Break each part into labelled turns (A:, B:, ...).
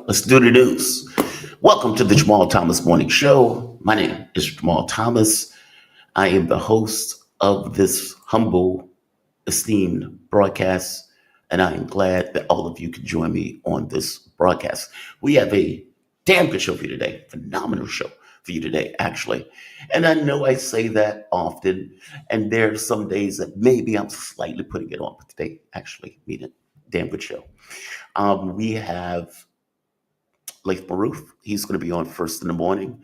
A: Let's do the news. Welcome to the Jamal Thomas Morning Show. My name is Jamal Thomas. I am the host of this humble, esteemed broadcast, and I am glad that all of you could join me on this broadcast. We have a damn good show for you today, phenomenal show for you today, actually. And I know I say that often, and there are some days that maybe I'm slightly putting it on, but today, actually, we did a damn good show. We have Laith Marouf. He's going to be on first in the morning.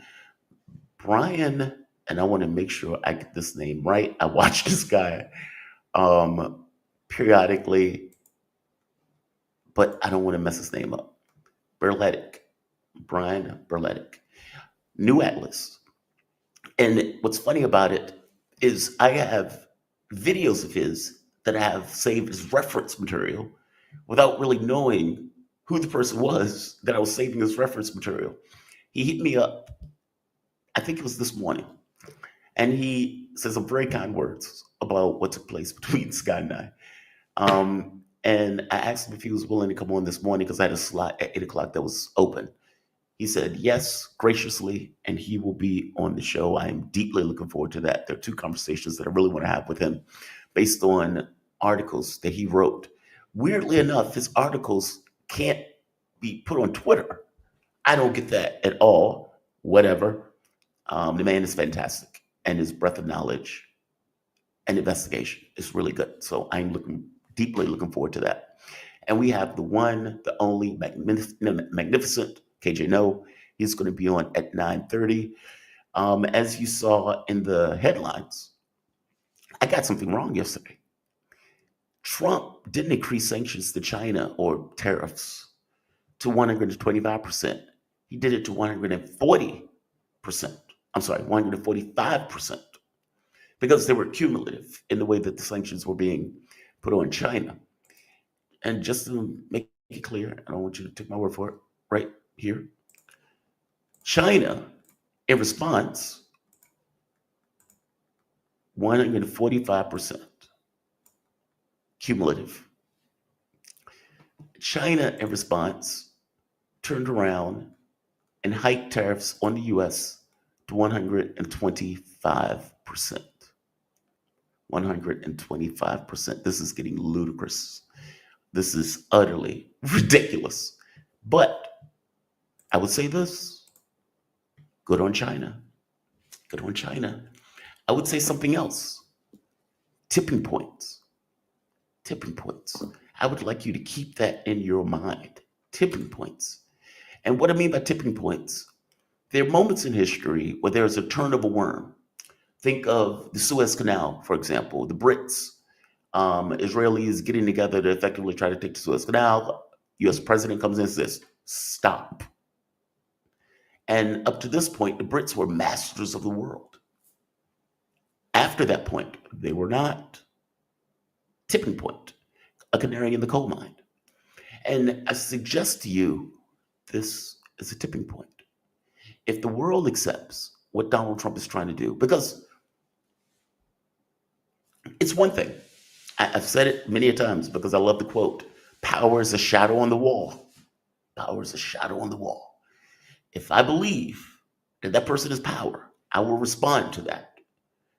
A: Brian, and I want to make sure I get this name right. I watch this guy periodically, but I don't want to mess his name up. Berletic, Brian Berletic, New Atlas. And what's funny about it is I have videos of his that I have saved as reference material without really knowing who the person was that I was saving as reference material. He hit me up, I think it was this morning, and he said some very kind words about what took place between Scott and I. And I asked him if he was willing to come on this morning because I had a slot at 8 o'clock that was open. He said yes, graciously, and he will be on the show. I am deeply looking forward to that. There are two conversations that I really want to have with him based on articles that he wrote. Weirdly enough, his articles can't be put on Twitter. I don't get that at all. Whatever. The man is fantastic, and his breadth of knowledge and investigation is really good. So I'm deeply looking forward to that. And we have the one, the only magnificent KJ No. He's going to be on at 9:30. As you saw in the headlines, I got something wrong yesterday. Trump didn't increase sanctions to China or tariffs to 125%. He did it to 140%. I'm sorry, 145%, because they were cumulative in the way that the sanctions were being put on China. And just to make it clear, I don't want you to take my word for it, right here. China, in response, 145% cumulative. China, in response, turned around and hiked tariffs on the U.S. to 125%. 125%. This is getting ludicrous. This is utterly ridiculous. But I would say this: good on China. Good on China. I would say something else. Tipping points. Tipping points. I would like you to keep that in your mind. Tipping points. And what I mean by tipping points, there are moments in history where there's a turn of a worm. Think of the Suez Canal, for example. The Brits, Israelis getting together to effectively try to take the Suez Canal. U.S. president comes in and says, stop. And up to this point, the Brits were masters of the world. After that point, they were not. Tipping point, a canary in the coal mine. And I suggest to you, this is a tipping point. If the world accepts what Donald Trump is trying to do, because it's one thing, I've said it many a times because I love the quote, power is a shadow on the wall. Power is a shadow on the wall. If I believe that that person is power, I will respond to that.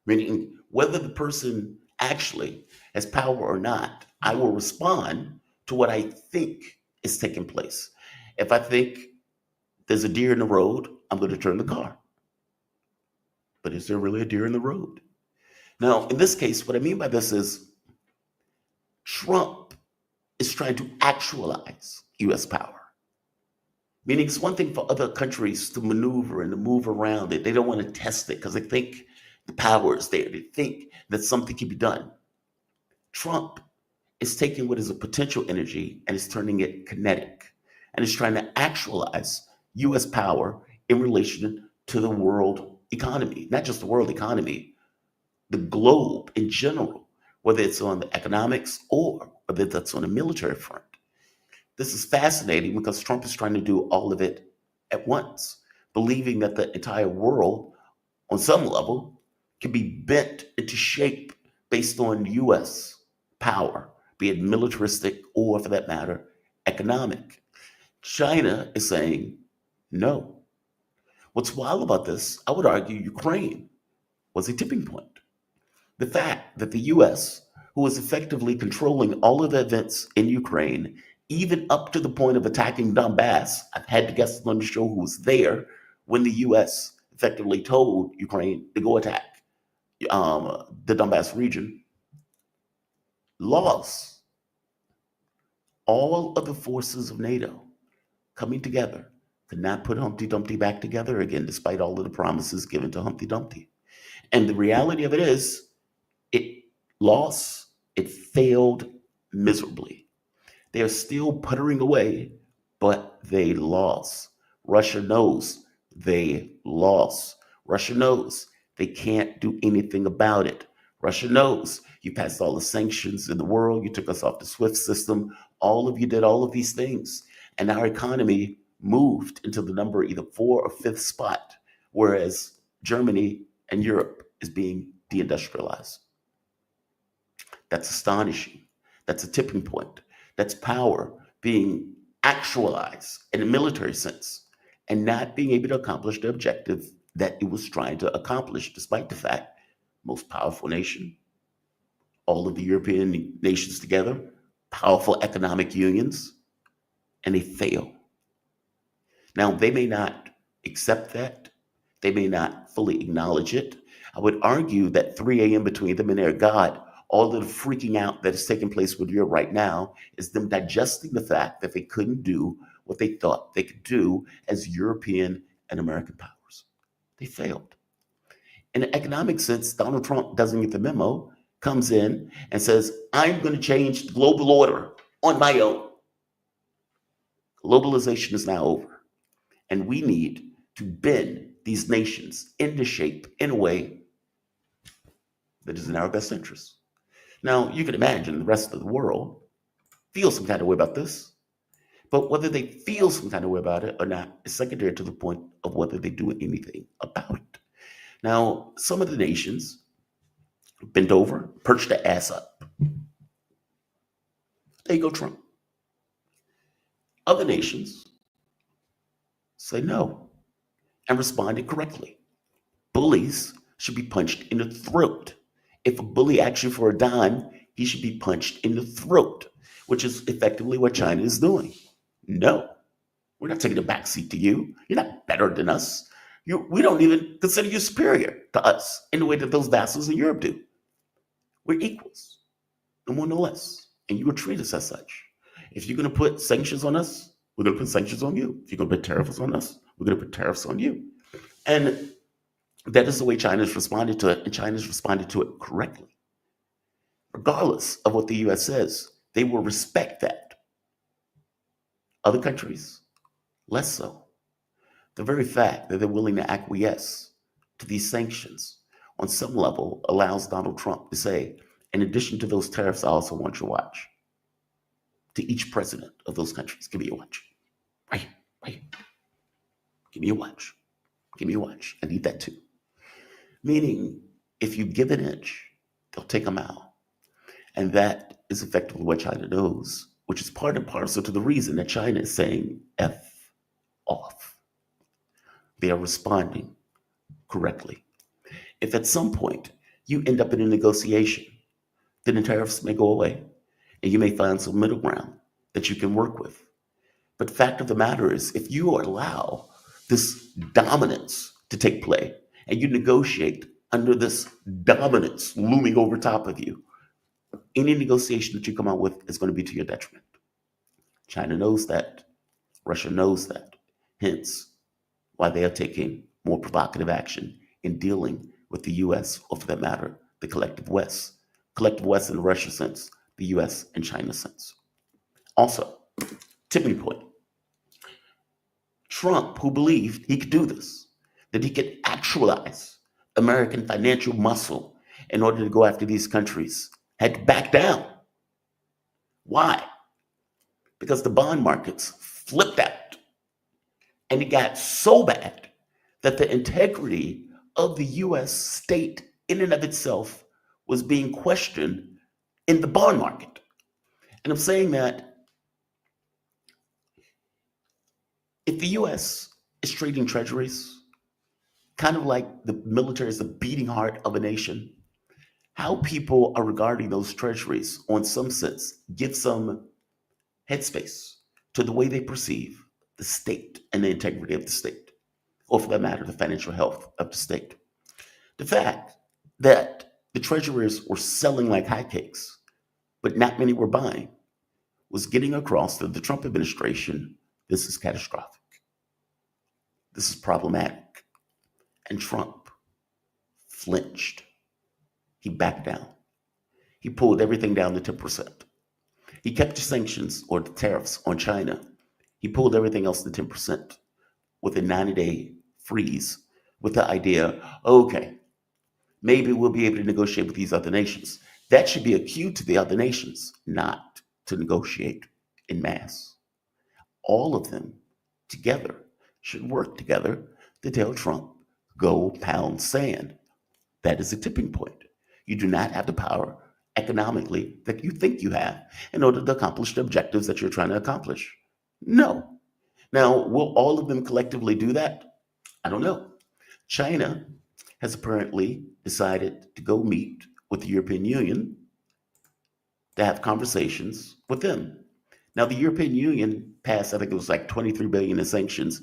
A: Meaning, whether the person actually has power or not, I will respond to what I think is taking place. If I think there's a deer in the road, I'm going to turn the car. But is there really a deer in the road? Now, in this case, what I mean by this is Trump is trying to actualize U.S. power. Meaning it's one thing for other countries to maneuver and to move around it. They don't want to test it because they think the power is there. They think that something can be done. Trump is taking what is a potential energy and is turning it kinetic and is trying to actualize U.S. power in relation to the world economy, not just the world economy, the globe in general, whether it's on the economics or whether that's on the military front. This is fascinating because Trump is trying to do all of it at once, believing that the entire world, on some level, can be bent into shape based on U.S. power, be it militaristic or, for that matter, economic. China is saying no. What's wild about this, I would argue Ukraine was a tipping point. The fact that the US, who was effectively controlling all of the events in Ukraine, even up to the point of attacking Donbass, I've had guests on the show who was there when the US effectively told Ukraine to go attack the Donbass region, lost all of the forces of NATO coming together could not put Humpty Dumpty back together again, despite all of the promises given to Humpty Dumpty. And the reality of it is, it lost, it failed miserably. They are still puttering away, but they lost. Russia knows they lost. Russia knows they can't do anything about it. Russia knows you passed all the sanctions in the world, you took us off the SWIFT system, all of you did all of these things. And our economy moved into the number either 4th or 5th spot, whereas Germany and Europe is being deindustrialized. That's astonishing. That's a tipping point. That's power being actualized in a military sense and not being able to accomplish the objective that it was trying to accomplish, despite the fact most powerful nation, all of the European nations together, powerful economic unions, and they fail. Now, they may not accept that. They may not fully acknowledge it. I would argue that 3 a.m. between them and their God, all of the freaking out that is taking place with Europe right now is them digesting the fact that they couldn't do what they thought they could do as European and American powers. They failed. In an economic sense, Donald Trump doesn't get the memo, comes in and says, I'm going to change the global order on my own. Globalization is now over. And we need to bend these nations into shape in a way that is in our best interest. Now, you can imagine the rest of the world feels some kind of way about this, but whether they feel some kind of way about it or not is secondary to the point of whether they do anything about it. Now, some of the nations bent over, perched their ass up. There you go, Trump. Other nations say no and responded correctly. Bullies should be punched in the throat. If a bully asks you for a dime, he should be punched in the throat, which is effectively what China is doing. No, we're not taking a backseat to you. You're not better than us. We don't even consider you superior to us in the way that those vassals in Europe do. We're equals, no more, no less. And you will treat us as such. If you're going to put sanctions on us, we're going to put sanctions on you. If you're going to put tariffs on us, we're going to put tariffs on you. And that is the way China's responded to it, and China's responded to it correctly. Regardless of what the U.S. says, they will respect that. Other countries, less so. The very fact that they're willing to acquiesce to these sanctions on some level allows Donald Trump to say, in addition to those tariffs, I also want your watch. To each president of those countries, give me a watch. Right. Give me a watch. Give me a watch. I need that too. Meaning, if you give an inch, they'll take a mile. And that is effectively what China knows, which is part and parcel to the reason that China is saying F off. They are responding correctly. If at some point you end up in a negotiation, then the tariffs may go away and you may find some middle ground that you can work with. But the fact of the matter is, if you allow this dominance to take place and you negotiate under this dominance looming over top of you, any negotiation that you come out with is going to be to your detriment. China knows that. Russia knows that. Hence, why they are taking more provocative action in dealing with the U.S., or for that matter, the collective West. Collective West in the Russia sense, the U.S. and China sense. Also, tipping point. Trump, who believed he could do this, that he could actualize American financial muscle in order to go after these countries, had to back down. Why? Because the bond markets flipped out. And it got so bad that the integrity of the U.S. state in and of itself was being questioned in the bond market. And I'm saying that If the US is trading treasuries, kind of like the military is the beating heart of a nation, how people are regarding those treasuries, on some sense, give some headspace to the way they perceive the state and the integrity of the state, or for that matter, the financial health of the state. The fact that the treasurers were selling like hotcakes, but not many were buying, was getting across to the Trump administration this is catastrophic. This is problematic. And Trump flinched. He backed down. He pulled everything down to 10%. He kept the sanctions or the tariffs on China. He pulled everything else to 10% with a 90-day freeze with the idea, okay, maybe we'll be able to negotiate with these other nations. That should be a cue to the other nations not to negotiate en masse. All of them together should work together to tell Trump, go pound sand. That is a tipping point. You do not have the power economically that you think you have in order to accomplish the objectives that you're trying to accomplish. No. Now, will all of them collectively do that? I don't know. China has apparently decided to go meet with the European Union to have conversations with them. Now, the European Union passed, I think it was like 23 billion in sanctions,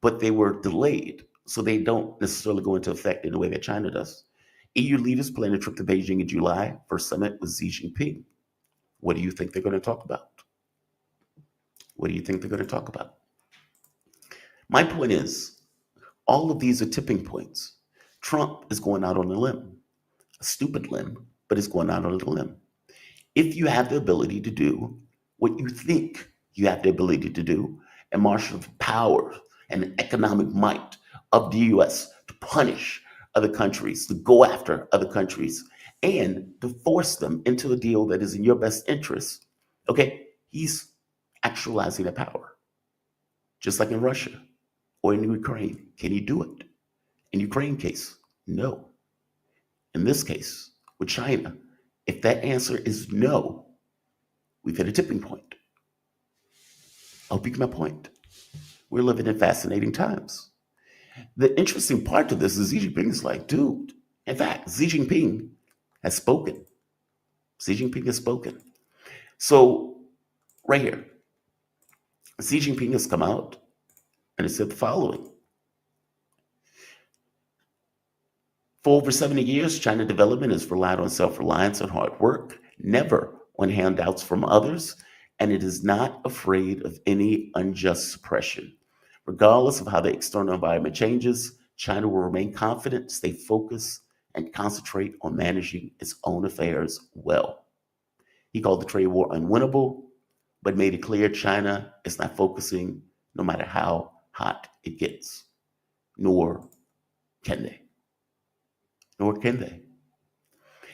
A: but they were delayed. So they don't necessarily go into effect in the way that China does. EU leaders plan a trip to Beijing in July for a summit with Xi Jinping. What do you think they're going to talk about? What do you think they're going to talk about? My point is, all of these are tipping points. Trump is going out on a limb, a stupid limb, but is going out on a limb. If you have the ability to do what you think you have the ability to do and marshal the power and the economic might of the US to punish other countries, to go after other countries, and to force them into a deal that is in your best interest, okay, he's actualizing that power. Just like in Russia or in Ukraine. Can you do it? In Ukraine case, no. In this case, with China, if that answer is no, we've hit a tipping point. I'll make my point. We're living in fascinating times. The interesting part to this is Xi Jinping is like, dude, in fact, Xi Jinping has spoken. Xi Jinping has spoken. So, right here, Xi Jinping has come out and has said the following. For over 70 years, China development has relied on self-reliance and hard work, never on handouts from others, and it is not afraid of any unjust suppression. Regardless of how the external environment changes, China will remain confident, stay focused, and concentrate on managing its own affairs well. He called the trade war unwinnable, but made it clear China is not focusing no matter how hot it gets, nor can they. Nor can they.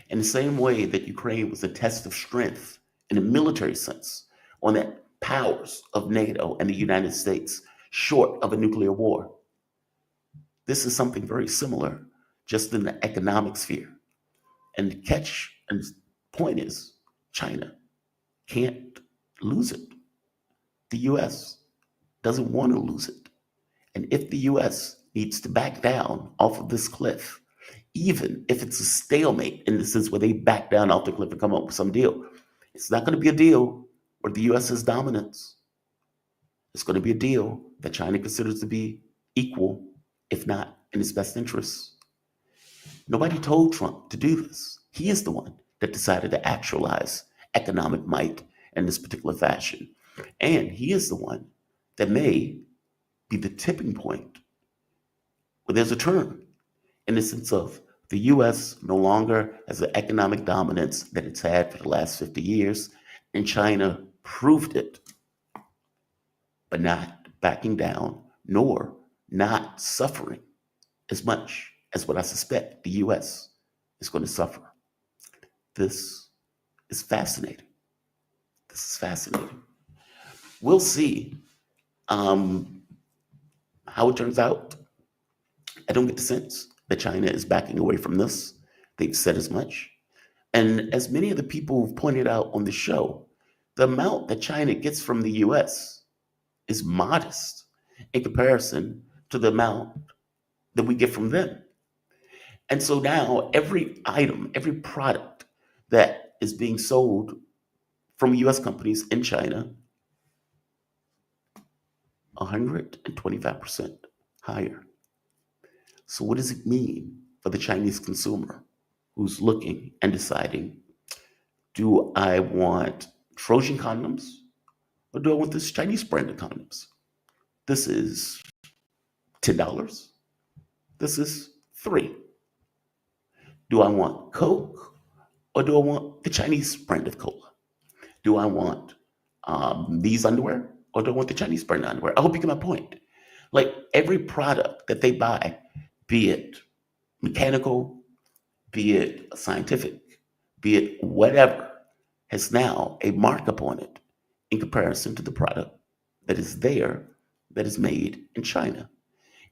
A: In the same way that Ukraine was a test of strength in a military sense on the powers of NATO and the United States, short of a nuclear war. This is something very similar, just in the economic sphere. And the catch and point is, China can't lose it. The US doesn't want to lose it. And if the US needs to back down off of this cliff, even if it's a stalemate in the sense where they back down off the cliff and come up with some deal, it's not going to be a deal where the US has dominance. It's going to be a deal that China considers to be equal, if not in its best interests. Nobody told Trump to do this. He is the one that decided to actualize economic might in this particular fashion. And he is the one that may be the tipping point where there's a turn in the sense of the US no longer has the economic dominance that it's had for the last 50 years, and China proved it, but not backing down, nor not suffering as much as what I suspect the US is going to suffer. This is fascinating. This is fascinating. We'll see how it turns out. I don't get the sense that China is backing away from this. They've said as much. And as many of the people who've pointed out on the show, the amount that China gets from the US is modest. in comparison to the amount that we get from them. And so now every item, every product that is being sold from US companies in China, 125% higher. So what does it mean for the Chinese consumer who's looking and deciding, do I want Trojan condoms or do I want this Chinese branded condoms? This is $10. This is $3. Do I want Coke or do I want the Chinese brand of cola? Do I want these underwear or do I want the Chinese brand underwear? I hope you get my point. Like every product that they buy, be it mechanical, be it scientific, be it whatever, has now a markup on it in comparison to the product that is there, that is made in China.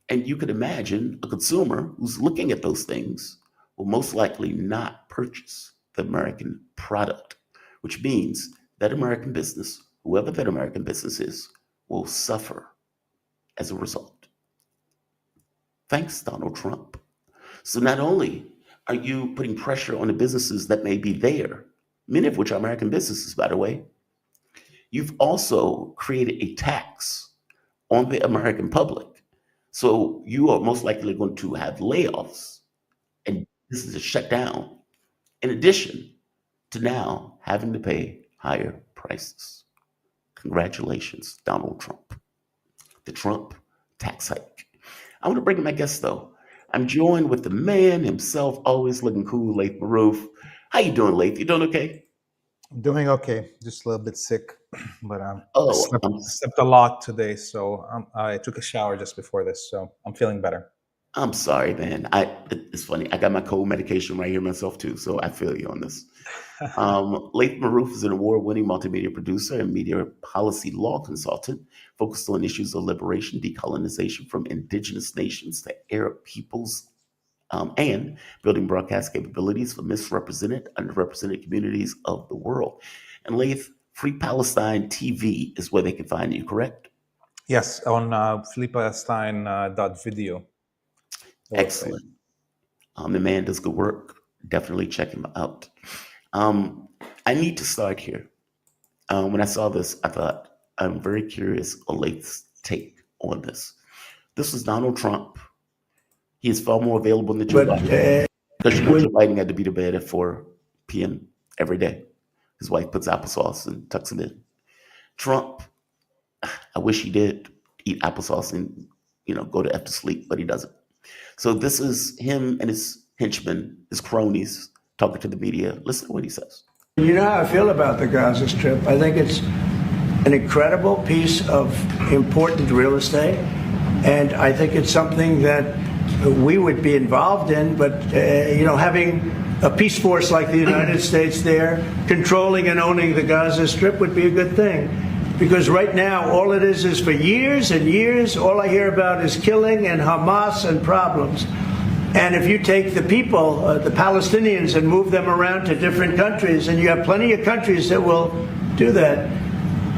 A: And you could imagine a consumer who's looking at those things will most likely not purchase the American product, which means that American business, whoever that American business is, will suffer as a result. Thanks, Donald Trump. So not only are you putting pressure on the businesses that may be there, many of which are American businesses, by the way, you've also created a tax on the American public. So you are most likely going to have layoffs and businesses shut down, in addition to now having to pay higher prices. Congratulations, Donald Trump. The Trump tax hike. I want to bring in my guest, though. I'm joined with the man himself, always looking cool, Laith Marouf. How you doing, Laith? You doing okay?
B: I'm doing okay, just a little bit sick, but I
A: Oh,
B: slept a lot today, so I took a shower just before this, so I'm feeling better.
A: I'm sorry, man. It's funny. I got my cold medication right here myself too, so I feel you on this. Laith Marouf is an award-winning multimedia producer and media policy law consultant focused on issues of liberation, decolonization from indigenous nations to Arab peoples, and building broadcast capabilities for misrepresented, underrepresented communities of the world. And Laith, Free Palestine TV is where they can find you, correct?
B: Yes, on philippinestein.video.
A: Excellent. The man does good work. Definitely check him out. I need to start here. When I saw this, I thought, I'm very curious on Laith's take on this. This was Donald Trump. He is far more available than Joe Biden. Because Joe Biden had to be to bed at 4 p.m. every day. His wife puts applesauce and tucks him in. Trump, I wish he did eat applesauce and, go to F to sleep, but he doesn't. So this is him and his henchmen, his cronies, talking to the media. Listen to what he says.
C: You know how I feel about the Gaza Strip. I think it's an incredible piece of important real estate, and I think it's something that we would be involved in, but, having a peace force like the United States there, controlling and owning the Gaza Strip would be a good thing. Because right now, all it is for years and years, all I hear about is killing and Hamas and problems. And if you take the people, the Palestinians, and move them around to different countries, and you have plenty of countries that will do that,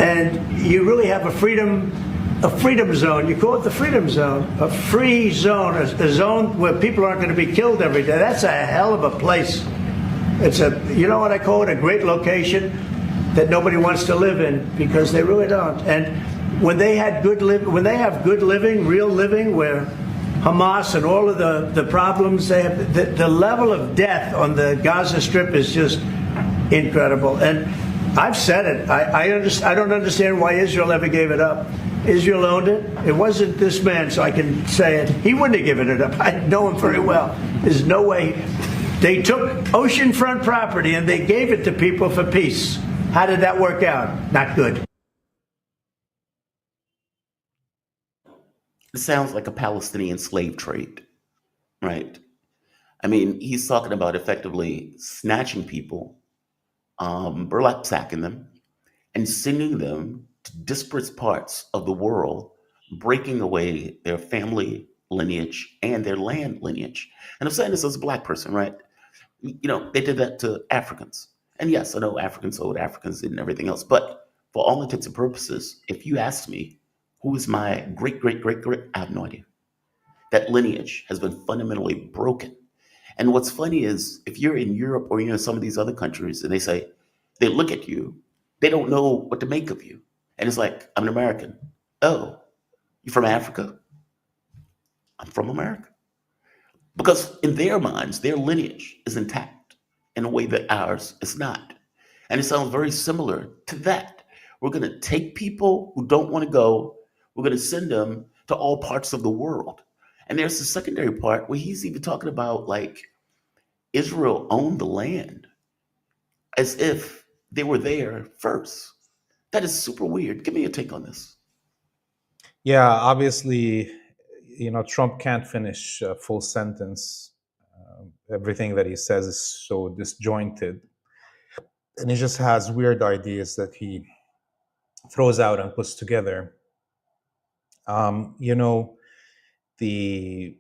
C: and you really have a freedom zone. You call it the freedom zone, a free zone, a zone where people aren't going to be killed every day. That's a hell of a place. It's what I call it, a great location that nobody wants to live in, because they really don't. And when they have good living, real living, where Hamas and all of the problems they have, the level of death on the Gaza Strip is just incredible. And I've said it. I don't understand why Israel ever gave it up. Israel owned it. It wasn't this man, so I can say it. He wouldn't have given it up. I know him very well. There's no way. They took oceanfront property and they gave it to people for peace. How did that work out? Not good.
A: It sounds like a Palestinian slave trade, right? I mean, he's talking about effectively snatching people, burlap sacking them, and sending them to disparate parts of the world, breaking away their family lineage and their land lineage. And I'm saying this as a Black person, right? They did that to Africans. And yes, I know Africans sold Africans and everything else. But for all intents and purposes, if you ask me, Who is my great, great, great, great? I have no idea. That lineage has been fundamentally broken. And what's funny is if you're in Europe or some of these other countries and they look at you, they don't know what to make of you. And it's like, I'm an American. Oh, you from Africa? I'm from America. Because in their minds, their lineage is intact in a way that ours is not. And it sounds very similar to that. We're going to take people who don't want to go, we're going to send them to all parts of the world. And there's the secondary part where he's even talking about like Israel owned the land as if they were there first. That is super weird. Give me a take on this.
B: Yeah, obviously, Trump can't finish a full sentence. Everything that he says is so disjointed. And he just has weird ideas that he throws out and puts together. The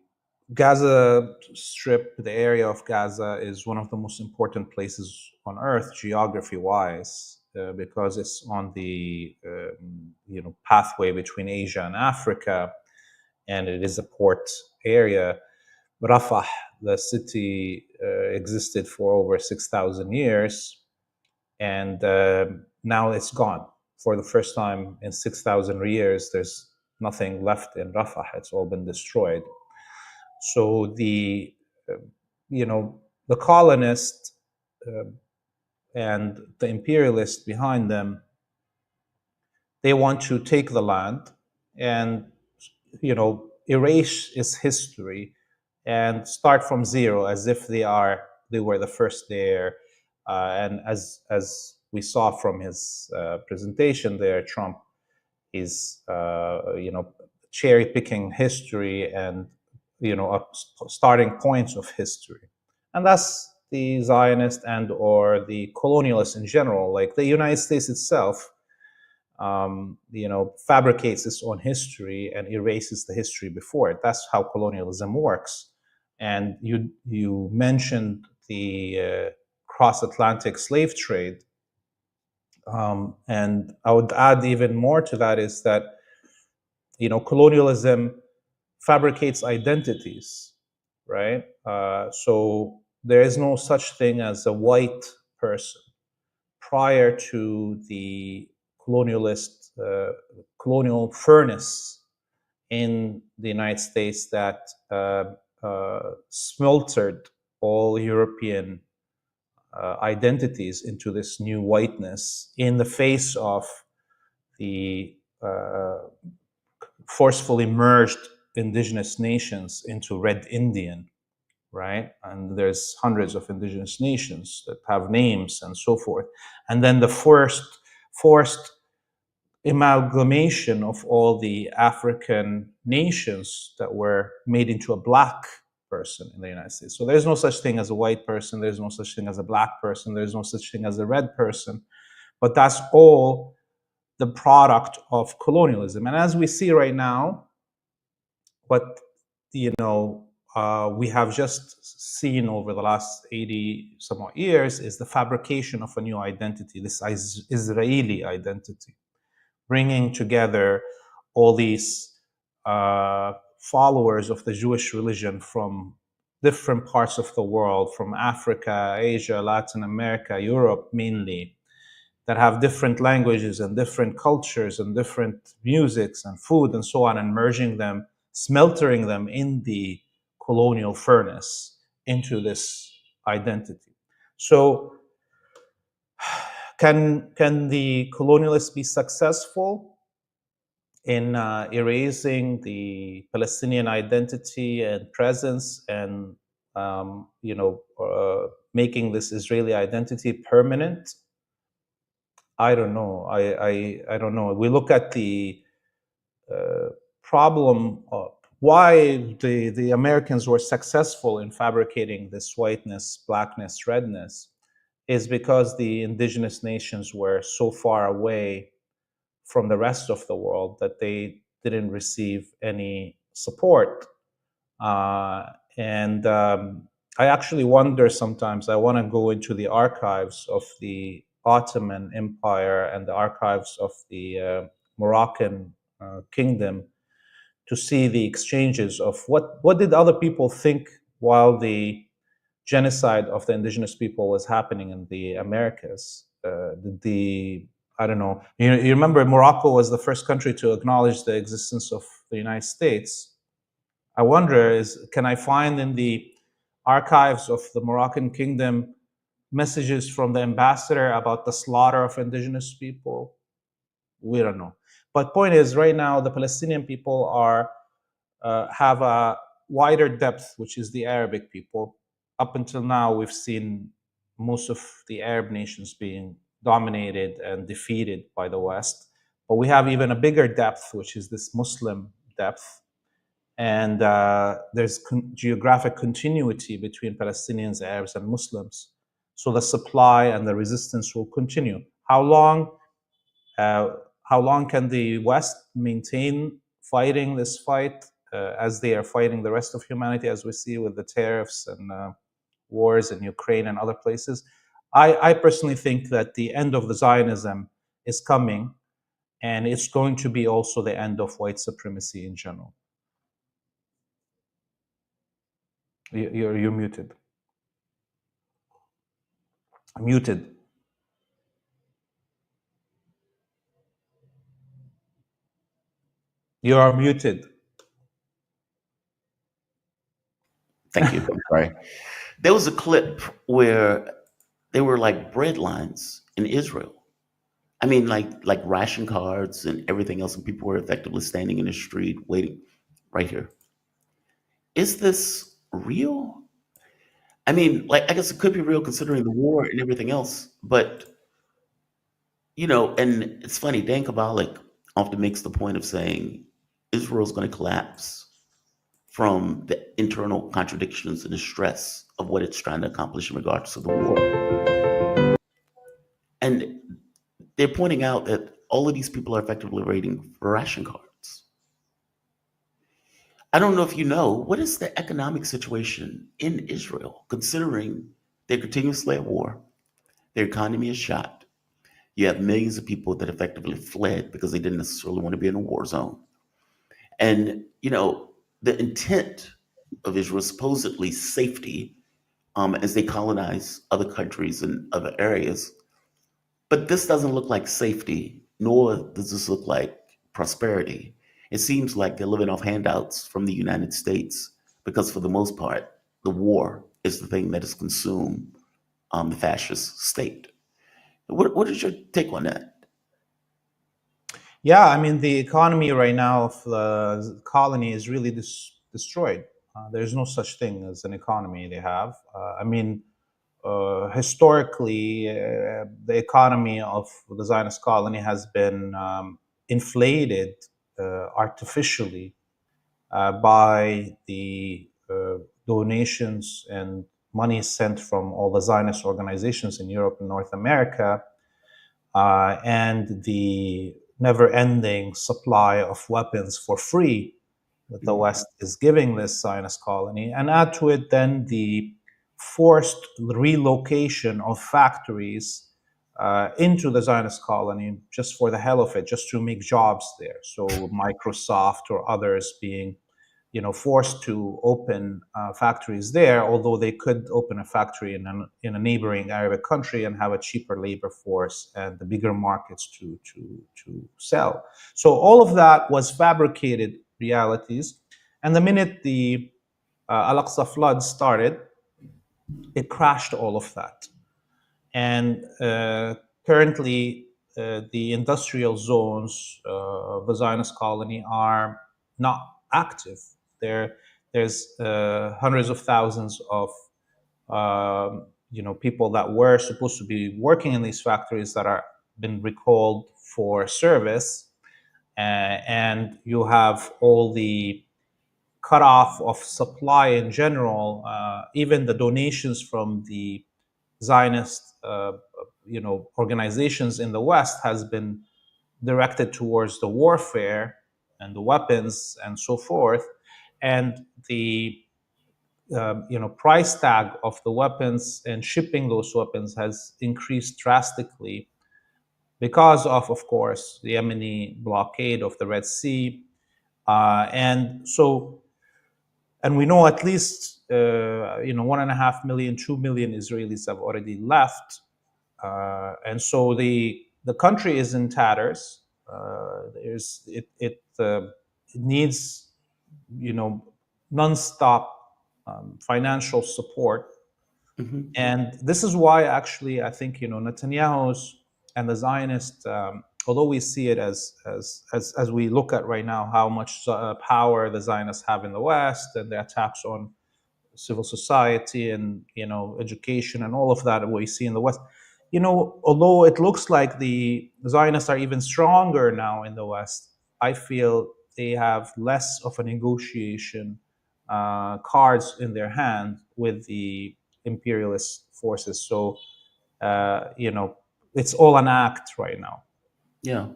B: Gaza Strip, the area of Gaza, is one of the most important places on Earth, geography-wise, because it's on the pathway between Asia and Africa, and it is a port area. Rafah, the city, existed for over 6,000 years, and now it's gone. For the first time in 6,000 years, there's nothing left in Rafah. It's all been destroyed. So the colonists and the imperialists behind them, they want to take the land and erase its history and start from zero, as if they were the first there. And as we saw from his presentation there, Trump is cherry picking history and starting points of history, and that's the Zionist and or the colonialists in general. Like the United States itself, fabricates its own history and erases the history before it. That's how colonialism works. And you mentioned the cross-Atlantic slave trade, and I would add even more to that is that colonialism fabricates identities, right? So there is no such thing as a white person. Prior to the colonial furnace in the United States that smeltered all European identities into this new whiteness in the face of the forcefully merged indigenous nations into Red Indian, right? And there's hundreds of indigenous nations that have names and so forth. And then the forced amalgamation of all the African nations that were made into a black person in the United States. So there's no such thing as a white person, there's no such thing as a black person, there's no such thing as a red person, but that's all the product of colonialism. And as we see right now, what we have just seen over the last 80 some odd years is the fabrication of a new identity, this Israeli identity, bringing together all these followers of the Jewish religion from different parts of the world, from Africa, Asia, Latin America, Europe mainly, that have different languages and different cultures and different musics and food and so on, and merging them, smeltering them in the colonial furnace into this identity. So can the colonialists be successful in erasing the Palestinian identity and presence and making this Israeli identity permanent? I don't know. I don't know. We look at the problem of why the Americans were successful in fabricating this whiteness, blackness, redness, is because the indigenous nations were so far away from the rest of the world that they didn't receive any support. And I actually wonder sometimes, I want to go into the archives of the Ottoman Empire and the archives of the Moroccan kingdom to see the exchanges of what did other people think while the genocide of the indigenous people was happening in the Americas. I don't know. You remember Morocco was the first country to acknowledge the existence of the United States. I wonder, can I find in the archives of the Moroccan kingdom messages from the ambassador about the slaughter of indigenous people? We don't know. But point is, right now the Palestinian people have a wider depth, which is the Arabic people. Up until now, we've seen most of the Arab nations being dominated and defeated by the West. But we have even a bigger depth, which is this Muslim depth. And there's geographic continuity between Palestinians, Arabs, and Muslims. So the supply and the resistance will continue. How long can the West maintain fighting this fight as they are fighting the rest of humanity, as we see with the tariffs and wars in Ukraine and other places? I personally think that the end of the Zionism is coming, and it's going to be also the end of white supremacy in general. You're muted. Muted. You are muted.
A: Thank you. I'm sorry. There was a clip where there were like bread lines in Israel. I mean, like ration cards and everything else, and people were effectively standing in the street waiting right here. Is this real? I mean, like, I guess it could be real considering the war and everything else, but and it's funny, Dan Kovalik often makes the point of saying Israel's going to collapse from the internal contradictions and the stress of what it's trying to accomplish in regards to the war. And they're pointing out that all of these people are effectively raiding for ration cards. I don't know if you know, what is the economic situation in Israel, considering they're continuously at war, their economy is shot, you have millions of people that effectively fled because they didn't necessarily want to be in a war zone. And, the intent of Israel is supposedly safety as they colonize other countries and other areas. But this doesn't look like safety, nor does this look like prosperity. It seems like they're living off handouts from the United States because, for the most part, the war is the thing that has consumed the fascist state. What is your take on that?
B: Yeah, I mean, the economy right now of the colony is really destroyed. There's no such thing as an economy they have. Historically, the economy of the Zionist colony has been inflated artificially by the donations and money sent from all the Zionist organizations in Europe and North America, and the never-ending supply of weapons for free that the West is giving this Zionist colony. And add to it then the forced relocation of factories into the Zionist colony just for the hell of it, just to make jobs there. So Microsoft or others being forced to open factories there, although they could open a factory in a neighboring Arabic country and have a cheaper labor force and the bigger markets to sell. So all of that was fabricated realities. And the minute the Al-Aqsa flood started, it crashed all of that. And currently, the industrial zones of the Zionist colony are not active. There's hundreds of thousands of people that were supposed to be working in these factories that are been recalled for service, and you have all the cutoff of supply in general. Even the donations from the Zionist organizations in the West has been directed towards the warfare and the weapons and so forth, and the price tag of the weapons and shipping those weapons has increased drastically. because of course, the Yemeni blockade of the Red Sea. And we know at least 1.5 million, 2 million Israelis have already left, and so the country is in tatters. It needs nonstop financial support. And this is why, actually, I think Netanyahu's and the Zionist, although we see it as we look at right now how much power the Zionists have in the West and the attacks on civil society and education and all of that we see in the West. Although it looks like the Zionists are even stronger now in the West, I feel they have less of a negotiation cards in their hand with the imperialist forces. So, it's all an act right now.
A: Yeah.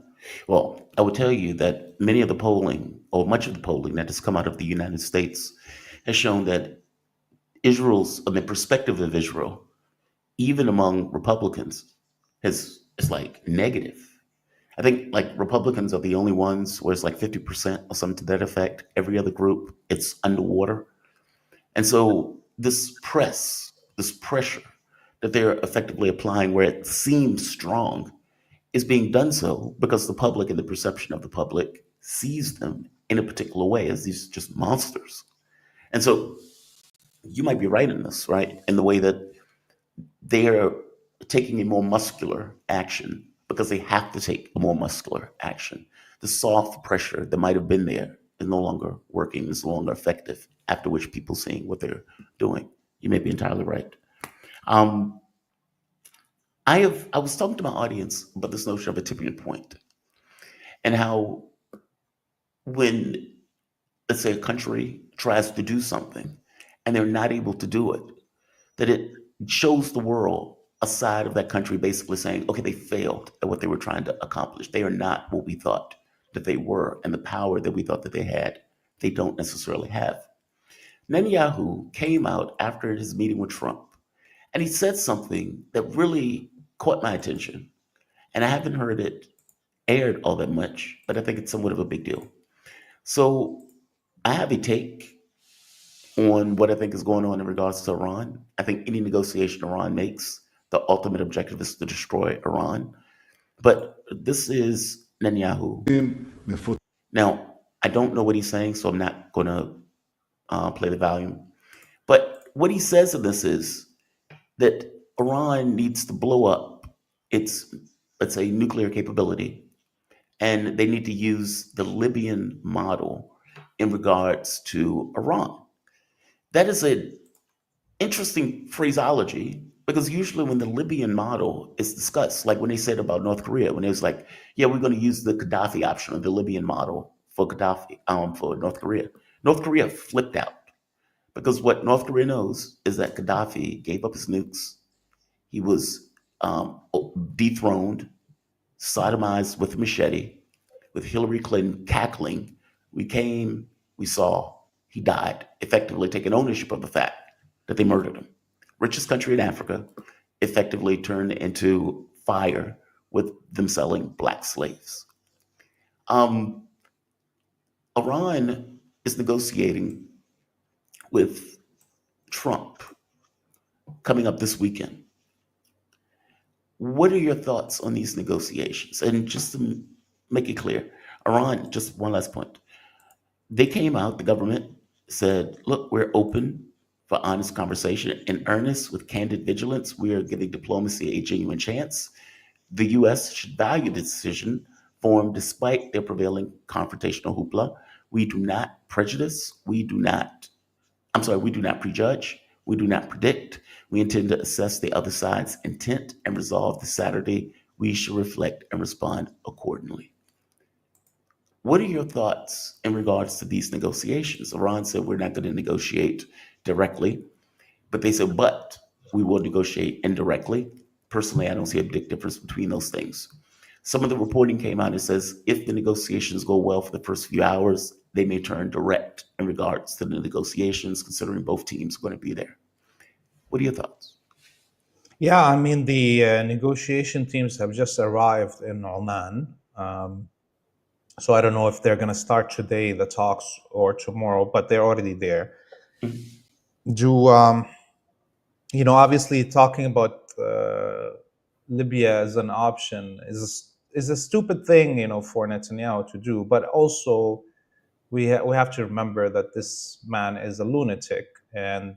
A: Well, I would tell you that many of the polling, or much of the polling that has come out of the United States, has shown that the perspective of Israel, even among Republicans, is like negative. I think like Republicans are the only ones where it's like 50% or something to that effect. Every other group, it's underwater. And so this pressure that they're effectively applying where it seems strong is being done so because the public and the perception of the public sees them in a particular way as these just monsters. And so you might be right in this, right? In the way that they're taking a more muscular action because they have to take a more muscular action. The soft pressure that might have been there is no longer working, is no longer effective, after which people seeing what they're doing. You may be entirely right. I was talking to my audience about this notion of a tipping point and how when, let's say, a country tries to do something and they're not able to do it, that it shows the world a side of that country basically saying, okay, they failed at what they were trying to accomplish. They are not what we thought that they were, and the power that we thought that they had, they don't necessarily have. Netanyahu came out after his meeting with Trump, and he said something that really caught my attention. And I haven't heard it aired all that much, but I think it's somewhat of a big deal. So I have a take on what I think is going on in regards to Iran. I think any negotiation Iran makes, the ultimate objective is to destroy Iran. But this is Netanyahu. Now, I don't know what he's saying, so I'm not going to play the volume. But what he says in this is that Iran needs to blow up its, let's say, nuclear capability, and they need to use the Libyan model in regards to Iran. That is an interesting phraseology because usually when the Libyan model is discussed, like when they said about North Korea, when it was like, yeah, we're going to use the Gaddafi option or the Libyan model for Gaddafi, for North Korea. North Korea flipped out because what North Korea knows is that Gaddafi gave up his nukes. He was dethroned, sodomized with a machete, with Hillary Clinton cackling. We came, we saw, he died, effectively taking ownership of the fact that they murdered him. Richest country in Africa, effectively turned into fire with them selling black slaves. Iran is negotiating with Trump coming up this weekend. What are your thoughts on these negotiations? And just to make it clear, Iran, just one last point. They came out, the government said, look, we're open for honest conversation. In earnest, with candid vigilance, we are giving diplomacy a genuine chance. The U.S. should value the decision formed despite their prevailing confrontational hoopla. We do not prejudice. We do not prejudge. We do not predict. We intend to assess the other side's intent and resolve this Saturday. We should reflect and respond accordingly. What are your thoughts in regards to these negotiations? Iran said we're not going to negotiate directly, but they said, but we will negotiate indirectly. Personally, I don't see a big difference between those things. Some of the reporting came out and says if the negotiations go well for the first few hours, they may turn direct in regards to the negotiations, considering both teams are going to be there. What are your thoughts?
B: Yeah, I mean, the negotiation teams have just arrived in Oman. So I don't know if they're going to start today, the talks, or tomorrow, but they're already there. Obviously talking about Libya as an option is a stupid thing, for Netanyahu to do. But also, we have to remember that this man is a lunatic, and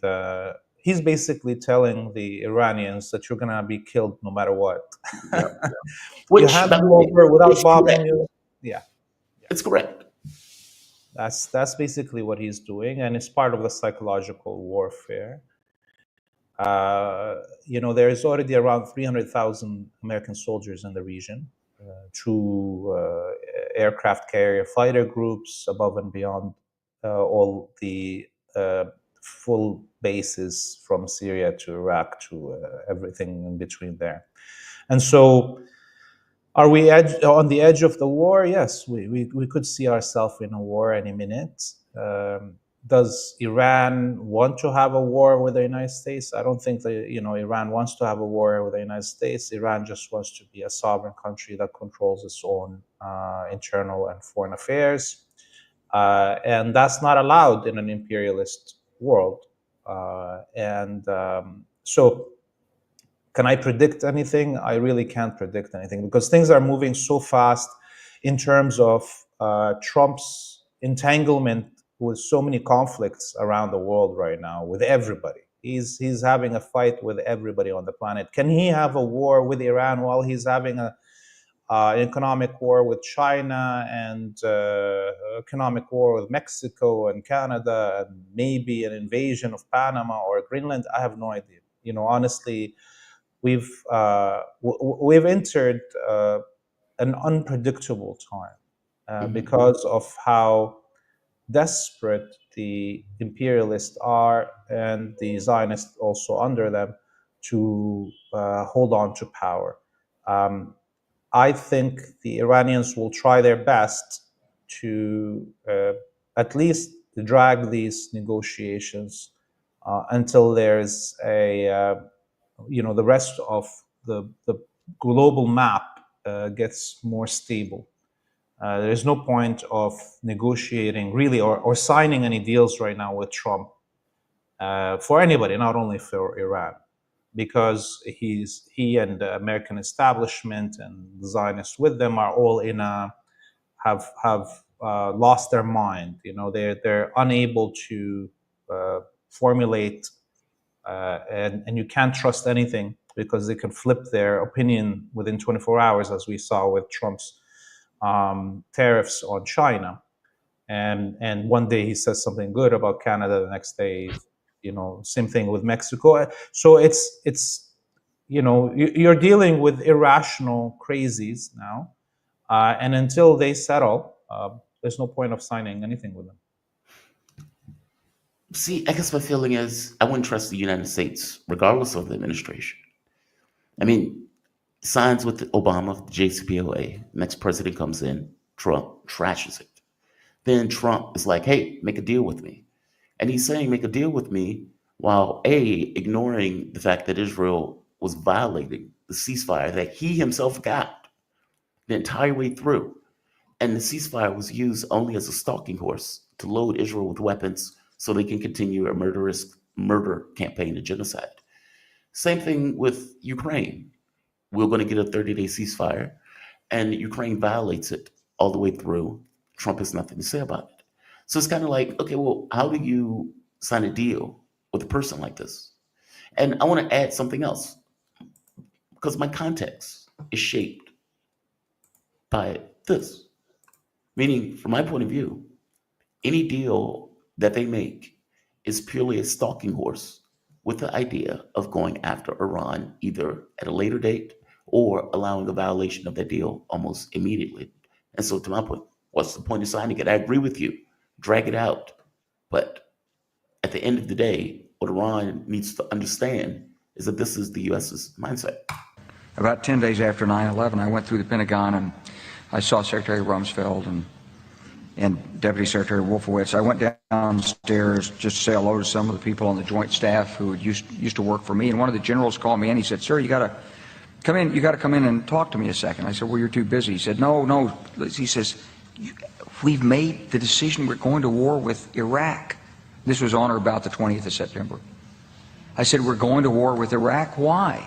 B: he's basically telling the Iranians that you're gonna be killed no matter what.
A: Yeah.
B: You
A: Which,
B: hand
A: by
B: them
A: the way,
B: over without
A: is
B: bombing
A: correct.
B: you. Yeah,
A: It's correct.
B: that's basically what he's doing, and it's part of the psychological warfare. There is already around 300,000 American soldiers in the region, through aircraft carrier fighter groups above and beyond all the full bases from Syria to Iraq to everything in between there. And so, are we on the edge of the war? Yes, we could see ourselves in a war any minute. Does Iran want to have a war with the United States? I don't think that Iran wants to have a war with the United States. Iran just wants to be a sovereign country that controls its own internal and foreign affairs, and that's not allowed in an imperialist world. So, can I predict anything? I really can't predict anything because things are moving so fast in terms of Trump's entanglement with so many conflicts around the world right now with everybody. He's having a fight with everybody on the planet. Can he have a war with Iran while he's having an economic war with China and economic war with Mexico and Canada and maybe an invasion of Panama or Greenland? I have no idea. Honestly, we've entered an unpredictable time because of how desperate the imperialists are and the Zionists also under them to hold on to power. I think the Iranians will try their best to at least drag these negotiations until there's the rest of the global map gets more stable. There is no point of negotiating really or signing any deals right now with Trump for anybody, not only for Iran, because he and the American establishment and the Zionists with them are all have lost their mind. They're unable to formulate, and you can't trust anything because they can flip their opinion within 24 hours, as we saw with Trump's tariffs on China. And one day he says something good about Canada, the next day, same thing with Mexico. So it's you're dealing with irrational crazies now, and until they settle, there's no point of signing anything with them.
A: See, I guess my feeling is I wouldn't trust the United States, regardless of the administration. I mean, signs with Obama, the JCPOA, next president comes in, Trump trashes it. Then Trump is like, hey, make a deal with me. And he's saying, make a deal with me while ignoring the fact that Israel was violating the ceasefire that he himself got the entire way through. And the ceasefire was used only as a stalking horse to load Israel with weapons so they can continue a murderous murder campaign of genocide. Same thing with Ukraine. We're going to get a 30-day ceasefire, and Ukraine violates it all the way through. Trump has nothing to say about it. So it's kind of like, okay, well, how do you sign a deal with a person like this? And I want to add something else, because my context is shaped by this. Meaning, from my point of view, any deal that they make is purely a stalking horse with the idea of going after Iran either at a later date or allowing a violation of that deal almost immediately. And so, to my point, what's the point of signing it? I agree with you. Drag it out. But at the end of the day, what Iran needs to understand is that this is the U.S.'s mindset.
D: About 10 days after 9/11, I went through the Pentagon and I saw Secretary Rumsfeld, and and Deputy Secretary Wolfowitz. I went downstairs just to say hello to some of the people on the Joint Staff who used to work for me, and one of the generals called me in. He said, "Sir, you got to come in. You got to come in and talk to me a second." I said, "Well, you're too busy." He said, "No." He says, "We've made the decision. We're going to war with Iraq." This was on or about the 20th of September. I said, "We're going to war with Iraq. Why?"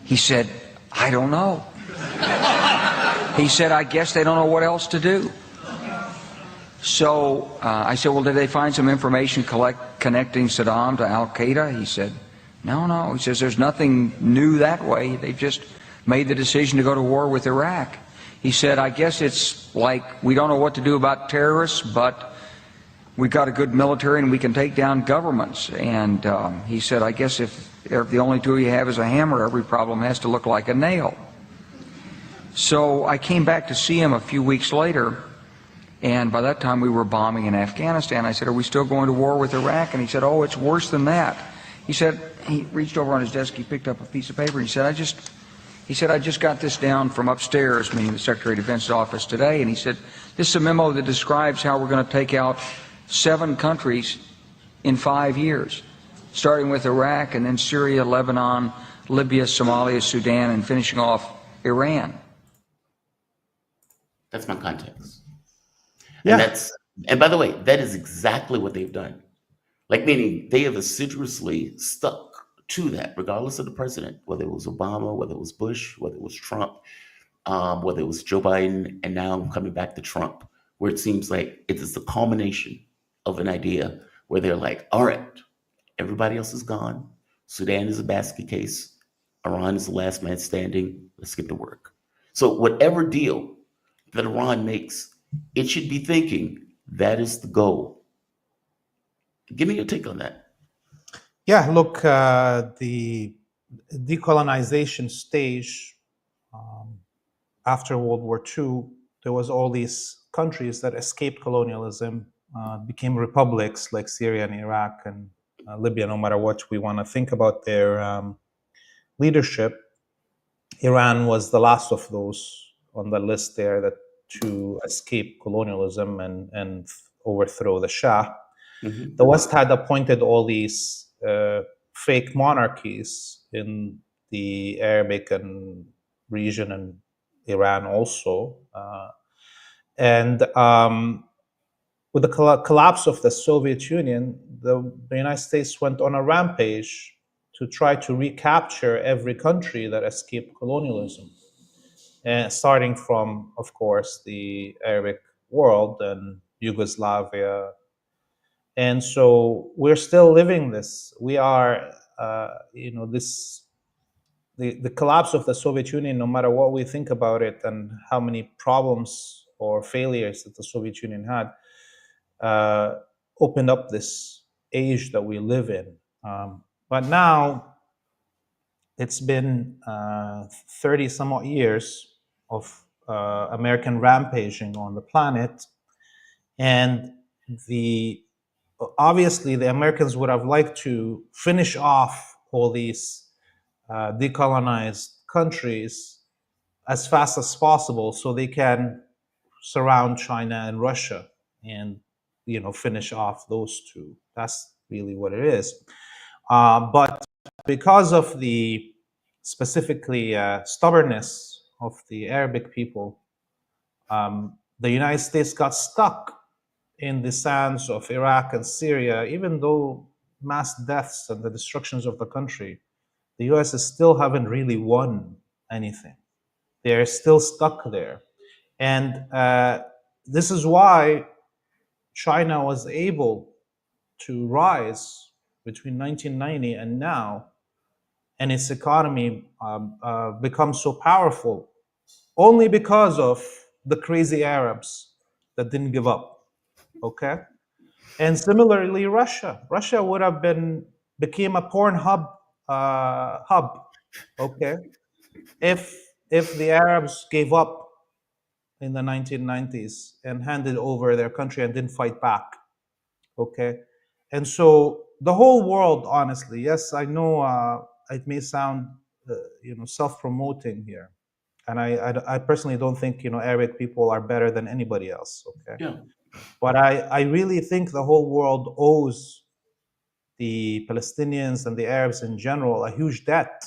D: He said, "I don't know." He said, "I guess they don't know what else to do." So I said, "Well, did they find some information connecting Saddam to Al-Qaeda?" He said, No. He says, "There's nothing new that way. They've just made the decision to go to war with Iraq." He said, "I guess it's like we don't know what to do about terrorists, but we've got a good military and we can take down governments." And he said, "I guess if the only tool you have is a hammer, every problem has to look like a nail." So I came back to see him a few weeks later, and by that time we were bombing in Afghanistan. I said, "Are we still going to war with Iraq?" And he said, "Oh, it's worse than that." He said, he reached over on his desk, he picked up a piece of paper, and he said, I just got this down from upstairs, meaning the Secretary of Defense's office today, and he said, "This is a memo that describes how we're going to take out 7 countries in 5 years, starting with Iraq and then Syria, Lebanon, Libya, Somalia, Sudan, and finishing off Iran."
A: That's my context.
B: Yeah.
A: And by the way, that is exactly what they've done. Like, meaning they have assiduously stuck to that, regardless of the president, whether it was Obama, whether it was Bush, whether it was Trump, whether it was Joe Biden, and now I'm coming back to Trump, where it seems like it is the culmination of an idea where they're like, all right, everybody else is gone. Sudan is a basket case. Iran is the last man standing. Let's get to work. So whatever deal that Iran makes, it should be thinking that is the goal. Give me your take on that.
B: Yeah, look, the decolonization stage after World War II, there was all these countries that escaped colonialism, became republics like Syria and Iraq and Libya, no matter what we want to think about their leadership. Iran was the last of those on the list there that to escape colonialism and overthrow the Shah.
A: Mhm.
B: The West had appointed all these fake monarchies in the Arabic and region and Iran also. And with the collapse of the Soviet Union, the United States went on a rampage to try to recapture every country that escaped colonialism. And starting from, of course, the Arabic world and Yugoslavia. And so we're still living this. We are, the collapse of the Soviet Union, no matter what we think about it and how many problems or failures that the Soviet Union had, opened up this age that we live in. But now it's been 30 some odd years of American rampaging on the planet. And obviously the Americans would have liked to finish off all these decolonized countries as fast as possible so they can surround China and Russia and finish off those two. That's really what it is. But because of the specifically stubbornness of the Arabic people, the United States got stuck in the sands of Iraq and Syria. Even though mass deaths and the destructions of the country, the US still haven't really won anything. They're still stuck there. And this is why China was able to rise between 1990 and now, and its economy becomes so powerful only because of the crazy Arabs that didn't give up. Okay? And similarly, Russia would have became a porn hub, okay, if the Arabs gave up in the 1990s and handed over their country and didn't fight back, okay. And so the whole world, honestly, yes, I know it may sound self-promoting here, And I personally don't think Arabic people are better than anybody else. Okay,
A: Yeah.
B: but I really think the whole world owes the Palestinians and the Arabs in general a huge debt.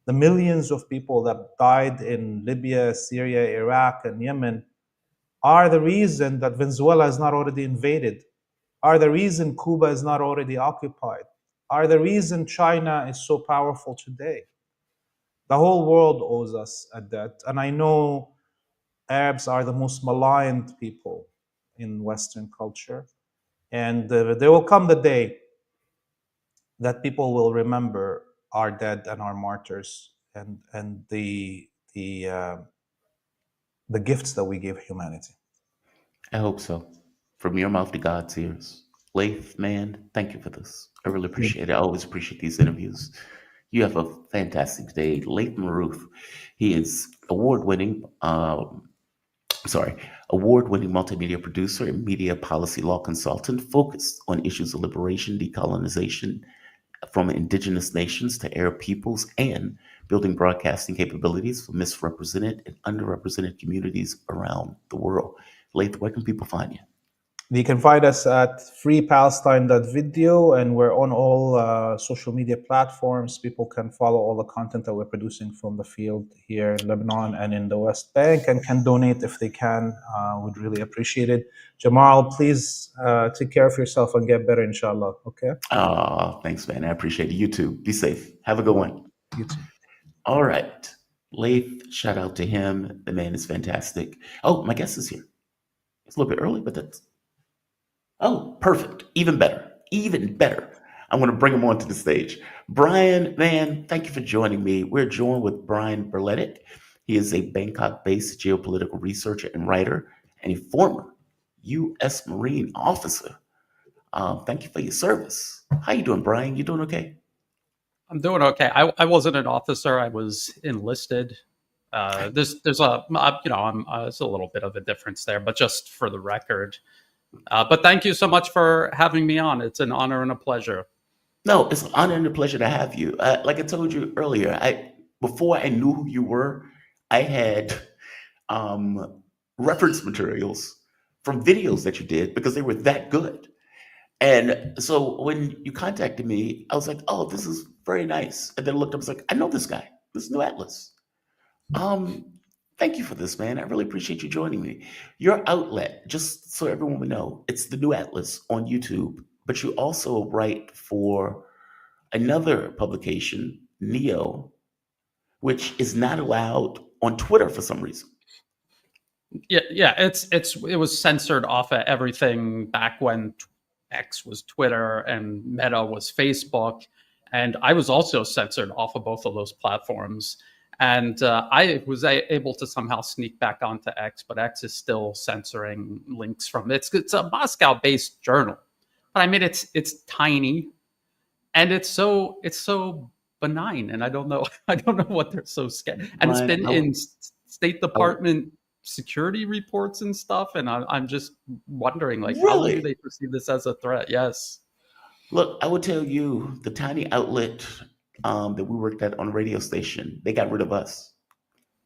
B: The millions of people that died in Libya, Syria, Iraq, and Yemen are the reason that Venezuela is not already invaded, are the reason Cuba is not already occupied, are the reason China is so powerful today. The whole world owes us a debt. And I know Arabs are the most maligned people in Western culture. And there will come the day that people will remember our dead and our martyrs and the gifts that we give humanity.
A: I hope so. From your mouth to God's ears. Laith, man, thank you for this. I really appreciate it. I always appreciate these interviews. You have a fantastic day. Laith Marouf, he is award-winning multimedia producer and media policy law consultant focused on issues of liberation, decolonization from indigenous nations to Arab peoples, and building broadcasting capabilities for misrepresented and underrepresented communities around the world. Laith, where can people find you?
B: You can find us at freepalestine.video, and we're on all social media platforms. People can follow all the content that we're producing from the field here in Lebanon and in the West Bank, and can donate if they can. We'd really appreciate it. Jamal, please take care of yourself and get better, inshallah. Okay?
A: Thanks, man. I appreciate it. You too. Be safe. Have a good one.
B: You too.
A: All right. Laith, shout out to him. The man is fantastic. Oh, my guest is here. It's a little bit early, but that's... Oh, perfect. Even better. Even better. I'm going to bring him onto the stage. Brian, man, thank you for joining me. We're joined with Brian Berletic. He is a Bangkok-based geopolitical researcher and writer, and a former U.S. Marine officer. Thank you for your service. How you doing, Brian? You doing okay?
E: I'm doing okay. I wasn't an officer. I was enlisted. There's a it's a little bit of a difference there, but just for the record. But thank you so much for having me on. It's an honor and a pleasure.
A: No, it's an honor and a pleasure to have you. Like I told you earlier, before I knew who you were, I had reference materials from videos that you did because they were that good. And so when you contacted me, I was like, oh, this is very nice. And then I looked up, I was like, I know this guy. This is New Atlas. Thank you for this, man. I really appreciate you joining me. Your outlet, just so everyone would know, it's the New Atlas on YouTube, but you also write for another publication, Neo, which is not allowed on Twitter for some reason.
E: Yeah. It was censored off of everything back when X was Twitter and Meta was Facebook, and I was also censored off of both of those platforms. And I was able to somehow sneak back onto X, but X is still censoring links from it. It's a Moscow-based journal, but I mean it's tiny, and it's so benign, and I don't know what they're so scared. And it's been in State Department security reports and stuff, and I'm just wondering, like,
A: Really?
E: how do they perceive this as a threat? Yes.
A: Look, I will tell you, the tiny outlet that we worked at on a radio station, they got rid of us.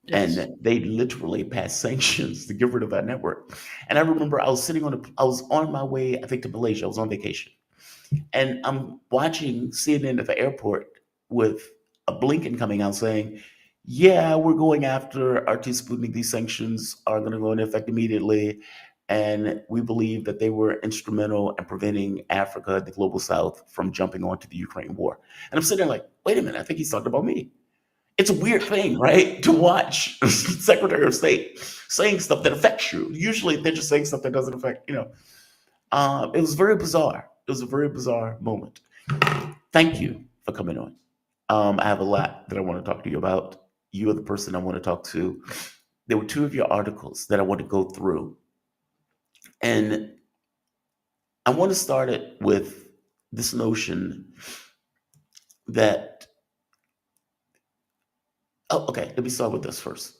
E: Yes.
A: And they literally passed sanctions to get rid of our network. And I remember I was on my way, I think, to Malaysia. I was on vacation. And I'm watching CNN at the airport with a Blinken coming out saying, yeah, we're going after RT Sputnik. These sanctions are going to go into effect immediately. And we believe that they were instrumental in preventing Africa, the global south, from jumping onto the Ukraine war. And I'm sitting there like, wait a minute, I think he's talking about me. It's a weird thing, right? To watch Secretary of State saying stuff that affects you. Usually they're just saying stuff that doesn't affect, it was very bizarre. It was a very bizarre moment. Thank you for coming on. I have a lot that I want to talk to you about. You are the person I want to talk to. There were two of your articles that I want to go through. And I want to start it with this notion that, let me start with this first.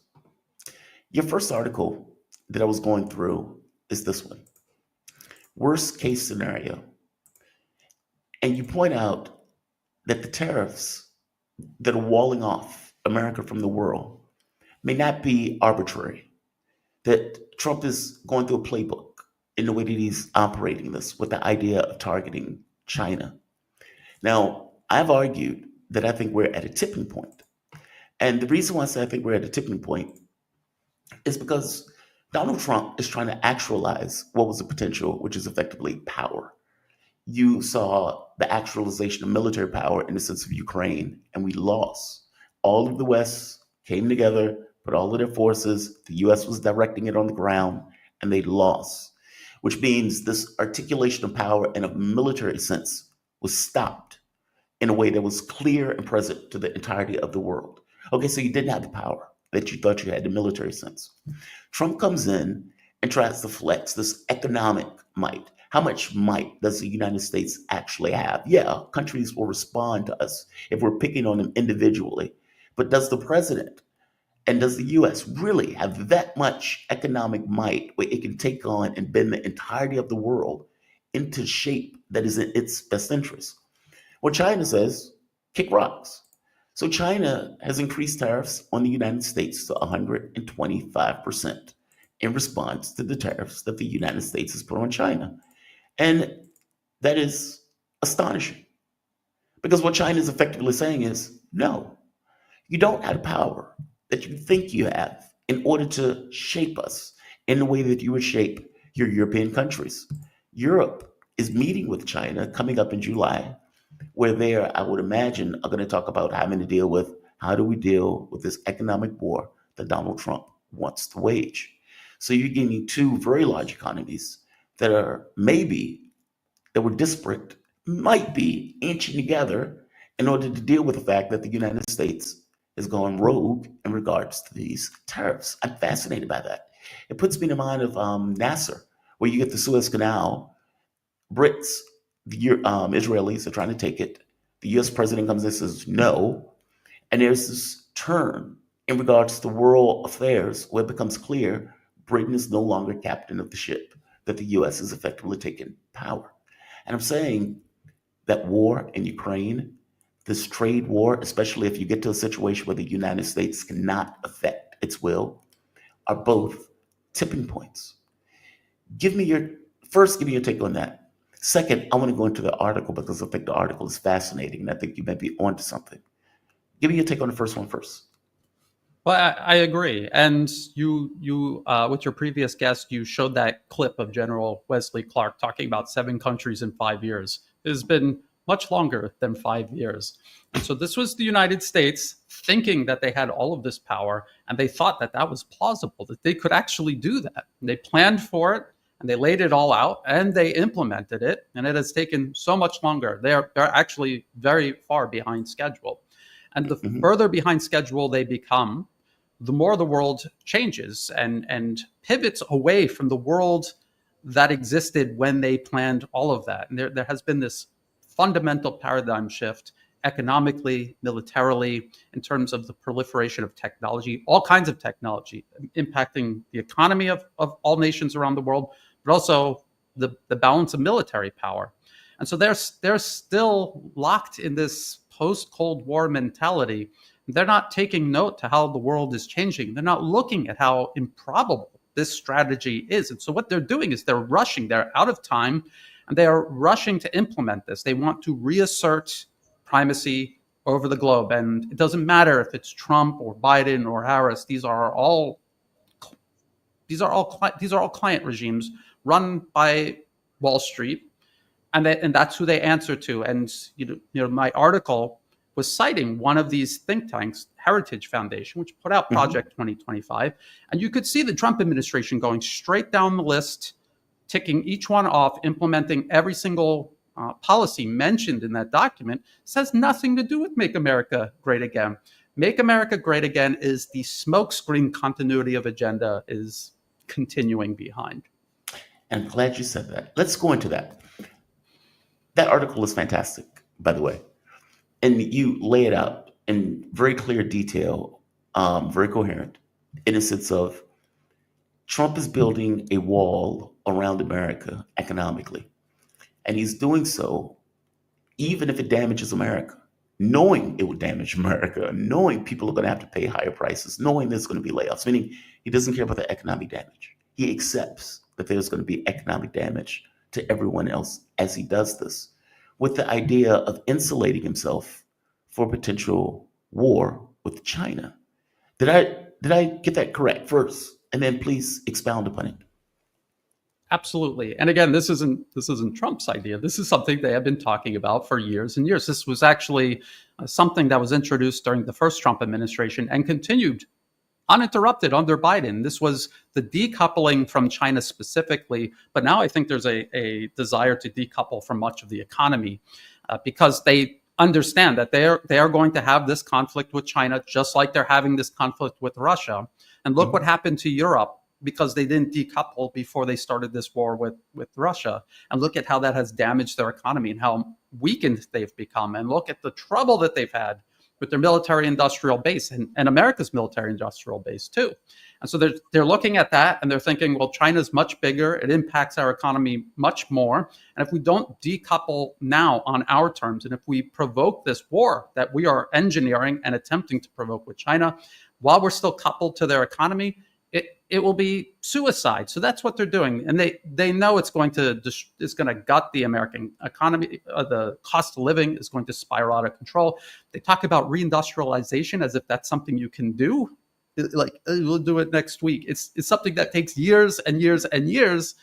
A: Your first article that I was going through is this one, worst case scenario. And you point out that the tariffs that are walling off America from the world may not be arbitrary, that Trump is going through a playbook in the way that he's operating this with the idea of targeting China. Now, I've argued that I think we're at a tipping point. And the reason why I say I think we're at a tipping point is because Donald Trump is trying to actualize what was the potential, which is effectively power. You saw the actualization of military power in the sense of Ukraine, and we lost. All of the West came together, put all of their forces, the US was directing it on the ground, and they lost, which means this articulation of power in a military sense was stopped in a way that was clear and present to the entirety of the world. Okay, so you didn't have the power that you thought you had in the military sense. Trump comes in and tries to flex this economic might. How much might does the United States actually have? Yeah, countries will respond to us if we're picking on them individually. But does the president and does the US really have that much economic might where it can take on and bend the entirety of the world into shape that is in its best interest? Well, China says, kick rocks. So China has increased tariffs on the United States to 125% in response to the tariffs that the United States has put on China. And that is astonishing, because what China is effectively saying is, no, you don't have the power that you think you have in order to shape us in the way that you would shape your European countries. Europe is meeting with China coming up in July, where they are, I would imagine, are going to talk about having to deal with how do we deal with this economic war that Donald Trump wants to wage. So you're getting two very large economies that are that were disparate, might be inching together in order to deal with the fact that the United States is going rogue in regards to these tariffs. I'm fascinated by that. It puts me in the mind of Nasser, where you get the Suez Canal, Brits, the Israelis are trying to take it. The US president comes in and says no. And there's this turn in regards to world affairs where it becomes clear Britain is no longer captain of the ship, that the US is effectively taking power. And I'm saying that war in Ukraine, this trade war, especially if you get to a situation where the United States cannot affect its will, are both tipping points. Give me your take on that. Second, I want to go into the article because I think the article is fascinating and I think you may be onto something. Give me your take on the first one first.
E: Well, I agree. And you, with your previous guest, you showed that clip of General Wesley Clark talking about 7 countries in 5 years. It has been much longer than 5 years. And so this was the United States thinking that they had all of this power, and they thought that that was plausible, that they could actually do that. And they planned for it, and they laid it all out, and they implemented it, and it has taken so much longer. They're actually very far behind schedule. And the further behind schedule they become, the more the world changes and pivots away from the world that existed when they planned all of that. And there has been this fundamental paradigm shift economically, militarily, in terms of the proliferation of technology, all kinds of technology impacting the economy of all nations around the world, but also the balance of military power. And so they're still locked in this post-Cold War mentality. They're not taking note to how the world is changing. They're not looking at how improbable this strategy is. And so what they're doing is they're rushing. They're out of time, and they are rushing to implement this. They want to reassert primacy over the globe. And it doesn't matter if it's Trump or Biden or Harris. These are all client regimes run by Wall Street, and that's who they answer to. And my article was citing one of these think tanks, Heritage Foundation, which put out Project 2025. And you could see the Trump administration going straight down the list, ticking each one off, implementing every single policy mentioned in that document. This has nothing to do with Make America Great Again. Make America Great Again is the smokescreen continuity of agenda is continuing behind.
A: And I'm glad you said that. Let's go into that. That article is fantastic, by the way. And you lay it out in very clear detail, very coherent, in a sense of Trump is building a wall around America economically. And he's doing so even if it damages America. knowing it would damage America, knowing people are going to have to pay higher prices, knowing there's going to be layoffs, meaning he doesn't care about the economic damage. He accepts that there's going to be economic damage to everyone else as he does this, with the idea of insulating himself for potential war with China. Did I get that correct first? And then please expound upon it.
E: Absolutely. And again, this isn't Trump's idea. This is something they have been talking about for years and years. This was actually something that was introduced during the first Trump administration and continued uninterrupted under Biden. This was the decoupling from China specifically, but now I think there's a desire to decouple from much of the economy because they understand that they are going to have this conflict with China, just like they're having this conflict with Russia. And look what happened to Europe because they didn't decouple before they started this war with Russia. And look at how that has damaged their economy and how weakened they've become. And look at the trouble that they've had with their military industrial base and America's military industrial base too. And so they're looking at that and they're thinking, well, China's much bigger. It impacts our economy much more. And if we don't decouple now on our terms, and if we provoke this war that we are engineering and attempting to provoke with China, while we're still coupled to their economy, it will be suicide. So that's what they're doing, and they know it's going to gut the American economy. The cost of living is going to spiral out of control. They talk about reindustrialization as if that's something you can do. Like we'll do it next week. It's something that takes years and years and years,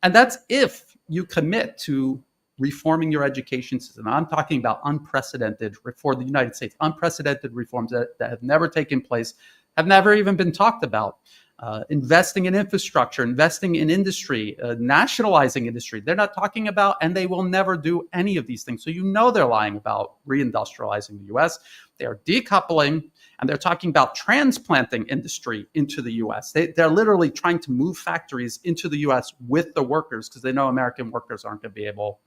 E: and that's if you commit to reforming your education system. I'm talking about unprecedented for the United States, unprecedented reforms that have never taken place, have never even been talked about. Investing in infrastructure, investing in industry, nationalizing industry. They're not talking about, and they will never do any of these things. So you know they're lying about reindustrializing the U.S. They are decoupling, and they're talking about transplanting industry into the U.S. They're literally trying to move factories into the U.S. with the workers because they know American workers aren't going to be able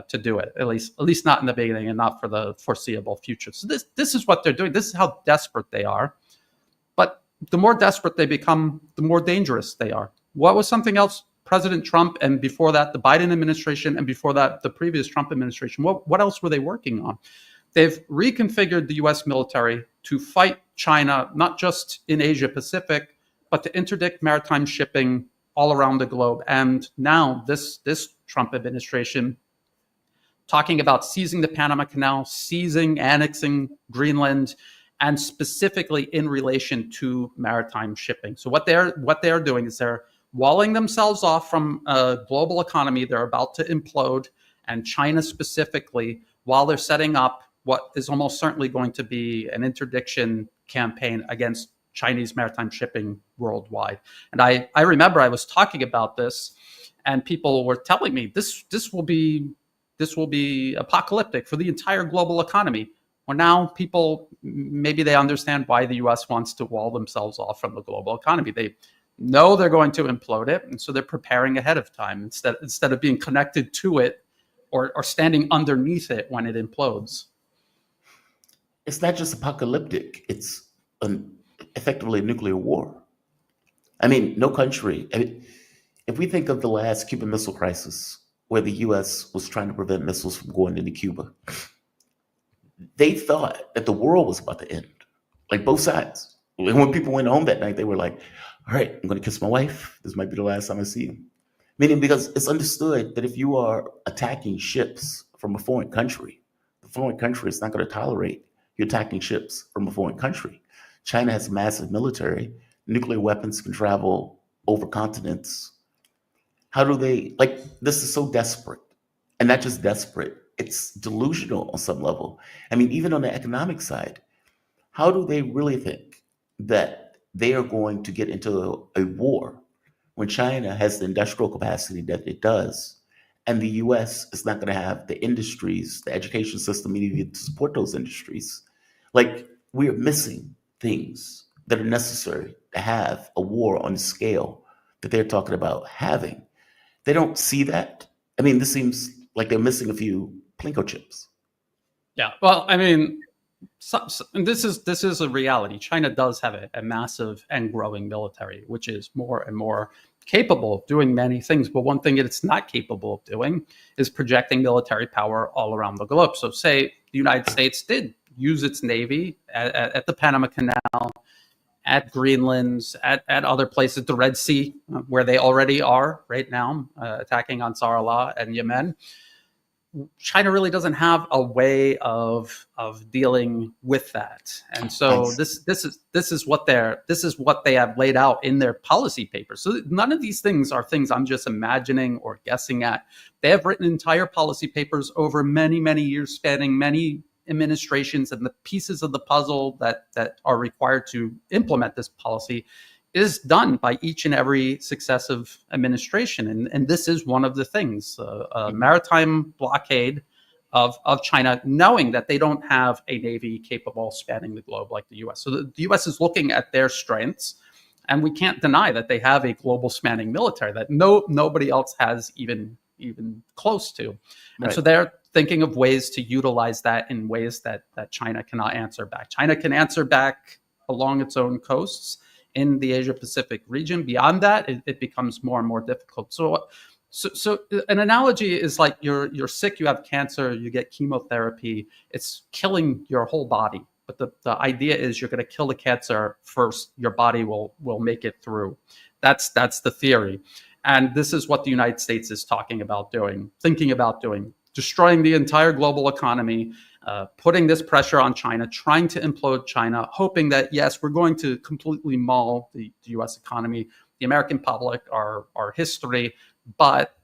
E: to do it, at least not in the beginning and not for the foreseeable future. So this is what they're doing. This is how desperate they are. But the more desperate they become, the more dangerous they are. What was something else President Trump and before that the Biden administration and before that the previous Trump administration, what else were they working on? They've reconfigured the U.S. military to fight China, not just in Asia Pacific, but to interdict maritime shipping all around the globe. And now this Trump administration talking about seizing the Panama Canal, annexing Greenland, and specifically in relation to maritime shipping. So what they're doing is they're walling themselves off from a global economy. They're about to implode, and China specifically, while they're setting up what is almost certainly going to be an interdiction campaign against Chinese maritime shipping worldwide. And I remember I was talking about this, and people were telling me this will be apocalyptic for the entire global economy. Well, now people, maybe they understand why the U.S. wants to wall themselves off from the global economy. They know they're going to implode it, and so they're preparing ahead of time instead of being connected to it or standing underneath it when it implodes.
A: It's not just apocalyptic. It's effectively a nuclear war. I mean, no country. If we think of the last Cuban Missile Crisis, where the U.S. was trying to prevent missiles from going into Cuba, they thought that the world was about to end, like both sides. And when people went home that night, they were like, all right, I'm going to kiss my wife. This might be the last time I see him. Meaning because it's understood that if you are attacking ships from a foreign country, the foreign country is not going to tolerate you attacking ships from a foreign country. China has a massive military. Nuclear weapons can travel over continents. How do they, this is so desperate. And not just desperate, it's delusional on some level. I mean, even on the economic side, how do they really think that they are going to get into a war when China has the industrial capacity that it does, and the US is not going to have the industries, the education system needed to support those industries? We are missing things that are necessary to have a war on the scale that they're talking about having. They don't see that. I mean, this seems like they're missing a few Plinko chips.
E: Yeah, well, I mean, this is a reality. China does have a massive and growing military, which is more and more capable of doing many things, but one thing that it's not capable of doing is projecting military power all around the globe. So say the United States did use its Navy at the Panama Canal, at Greenland, at other places, the Red Sea, where they already are right now, attacking Ansar Allah and Yemen. China really doesn't have a way of dealing with that, and so this is what they have laid out in their policy papers. So none of these things are things I'm just imagining or guessing at. They have written entire policy papers over many years, spanning many administrations, and the pieces of the puzzle that are required to implement this policy is done by each and every successive administration. And this is one of the things, a maritime blockade of China, knowing that they don't have a Navy capable of spanning the globe like the U.S. So the U.S. is looking at their strengths, and we can't deny that they have a global spanning military that nobody else has even close to. And so they're thinking of ways to utilize that in ways that China cannot answer back. China can answer back along its own coasts in the Asia-Pacific region. Beyond that, it becomes more and more difficult. So an analogy is like you're sick, you have cancer, you get chemotherapy. It's killing your whole body. But the idea is you're going to kill the cancer first. Your body will make it through. That's the theory. And this is what the United States is thinking about doing, destroying the entire global economy, putting this pressure on China, trying to implode China, hoping that, yes, we're going to completely maul the U.S. economy, the American public, our history. But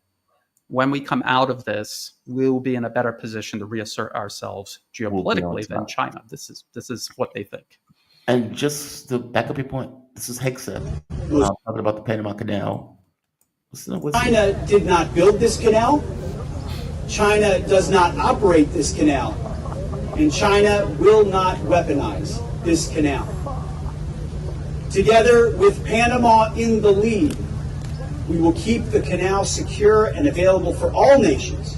E: when we come out of this, we'll be in a better position to reassert ourselves geopolitically than China. This is what they think.
A: And just to back up your point, this is Hegseth talking about the Panama Canal.
F: China did not build this canal. China does not operate this canal. And China will not weaponize this canal. Together with Panama in the lead, we will keep the canal secure and available for all nations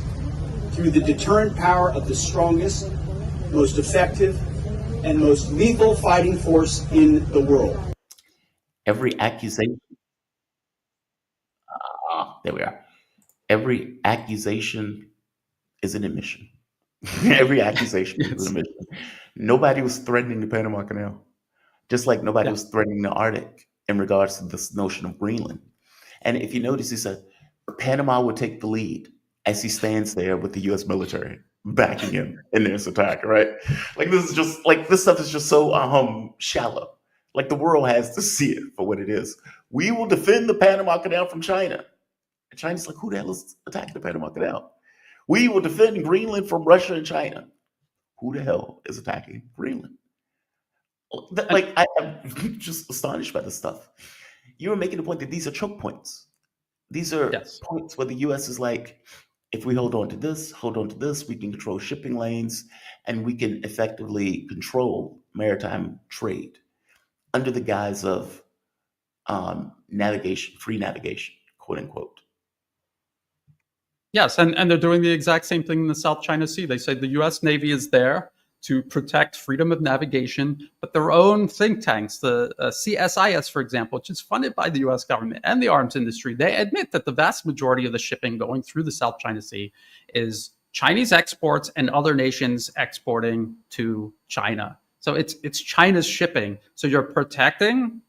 F: through the deterrent power of the strongest, most effective, and most lethal fighting force in the world.
A: Every accusation, there we are. Every accusation is an admission. Every accusation is an admission. Nobody was threatening the Panama Canal, just like nobody was threatening the Arctic in regards to this notion of Greenland. And if you notice, he said Panama would take the lead as he stands there with the U.S. military backing him in this attack, right? Like this is just like this stuff is just so shallow. Like the world has to see it for what it is. We will defend the Panama Canal from China. And China's like, who the hell is attacking the Panama Canal? We will defend Greenland from Russia and China. Who the hell is attacking Greenland? Like I'm just astonished by this stuff. You were making the point that these are choke points. These are points where the U.S. is like, if we hold on to this, we can control shipping lanes, and we can effectively control maritime trade under the guise of navigation, free navigation, quote unquote.
E: Yes, and they're doing the exact same thing in the South China Sea. They say the U.S. Navy is there to protect freedom of navigation, but their own think tanks, the CSIS, for example, which is funded by the U.S. government and the arms industry, they admit that the vast majority of the shipping going through the South China Sea is Chinese exports and other nations exporting to China. So it's China's shipping. So you're protecting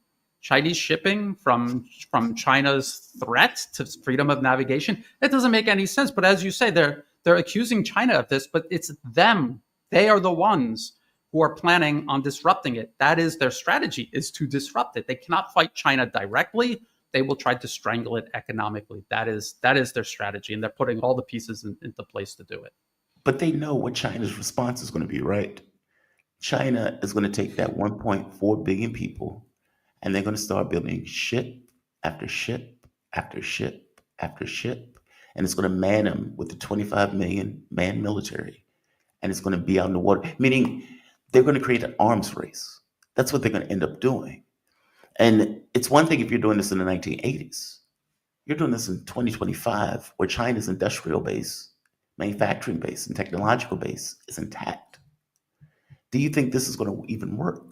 E: Chinese shipping from China's threat to freedom of navigation. It doesn't make any sense. But as you say, they're accusing China of this, but it's them. They are the ones who are planning on disrupting it. That is their strategy, is to disrupt it. They cannot fight China directly. They will try to strangle it economically. That is their strategy, and they're putting all the pieces into place to do it.
A: But they know what China's response is going to be, right? China is going to take that 1.4 billion people, and they're going to start building ship after ship after ship after ship, and it's going to man them with the 25 million man military. And it's going to be out in the water, meaning they're going to create an arms race. That's what they're going to end up doing. And it's one thing if you're doing this in the 1980s. You're doing this in 2025, where China's industrial base, manufacturing base, and technological base is intact. Do you think this is going to even work?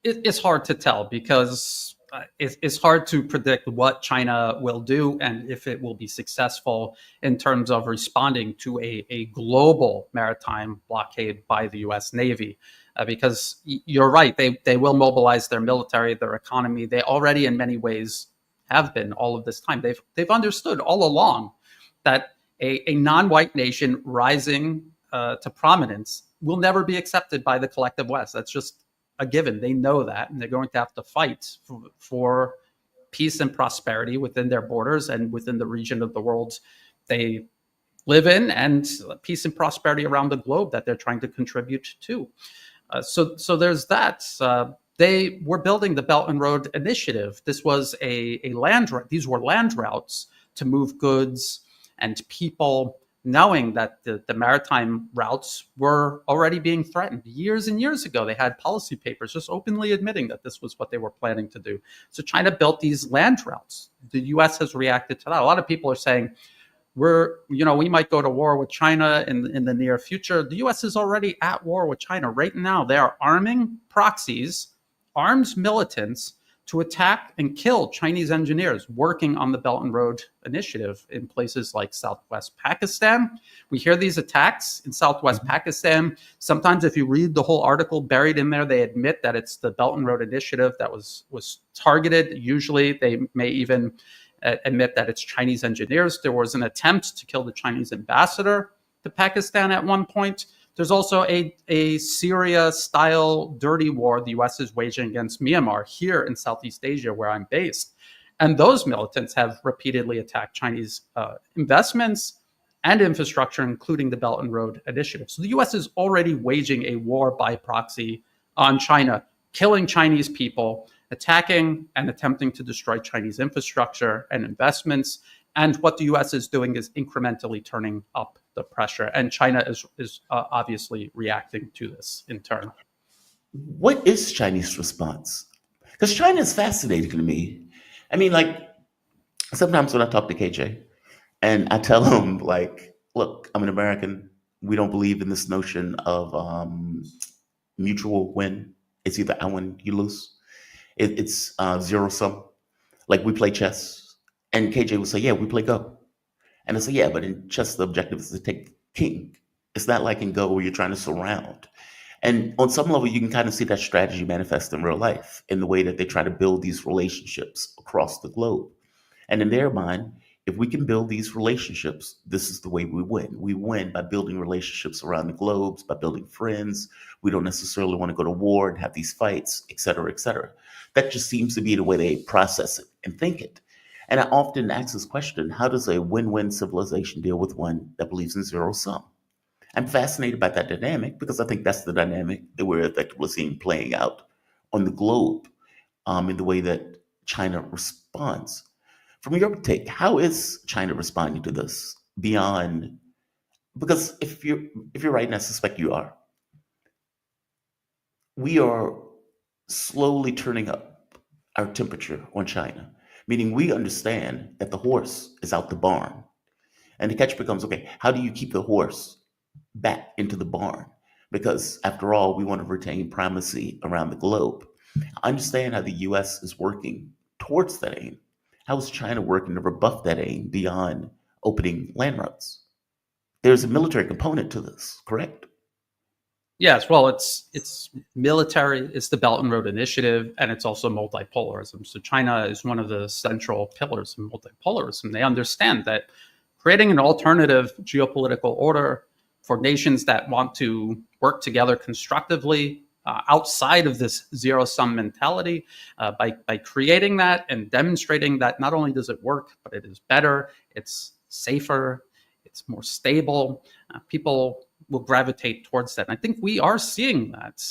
E: It's hard to tell because it's hard to predict what China will do and if it will be successful in terms of responding to a global maritime blockade by the U.S. Navy. Because you're right, they will mobilize their military, their economy. They already, in many ways, have been all of this time. They've understood all along that a non-white nation rising to prominence will never be accepted by the collective West. That's just a given. They know that, and they're going to have to fight for peace and prosperity within their borders and within the region of the world they live in, and peace and prosperity around the globe that they're trying to contribute to. So there's that. They were building the Belt and Road Initiative. This was these were land routes to move goods and people, knowing that the maritime routes were already being threatened. Years and years ago, they had policy papers just openly admitting that this was what they were planning to do. So China built these land routes. The U.S. has reacted to that. A lot of people are saying, we might go to war with China in the near future. The U.S. is already at war with China right now. They are arming proxies, armed militants to attack and kill Chinese engineers working on the Belt and Road Initiative in places like Southwest Pakistan. We hear these attacks in Southwest Pakistan. Sometimes if you read the whole article buried in there, they admit that it's the Belt and Road Initiative that was targeted. Usually they may even admit that it's Chinese engineers. There was an attempt to kill the Chinese ambassador to Pakistan at one point. There's also a Syria-style dirty war the U.S. is waging against Myanmar here in Southeast Asia, where I'm based. And those militants have repeatedly attacked Chinese investments and infrastructure, including the Belt and Road Initiative. So the U.S. is already waging a war by proxy on China, killing Chinese people, attacking and attempting to destroy Chinese infrastructure and investments. And what the U.S. is doing is incrementally turning up the pressure. And China is obviously reacting to this in turn.
A: What is Chinese response? Because China is fascinating to me. I mean, sometimes when I talk to KJ and I tell him, look, I'm an American. We don't believe in this notion of mutual win. It's either I win, you lose. It's zero sum. Like we play chess. And KJ would say, yeah, we play Go. And I say, yeah, but in chess, the objective is to take the king. It's not like in Go where you're trying to surround. And on some level, you can kind of see that strategy manifest in real life in the way that they try to build these relationships across the globe. And in their mind, if we can build these relationships, this is the way we win. We win by building relationships around the globe, by building friends. We don't necessarily want to go to war and have these fights, et cetera, et cetera. That just seems to be the way they process it and think it. And I often ask this question, how does a win-win civilization deal with one that believes in zero sum? I'm fascinated by that dynamic because I think that's the dynamic that we're effectively seeing playing out on the globe in the way that China responds. From your take, how is China responding to this beyond? Because if you're right, and I suspect you are, we are slowly turning up our temperature on China, meaning we understand that the horse is out the barn. And the catch becomes, okay, how do you keep the horse back into the barn? Because after all, we want to retain primacy around the globe. I understand how the US is working towards that aim. How is China working to rebuff that aim beyond opening land routes? There's a military component to this, correct?
E: Yes, well, it's military, it's the Belt and Road Initiative, and it's also multipolarism. So China is one of the central pillars of multipolarism. They understand that creating an alternative geopolitical order for nations that want to work together constructively outside of this zero-sum mentality, by creating that and demonstrating that not only does it work, but it is better, it's safer, it's more stable, people will gravitate towards that. And I think we are seeing that.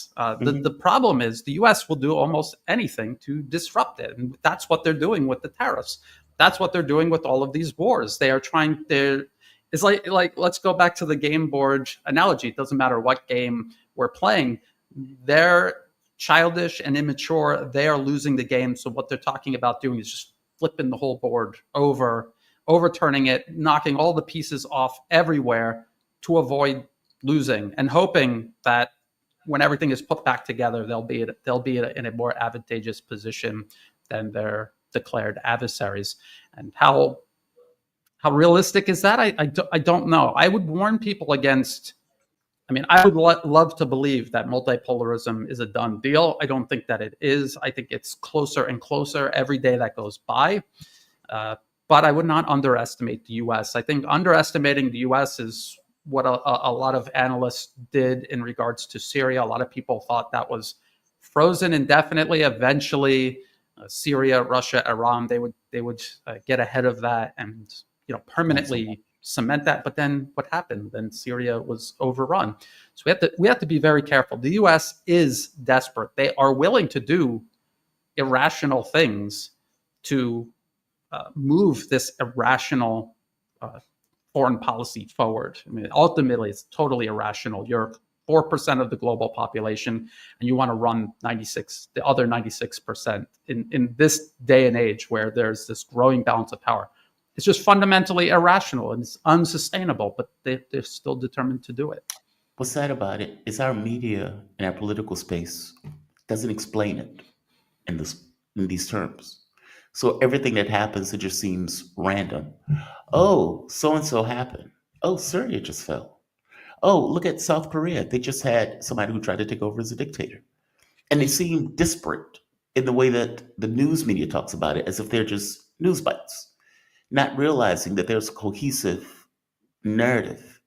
E: The problem is the U.S. will do almost anything to disrupt it. And that's what they're doing with the tariffs. That's what they're doing with all of these wars. They are trying to, it's like let's go back to the game board analogy. It doesn't matter what game we're playing. They're childish and immature. They are losing the game. So what they're talking about doing is just flipping the whole board over, overturning it, knocking all the pieces off everywhere to avoid losing, and hoping that when everything is put back together, they'll be in a more advantageous position than their declared adversaries. And how realistic is that? I don't know. I would warn people against. I mean, I would love to believe that multipolarism is a done deal. I don't think that it is. I think it's closer and closer every day that goes by. But I would not underestimate the U.S. I think underestimating the U.S. is what a lot of analysts did in regards to Syria. A lot of people thought that was frozen indefinitely. Eventually, Syria, Russia, Iran, they would get ahead of that and permanently cement that. But then what happened? Then Syria was overrun. So we have to be very careful. The U.S. is desperate. They are willing to do irrational things to move this irrational foreign policy forward. I mean, ultimately, it's totally irrational. You're 4% of the global population, and you want to run the other 96% in this day and age where there's this growing balance of power. It's just fundamentally irrational and it's unsustainable, but they're still determined to do it.
A: What's sad about it is our media and our political space doesn't explain it in these terms. So everything that happens, it just seems random. Oh, so-and-so happened. Oh, Syria just fell. Oh, look at South Korea. They just had somebody who tried to take over as a dictator. And they seem disparate in the way that the news media talks about it, as if they're just news bites, not realizing that there's a cohesive narrative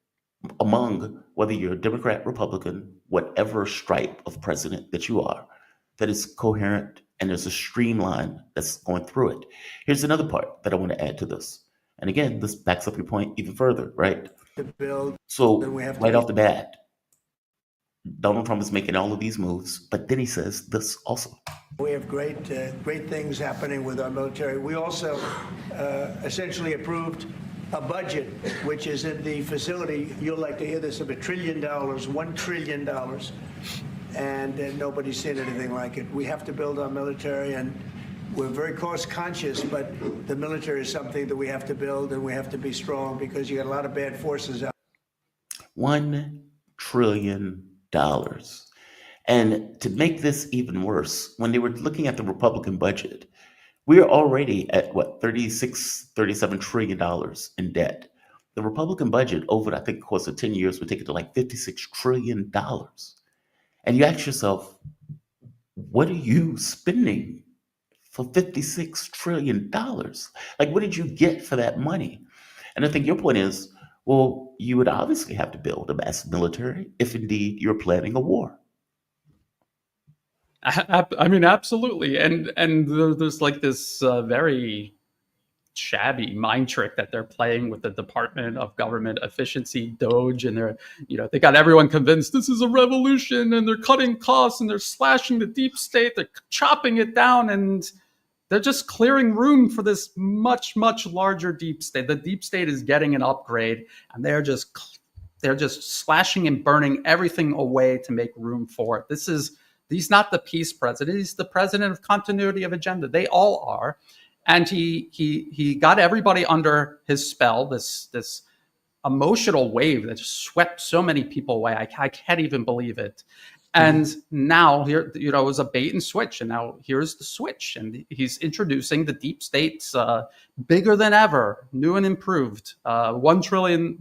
A: among whether you're a Democrat, Republican, whatever stripe of president that you are, that is coherent and there's a streamline that's going through it. Here's another part that I want to add to this. And again, this backs up your point even further, right?
C: To build,
A: So
C: we have to
A: right off the bat, Donald Trump is making all of these moves, but then he says this also.
C: We have great things happening with our military. We also essentially approved a budget, which is in the facility, you'll like to hear this, of $1 trillion, $1 trillion. And nobody's seen anything like it. We have to build our military, and we're very cost conscious, but the military is something that we have to build, and we have to be strong because you got a lot of bad forces out.
A: $1 trillion. And to make this even worse, when they were looking at the Republican budget, we're already at $37 trillion in debt. The Republican budget over, I think, the course of 10 years would take it to like $56 trillion. And you ask yourself, what are you spending for $56 trillion? Like, what did you get for that money? And I think your point is, well, you would obviously have to build a massive military if indeed you're planning a war.
E: I mean, absolutely. And there's like this very shabby mind trick that they're playing with the Department of Government Efficiency, DOGE, and they got everyone convinced this is a revolution, and they're cutting costs, and they're slashing the deep state, they're chopping it down, and they're just clearing room for this much, much larger deep state. The deep state is getting an upgrade, and they're just slashing and burning everything away to make room for it. He's not the peace president. He's the president of continuity of agenda. They all are. And he got everybody under his spell, this emotional wave that just swept so many people away. I can't even believe it. And now here, it was a bait and switch. And now here's the switch. And he's introducing the deep state's bigger than ever, new and improved, $1 trillion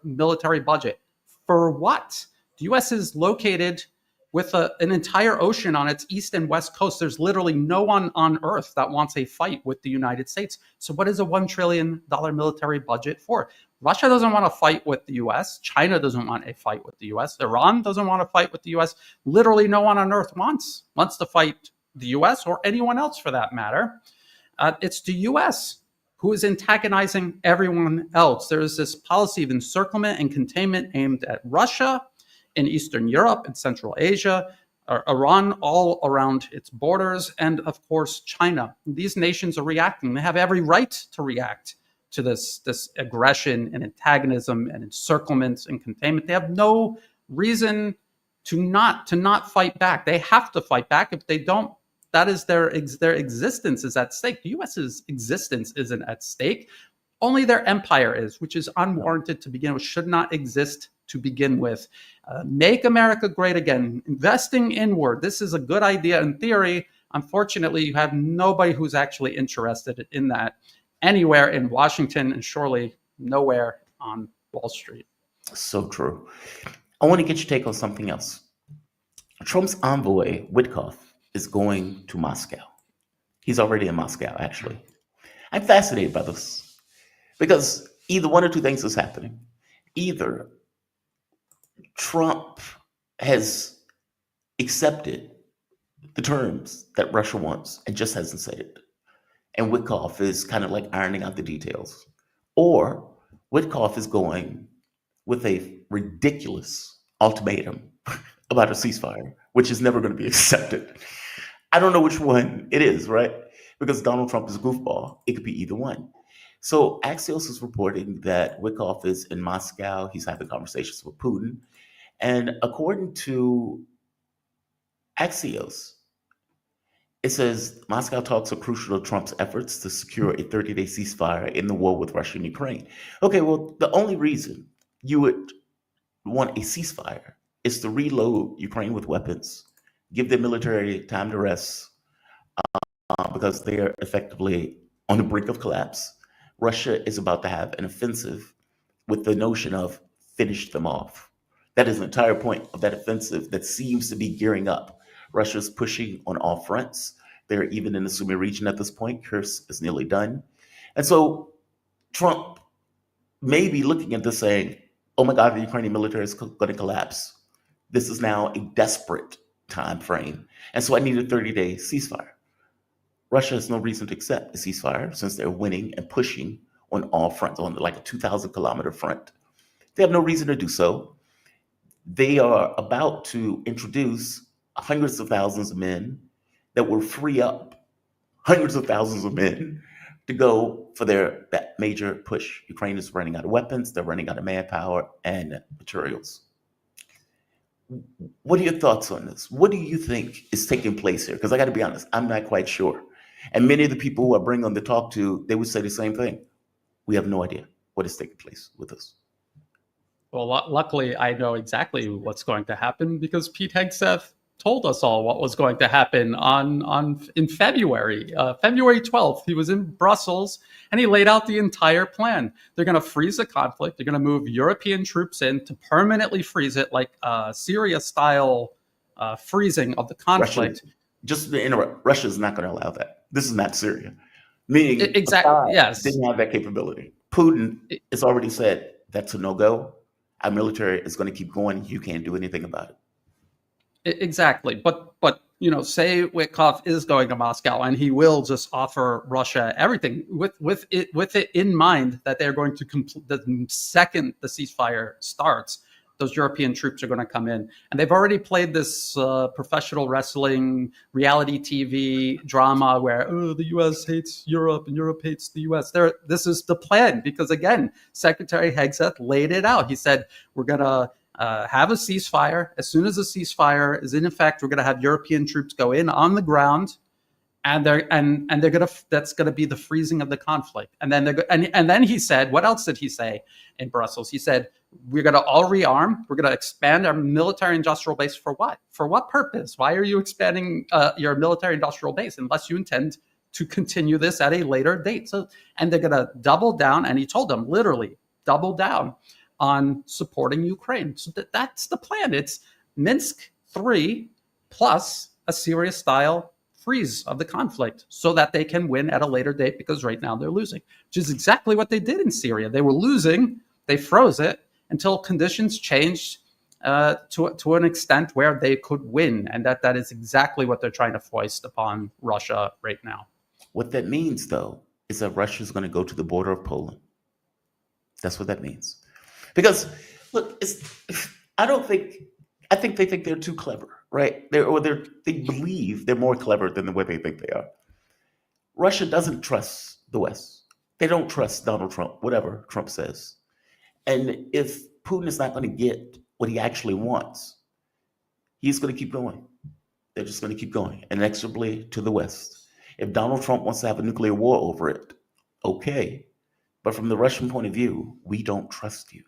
E: military budget. For what? The U.S. is located with an entire ocean on its east and west coast. There's literally no one on earth that wants a fight with the United States. So what is a $1 trillion military budget for? Russia doesn't want to fight with the U.S. China doesn't want a fight with the U.S. Iran doesn't want to fight with the U.S. Literally no one on earth wants to fight the U.S. or anyone else for that matter. It's the U.S. who is antagonizing everyone else. There is this policy of encirclement and containment aimed at Russia, in Eastern Europe and Central Asia, Iran all around its borders, and of course, China. These nations are reacting. They have every right to react to this aggression and antagonism and encirclement and containment. They have no reason to not fight back. They have to fight back. If they don't, that is their existence is at stake. The U.S.'s existence isn't at stake. Only their empire is, which is unwarranted to begin with, should not exist to begin with. Make America great again, investing inward. This is a good idea in theory, Unfortunately, you have nobody who's actually interested in that anywhere in Washington, and surely nowhere on Wall Street.
A: So true. I want to get your take on something else. Trump's envoy, Witkoff, is going to Moscow. He's already in Moscow, actually. I'm fascinated by this because either one or two things is happening. Either Trump has accepted the terms that Russia wants and just hasn't said it, and Witkoff is kind of like ironing out the details, or Witkoff is going with a ridiculous ultimatum about a ceasefire, which is never going to be accepted. I don't know which one it is, right? Because Donald Trump is a goofball. It could be either one. So Axios is reporting that Witkoff is in Moscow. He's having conversations with Putin. And according to Axios, it says Moscow talks are crucial to Trump's efforts to secure a 30-day ceasefire in the war with Russia and Ukraine. Okay, well, the only reason you would want a ceasefire is to reload Ukraine with weapons, give their military time to rest, because they are effectively on the brink of collapse. Russia is about to have an offensive with the notion of finish them off. That is the entire point of that offensive that seems to be gearing up. Russia's pushing on all fronts. They're even in the Sumy region at this point. Kursk is nearly done. And so Trump may be looking at this saying, oh my God, the Ukrainian military is going to collapse. This is now a desperate time frame. And so I need a 30-day ceasefire. Russia has no reason to accept a ceasefire since they're winning and pushing on all fronts, on like a 2,000-kilometer front. They have no reason to do so. They are about to introduce hundreds of thousands of men that will free up hundreds of thousands of men to go for that major push. Ukraine is running out of weapons, they're running out of manpower and materials. What are your thoughts on this? What do you think is taking place here? Because I got to be honest, I'm not quite sure. And many of the people who I bring on to talk to, they would say the same thing. We have no idea what is taking place with this.
E: Well, luckily, I know exactly what's going to happen because Pete Hegseth told us all what was going to happen in February. February 12th, he was in Brussels and he laid out the entire plan. They're going to freeze the conflict. They're going to move European troops in to permanently freeze it, like Syria-style freezing of the conflict.
A: Just to interrupt, Russia is not going to allow that. This is not Syria. Meaning,
E: exactly, yes,
A: didn't have that capability. Putin has already said that's a no-go. Our military is going to keep going. You can't do anything about it.
E: Exactly, but say Witkoff is going to Moscow and he will just offer Russia everything with it in mind that they're going to complete the second the ceasefire starts. Those European troops are going to come in, and they've already played this professional wrestling reality TV drama where the U.S. hates Europe and Europe hates the U.S. This is the plan because again, Secretary Hegseth laid it out. He said we're going to have a ceasefire. As soon as the ceasefire is in effect, we're going to have European troops go in on the ground, and they're going to that's going to be the freezing of the conflict. And then and then he said, what else did he say in Brussels? He said we're going to all rearm. We're going to expand our military industrial base for what? For what purpose? Why are you expanding your military industrial base unless you intend to continue this at a later date? So, and they're going to double down. And he told them literally double down on supporting Ukraine. So that's the plan. It's Minsk 3 plus a Syria-style freeze of the conflict so that they can win at a later date because right now they're losing, which is exactly what they did in Syria. They were losing, they froze it until conditions changed to an extent where they could win. And that is exactly what they're trying to foist upon Russia right now.
A: What that means, though, is that Russia is going to go to the border of Poland. That's what that means. Because, look, I think they think they're too clever, right? They believe they're more clever than the way they think they are. Russia doesn't trust the West. They don't trust Donald Trump, whatever Trump says. And if Putin is not going to get what he actually wants, he's going to keep going. They're just going to keep going inexorably to the West. If Donald Trump wants to have a nuclear war over it, okay. But from the Russian point of view, we don't trust you.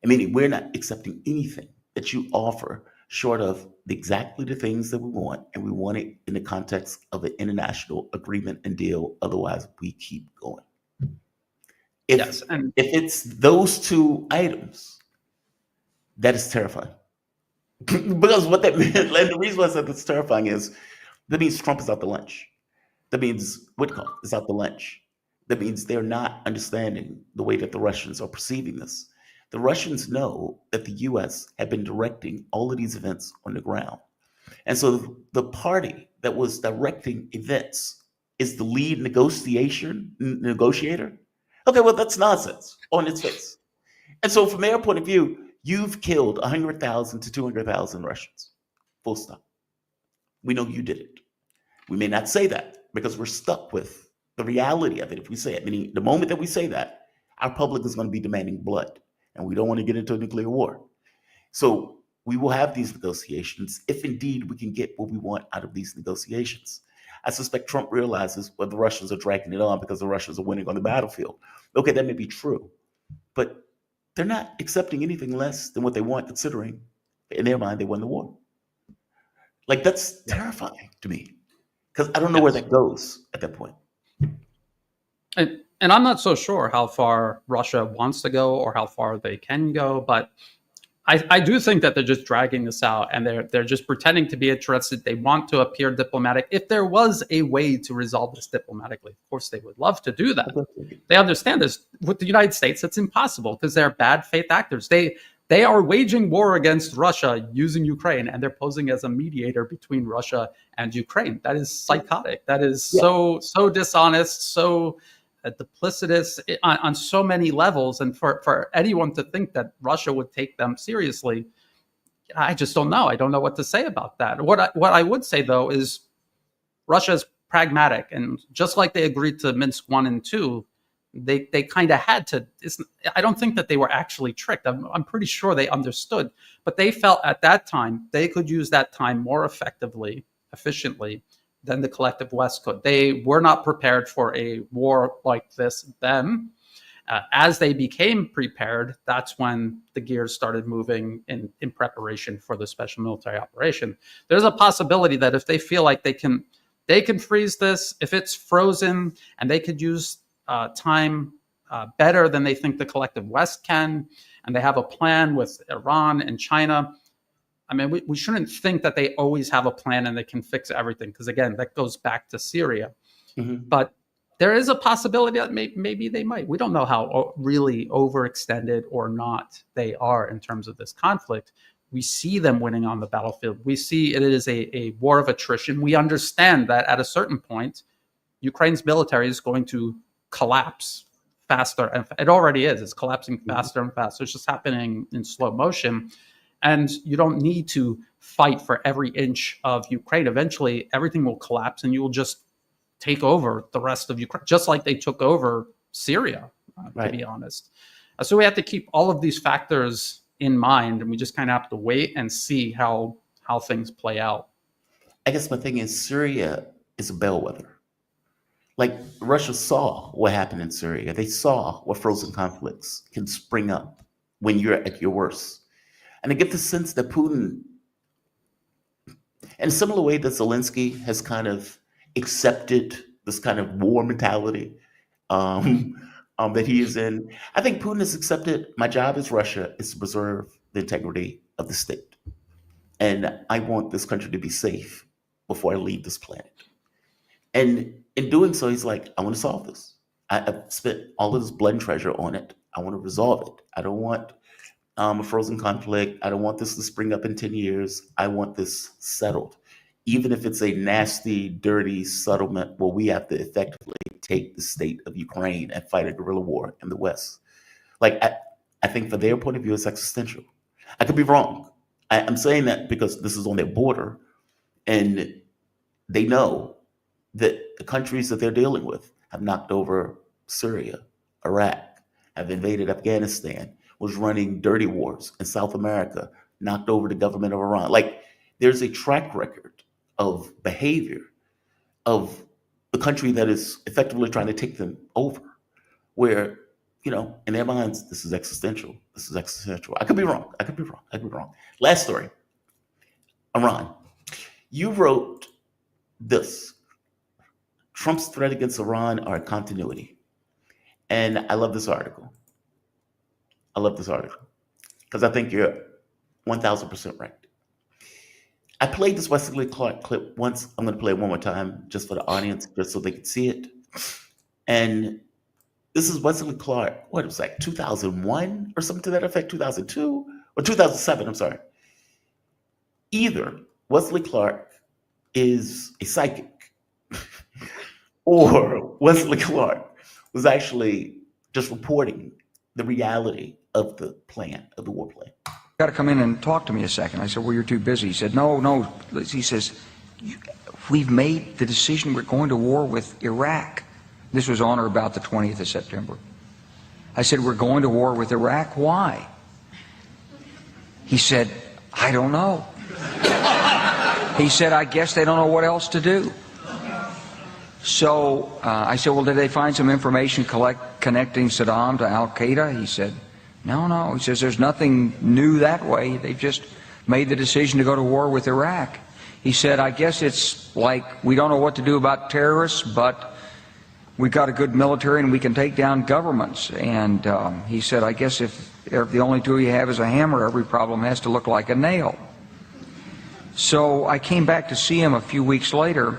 A: I mean, we're not accepting anything that you offer short of exactly the things that we want, and we want it in the context of an international agreement and deal. Otherwise, we keep going. If
E: Yes, and
A: if it's those two items, that is terrifying. Because what that means, and the reason why I said that's terrifying is that means Trump is out to lunch. That means Witkoff is out to lunch. That means they're not understanding the way that the Russians are perceiving this. The Russians know that the US have been directing all of these events on the ground. And so the party that was directing events is the lead negotiator. Okay, well, that's nonsense on its face. And so from their point of view, you've killed 100,000 to 200,000 Russians. Full stop. We know you did it. We may not say that because we're stuck with the reality of it if we say it. Meaning the moment that we say that, our public is going to be demanding blood. And we don't want to get into a nuclear war. So we will have these negotiations if indeed we can get what we want out of these negotiations. I suspect Trump realizes well, the Russians are dragging it on because the Russians are winning on the battlefield. Okay, that may be true. But they're not accepting anything less than what they want, considering in their mind they won the war. Like, that's terrifying to me because I don't know where that goes at that point.
E: And I'm not so sure how far Russia wants to go or how far they can go, but I do think that they're just dragging this out and they're just pretending to be interested. They want to appear diplomatic. If there was a way to resolve this diplomatically, of course they would love to do that. They understand this. With the United States, it's impossible because they're bad faith actors. They are waging war against Russia using Ukraine, and they're posing as a mediator between Russia and Ukraine. That is psychotic. That is so dishonest, so duplicitous on so many levels. And for anyone to think that Russia would take them seriously, I just don't know. I don't know what to say about that. What I would say, though, is Russia is pragmatic. And just like they agreed to Minsk 1 and 2, they kind of had to. I don't think that they were actually tricked. I'm pretty sure they understood. But they felt at that time they could use that time more efficiently, than the collective West could. They were not prepared for a war like this then. As they became prepared, that's when the gears started moving in preparation for the special military operation. There's a possibility that if they feel like they can freeze this, if it's frozen, and they could use time better than they think the collective West can, and they have a plan with Iran and China. I mean, we shouldn't think that they always have a plan and they can fix everything, because again, that goes back to Syria. Mm-hmm. But there is a possibility that maybe they might. We don't know how really overextended or not they are in terms of this conflict. We see them winning on the battlefield. We see it is a war of attrition. We understand that at a certain point, Ukraine's military is going to collapse faster. And it already is. It's collapsing faster and faster. It's just happening in slow motion. And you don't need to fight for every inch of Ukraine. Eventually, everything will collapse and you will just take over the rest of Ukraine, just like they took over Syria, to be honest. So we have to keep all of these factors in mind, and we just kind of have to wait and see how things play out.
A: I guess my thing is Syria is a bellwether. Like, Russia saw what happened in Syria. They saw what frozen conflicts can spring up when you're at your worst. And I get the sense that Putin, in a similar way that Zelensky has kind of accepted this kind of war mentality that he is in, I think Putin has accepted my job as Russia is to preserve the integrity of the state. And I want this country to be safe before I leave this planet. And in doing so, he's like, I want to solve this. I've spent all of this blood and treasure on it. I want to resolve it. I don't want a frozen conflict. I don't want this to spring up in 10 years. I want this settled. Even if it's a nasty, dirty settlement where we have to effectively take the state of Ukraine and fight a guerrilla war in the West. Like, I think from their point of view, it's existential. I could be wrong. I'm saying that because this is on their border, and they know that the countries that they're dealing with have knocked over Syria, Iraq, have invaded Afghanistan, was running dirty wars in South America, knocked over the government of Iran. Like, there's a track record of behavior of the country that is effectively trying to take them over, where, in their minds, this is existential. This is existential. I could be wrong. Last story. Iran. You wrote this: Trump's threat against Iran are a continuity. And I love this article. I love this article because I think you're 1000% right. I played this Wesley Clark clip once. I'm going to play it one more time just for the audience, just so they can see it. And this is Wesley Clark, what it was like 2001 or something to that effect, 2002 or 2007, I'm sorry. Either Wesley Clark is a psychic or Wesley Clark was actually just reporting the reality of the plan, of the war plan.
D: Got to come in and talk to me a second. I said, well, you're too busy. He said, no. He says, we've made the decision. We're going to war with Iraq. This was on or about the 20th of September. I said, we're going to war with Iraq. Why? He said, I don't know. He said, I guess they don't know what else to do. So I said, well, did they find some information connecting Saddam to al-Qaeda? He said, no. He says, there's nothing new that way. They've just made the decision to go to war with Iraq. He said, I guess it's like we don't know what to do about terrorists, but we've got a good military and we can take down governments. And he said, I guess if the only tool you have is a hammer, every problem has to look like a nail. So I came back to see him a few weeks later,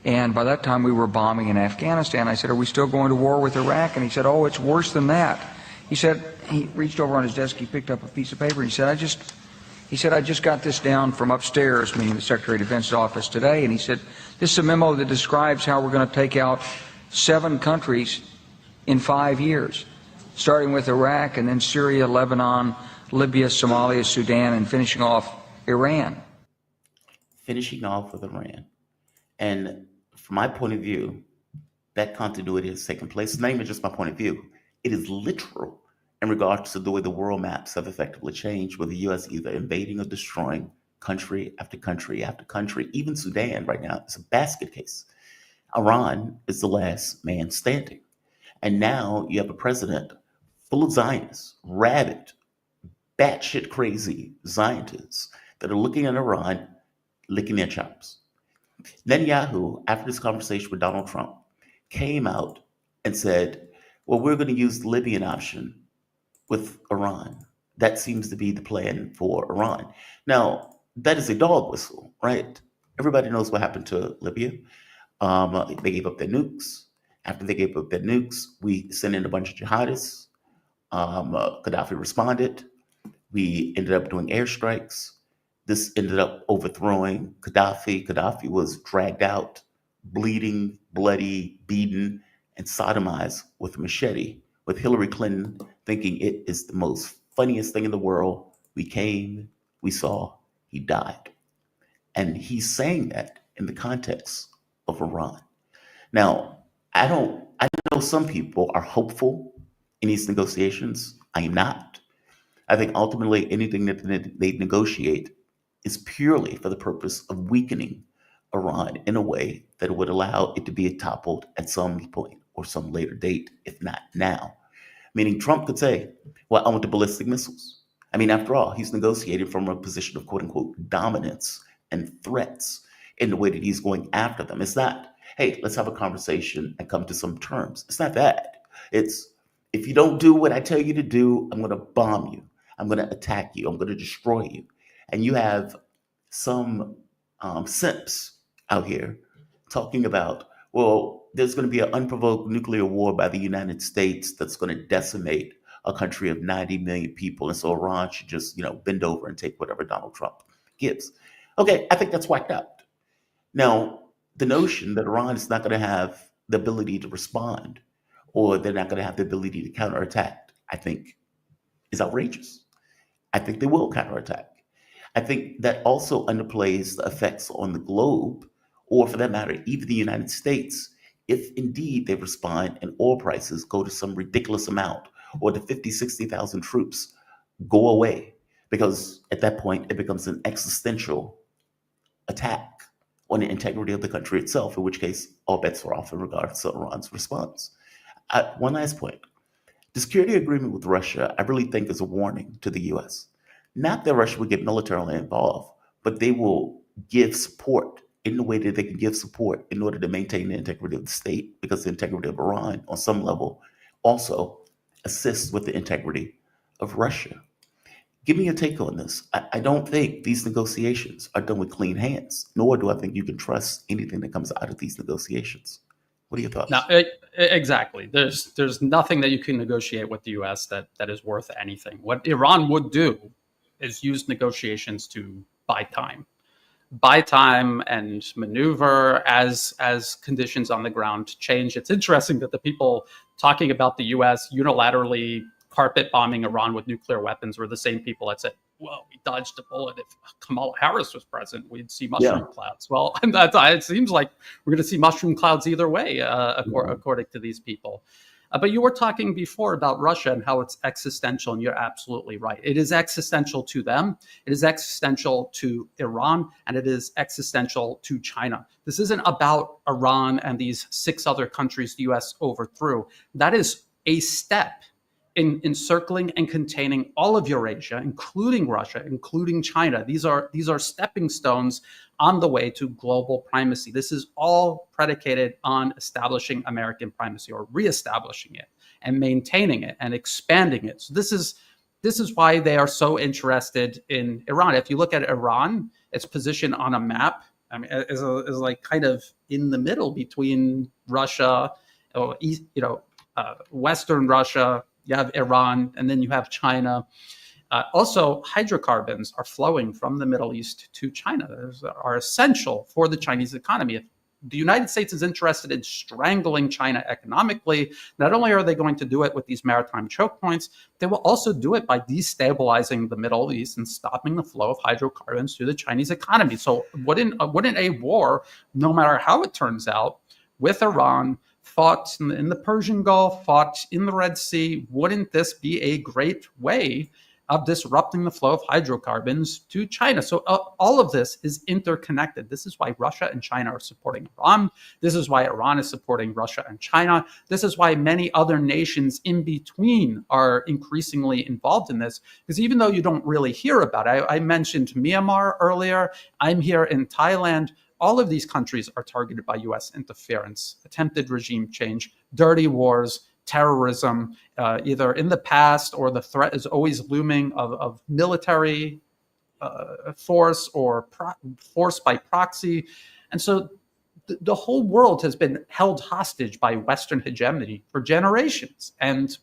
D: and by that time we were bombing in Afghanistan. I said, are we still going to war with Iraq? And he said, oh, it's worse than that. He said, he reached over on his desk, he picked up a piece of paper, and he said, I just got this down from upstairs, meaning the Secretary of Defense's office today, and he said, this is a memo that describes how we're going to take out 7 countries in 5 years, starting with Iraq and then Syria, Lebanon, Libya, Somalia, Sudan, and finishing off Iran.
A: Finishing off with Iran. And from my point of view, that continuity has taken place. It's not even just my point of view. It is literal in regards to the way the world maps have effectively changed, with the U.S. either invading or destroying country after country after country. Even Sudan right now is a basket case. Iran is the last man standing. And now you have a president full of Zionists, rabid, batshit crazy Zionists that are looking at Iran, licking their chops. Netanyahu, after this conversation with Donald Trump, came out and said, well, we're going to use the Libyan option with Iran. That seems to be the plan for Iran. Now, that is a dog whistle, right? Everybody knows what happened to Libya. They gave up their nukes. After they gave up their nukes, we sent in a bunch of jihadists. Gaddafi responded. We ended up doing airstrikes. This ended up overthrowing Gaddafi. Gaddafi was dragged out, bleeding, bloody, beaten, and sodomized with a machete, with Hillary Clinton thinking it is the most funniest thing in the world. We came, we saw, he died. And he's saying that in the context of Iran. Now, I know some people are hopeful in these negotiations. I am not. I think ultimately anything that they negotiate is purely for the purpose of weakening Iran in a way that would allow it to be toppled at some point or some later date, if not now. Meaning Trump could say, well, I want the ballistic missiles. I mean, after all, he's negotiating from a position of quote unquote dominance and threats in the way that he's going after them. It's not, hey, let's have a conversation and come to some terms. It's not that. It's, if you don't do what I tell you to do, I'm going to bomb you. I'm going to attack you. I'm going to destroy you. And you have some simps out here talking about, well, there's going to be an unprovoked nuclear war by the United States that's going to decimate a country of 90 million people. And so Iran should just, bend over and take whatever Donald Trump gives. Okay, I think that's whacked out. Now, the notion that Iran is not going to have the ability to respond, or they're not going to have the ability to counterattack, I think is outrageous. I think they will counterattack. I think that also underplays the effects on the globe, or for that matter, even the United States, if indeed they respond and oil prices go to some ridiculous amount, or the 50, 60,000 troops go away, because at that point it becomes an existential attack on the integrity of the country itself, in which case all bets are off in regards to Iran's response. One last point. The security agreement with Russia, I really think is a warning to the U.S. Not that Russia would get militarily involved, but they will give support in the way that they can give support in order to maintain the integrity of the state, because the integrity of Iran, on some level, also assists with the integrity of Russia. Give me your take on this. I don't think these negotiations are done with clean hands, nor do I think you can trust anything that comes out of these negotiations. What are your thoughts?
E: Now, exactly. There's nothing that you can negotiate with the U.S. that is worth anything. What Iran would do is use negotiations to buy time and maneuver as conditions on the ground change. It's interesting that the people talking about the U.S. unilaterally carpet bombing Iran with nuclear weapons were the same people that said, well, we dodged a bullet. If Kamala Harris was president, we'd see mushroom clouds. Well, it seems like we're going to see mushroom clouds either way, according to these people. But you were talking before about Russia and how it's existential, and you're absolutely right. It is existential to them. It is existential to Iran, and it is existential to China. This isn't about Iran and these 6 other countries the U.S. overthrew. That is a step in encircling and containing all of Eurasia, including Russia, including China. These are stepping stones on the way to global primacy. This is all predicated on establishing American primacy, or reestablishing it and maintaining it and expanding it. So this is why they are so interested in Iran. If you look at Iran, its position on a map, I mean, is like kind of in the middle between Russia, Western Russia. You have Iran, and then you have China. Also, hydrocarbons are flowing from the Middle East to China. Those are essential for the Chinese economy. If the United States is interested in strangling China economically, not only are they going to do it with these maritime choke points, they will also do it by destabilizing the Middle East and stopping the flow of hydrocarbons to the Chinese economy. So wouldn't a war, no matter how it turns out, with Iran, fought in the Persian Gulf, fought in the Red Sea, wouldn't this be a great way of disrupting the flow of hydrocarbons to China? So all of this is interconnected. This is why Russia and China are supporting Iran. This is why Iran is supporting Russia and China. This is why many other nations in between are increasingly involved in this. Because even though you don't really hear about it, I mentioned Myanmar earlier. I'm here in Thailand. All of these countries are targeted by U.S. interference, attempted regime change, dirty wars, terrorism, either in the past, or the threat is always looming of military force or force by proxy. And so the whole world has been held hostage by Western hegemony for generations. And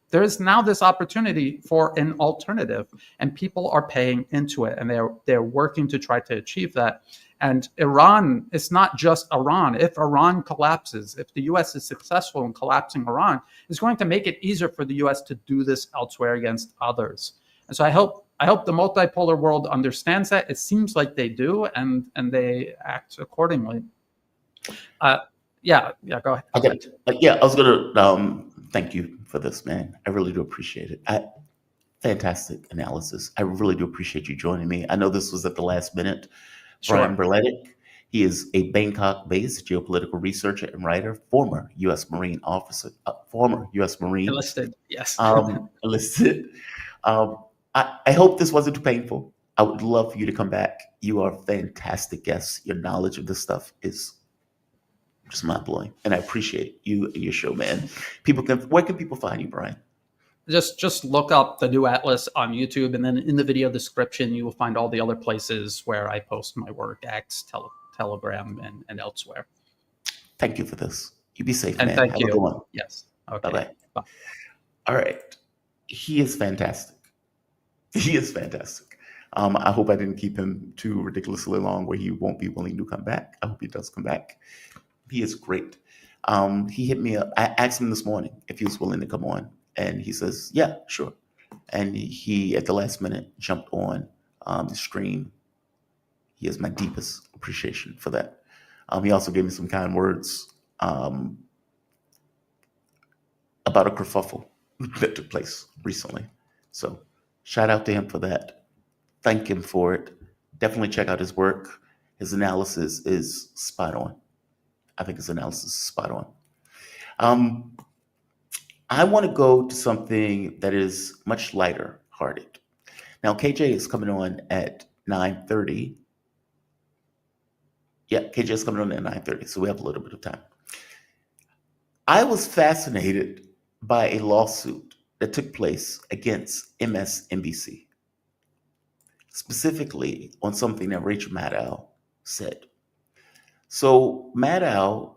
E: there is now this opportunity for an alternative, and people are paying into it, and they're working to try to achieve that. And Iran, it's not just Iran. If Iran collapses, if the U.S. is successful in collapsing Iran, it's going to make it easier for the U.S. to do this elsewhere against others. And so I hope the multipolar world understands that. It seems like they do, and they act accordingly. Go ahead.
A: Okay. I was gonna thank you for this, man. I really do appreciate it. Fantastic analysis. I really do appreciate you joining me. I know this was at the last minute.
E: Sure.
A: Brian Berletic, he is a Bangkok-based geopolitical researcher and writer, former U.S. Marine officer, former U.S. Marine.
E: Enlisted, yes.
A: Enlisted. I hope this wasn't too painful. I would love for you to come back. You are a fantastic guest. Your knowledge of this stuff is just mind-blowing, and I appreciate you and your show, man. Where can people find you, Brian?
E: Just look up the New Atlas on YouTube, and then in the video description, you will find all the other places where I post my work, X, Telegram, and elsewhere.
A: Thank you for this. You be safe,
E: and
A: man.
E: thank
A: Have
E: you.
A: a good one.
E: Yes. Okay.
A: Bye-bye.
E: Bye.
A: All right. He is fantastic. He is fantastic. I hope I didn't keep him too ridiculously long where he won't be willing to come back. I hope he does come back. He is great. He hit me up. I asked him this morning if he was willing to come on. And he says, yeah, sure. And he, at the last minute, jumped on the stream. He has my deepest appreciation for that. He also gave me some kind words about a kerfuffle that took place recently. So shout out to him for that. Thank him for it. Definitely check out his work. His analysis is spot on. I think his analysis is spot on. I want to go to something that is much lighter hearted. Now, KJ is coming on at 9:30 Yeah, KJ's coming on at 9:30, so we have a little bit of time. I was fascinated by a lawsuit that took place against MSNBC, specifically on something that Rachel Maddow said. So Maddow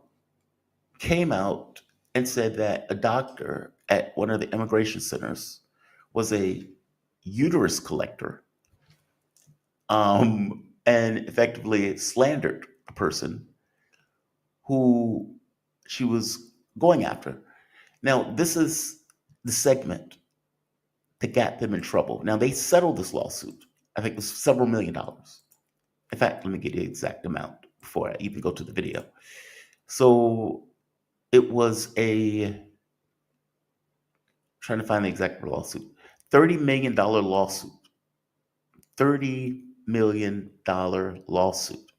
A: came out and said that a doctor at one of the immigration centers was a uterus collector, and effectively slandered a person who she was going after. Now, this is the segment that got them in trouble. Now, they settled this lawsuit. I think it was several $1 million. In fact, let me get the exact amount before I even go to the video. So it was trying to find the exact lawsuit, $30 million lawsuit. $30 million lawsuit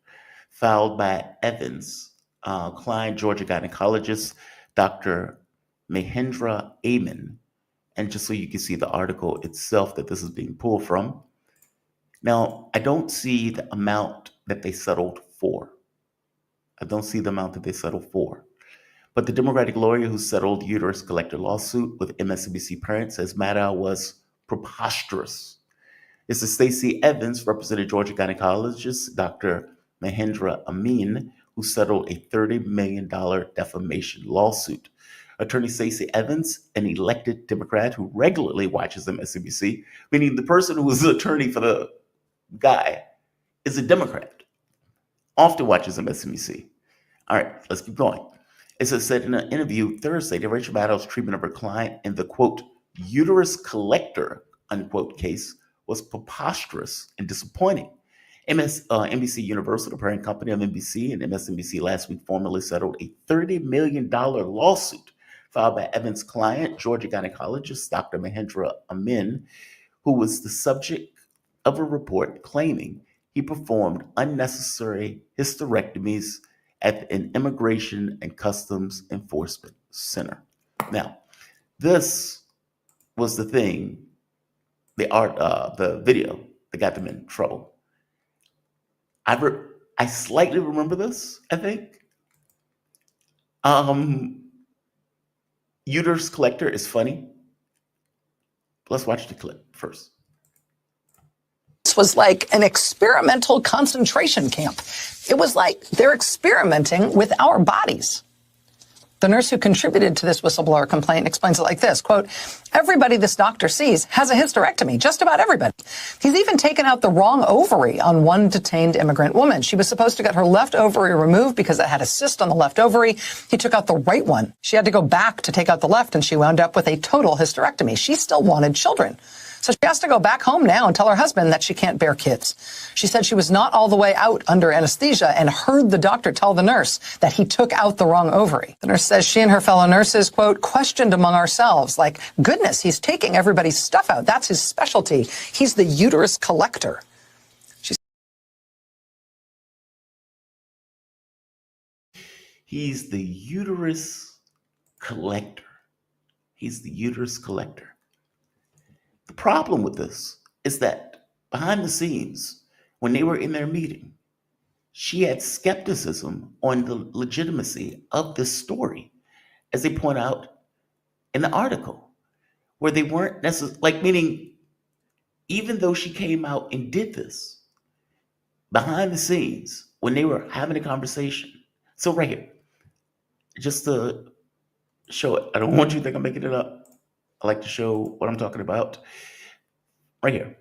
A: filed by Evans, Klein, Georgia gynecologist, Dr. Mahendra Aman. And just so you can see the article itself that this is being pulled from. Now, I don't see the amount that they settled for. But the Democratic lawyer who settled the uterus collector lawsuit with MSNBC parents says Maddow was preposterous. This is Stacey Evans, represented Georgia gynecologist Dr. Mahendra Amin, who settled a $30 million defamation lawsuit. Attorney Stacey Evans, an elected Democrat who regularly watches MSNBC, meaning the person who was the attorney for the guy is a Democrat, often watches MSNBC. All right, let's keep going. It said in an interview Thursday that Rachel Maddow's treatment of her client in the, quote, uterus collector, unquote, case was preposterous and disappointing. NBC Universal, the parent company of NBC, and MSNBC last week formally settled a $30 million lawsuit filed by Evans' client, Georgia gynecologist Dr. Mahendra Amin, who was the subject of a report claiming he performed unnecessary hysterectomies at an immigration and customs enforcement center. Now, this was the thing, the video that got them in trouble. I slightly remember this, I think. Uterus collector is funny. Let's watch the clip first.
G: This was like an experimental concentration camp. It was like they're experimenting with our bodies. The nurse who contributed to this whistleblower complaint explains it like this, quote, everybody this doctor sees has a hysterectomy, just about everybody. He's even taken out the wrong ovary on one detained immigrant woman. She was supposed to get her left ovary removed because it had a cyst on the left ovary. He took out the right one. She had to go back to take out the left, and she wound up with a total hysterectomy. She still wanted children. So she has to go back home now and tell her husband that she can't bear kids. She said she was not all the way out under anesthesia and heard the doctor tell the nurse that he took out the wrong ovary. The nurse says she and her fellow nurses, quote, questioned among ourselves, like, goodness, he's taking everybody's stuff out. That's his specialty. He's the uterus collector.
A: He's the uterus collector. He's the uterus collector. The problem with this is that behind the scenes, when they were in their meeting, she had skepticism on the legitimacy of this story, as they point out in the article, where they weren't necessarily, like, meaning, even though she came out and did this, behind the scenes, when they were having a conversation. So right here, just to show it, I don't want you to think I'm making it up. I like to show what I'm talking about. Right here.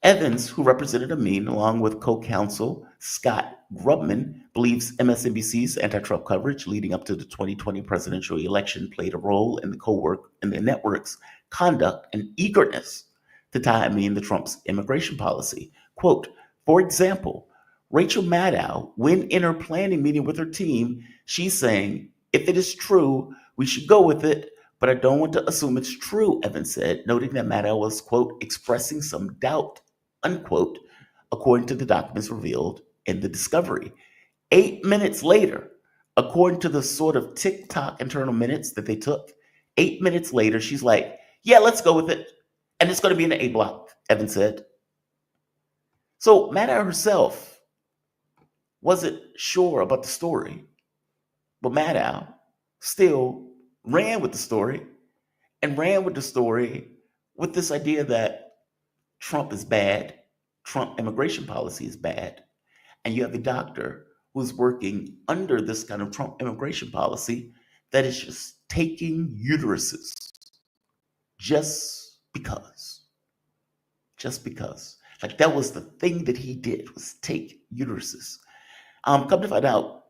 A: Evans, who represented Amin, along with co-counsel Scott Grubman, believes MSNBC's anti-Trump coverage leading up to the 2020 presidential election played a role in the network's conduct and eagerness to tie Amin to Trump's immigration policy. Quote, for example, Rachel Maddow, when in her planning meeting with her team, she's saying, if it is true, we should go with it, but I don't want to assume it's true, Evans said, noting that Maddow was, quote, expressing some doubt, unquote, according to the documents revealed in the discovery. 8 minutes later, according to the sort of TikTok internal minutes that they took, 8 minutes later, she's like, yeah, let's go with it. And it's going to be in the A block, Evans said. So Maddow herself wasn't sure about the story, but Maddow still ran with the story and ran with the story with this idea that Trump is bad, Trump immigration policy is bad, and you have a doctor who's working under this kind of Trump immigration policy that is just taking uteruses just because. Just because. Like that was the thing that he did, was take uteruses. Come to find out,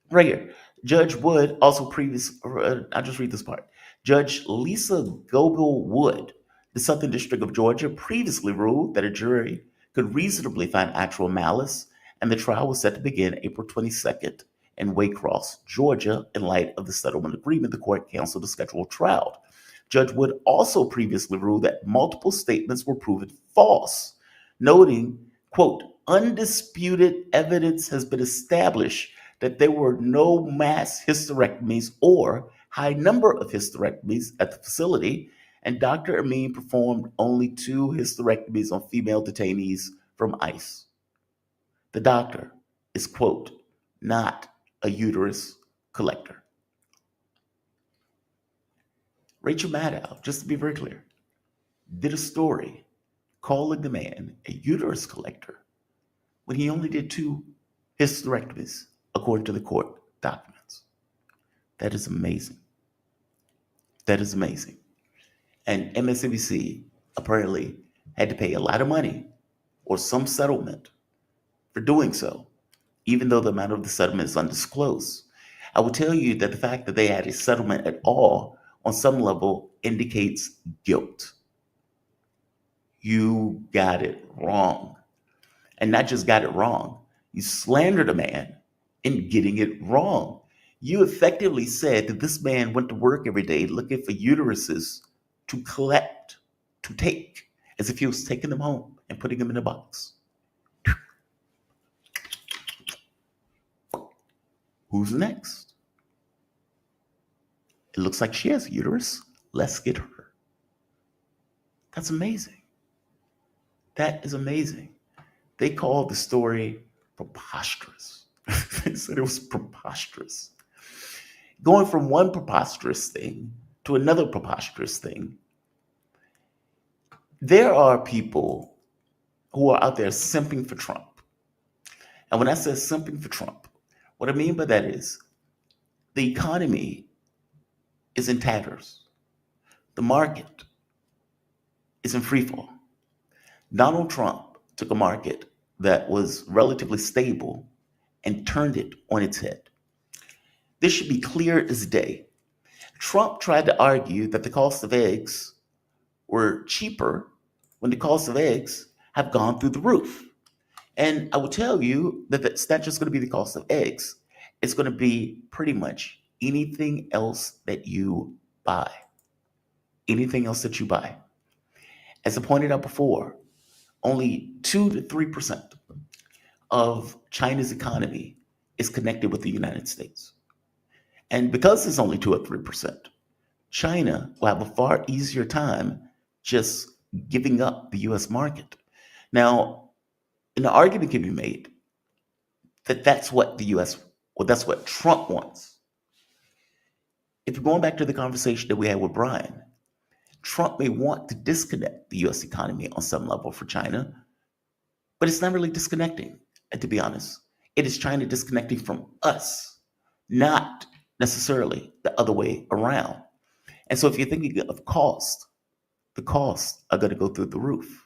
A: right here, Judge Wood also I'll just read this part. Judge Lisa Goebel Wood, the Southern District of Georgia, previously ruled that a jury could reasonably find actual malice, and the trial was set to begin April 22nd in Waycross, Georgia. In light of the settlement agreement, the court canceled the scheduled trial. Judge Wood also previously ruled that multiple statements were proven false, noting, quote, undisputed evidence has been established that there were no mass hysterectomies or high number of hysterectomies at the facility, and Dr. Amin performed only 2 hysterectomies on female detainees from ICE. The doctor is, quote, not a uterus collector. Rachel Maddow, just to be very clear, did a story calling the man a uterus collector when he only did 2 hysterectomies, according to the court documents. That is amazing. That is amazing. And MSNBC apparently had to pay a lot of money or some settlement for doing so, even though the amount of the settlement is undisclosed. I will tell you that the fact that they had a settlement at all on some level indicates guilt. You got it wrong. And not just got it wrong, you slandered a man in getting it wrong. You effectively said that this man went to work every day looking for uteruses to collect, to take, as if he was taking them home and putting them in a box. Who's next? It looks like she has a uterus. Let's get her. That's amazing. That is amazing. They called the story preposterous. They said it was preposterous. Going from one preposterous thing to another preposterous thing. There are people who are out there simping for Trump. And when I say simping for Trump, what I mean by that is the economy is in tatters. The market is in freefall. Donald Trump took a market that was relatively stable and turned it on its head. This should be clear as day. Trump tried to argue that the cost of eggs were cheaper when the cost of eggs have gone through the roof. And I will tell you that it's not just going to be the cost of eggs. It's going to be pretty much anything else that you buy. Anything else that you buy. As I pointed out before, only 2 to 3% of China's economy is connected with the United States. And because it's only 2 or 3%, China will have a far easier time just giving up the US market. Now, an argument can be made that that's what that's what Trump wants. If you're going back to the conversation that we had with Brian, Trump may want to disconnect the US economy on some level for China, but it's not really disconnecting, and to be honest. It is China disconnecting from us, not necessarily the other way around. And so if you're thinking of cost, the costs are going to go through the roof.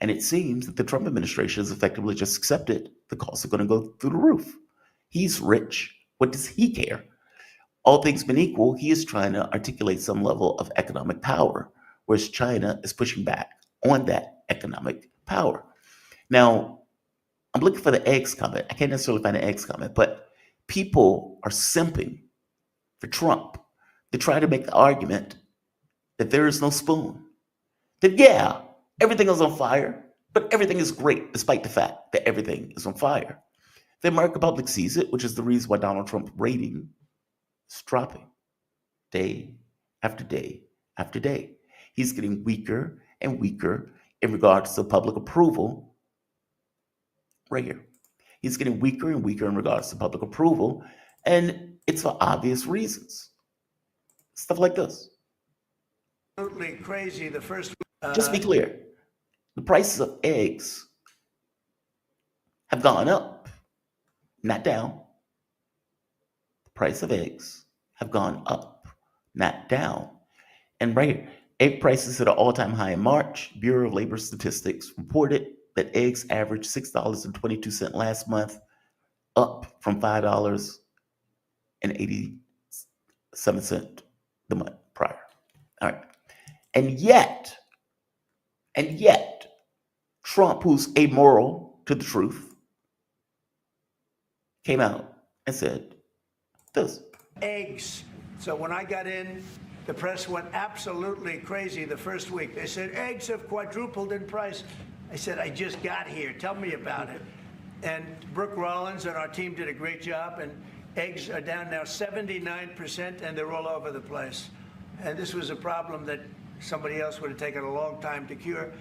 A: And it seems that the Trump administration has effectively just accepted the costs are going to go through the roof. He's rich. What does he care? All things being equal, he is trying to articulate some level of economic power, whereas China is pushing back on that economic power. Now, I'm looking for the eggs comment. I can't necessarily find an eggs comment, but people are simping for Trump to try to make the argument that there is no spoon. That, yeah, everything is on fire, but everything is great despite the fact that everything is on fire. The American public sees it, which is the reason why Donald Trump's rating is dropping day after day after day. He's getting weaker and weaker in regards to public approval right here. He's getting weaker and weaker in regards to public approval, and it's for obvious reasons. Stuff like this.
C: Absolutely crazy. The first.
A: Just to be clear, the prices of eggs have gone up, not down. The price of eggs have gone up, not down. And right here, egg prices at an all-time high in March. Bureau of Labor Statistics reported that eggs averaged $6.22 last month, up from $5.87 the month prior. All right. And yet, Trump, who's amoral to the truth, came out and said this.
C: Eggs. So when I got in, the press went absolutely crazy the first week. They said, eggs have quadrupled in price. I said, I just got here. Tell me about it. And Brooke Rollins and our team did a great job, and eggs are down now 79%, and they're all over the place. And this was a problem that somebody else would have taken a long time to cure.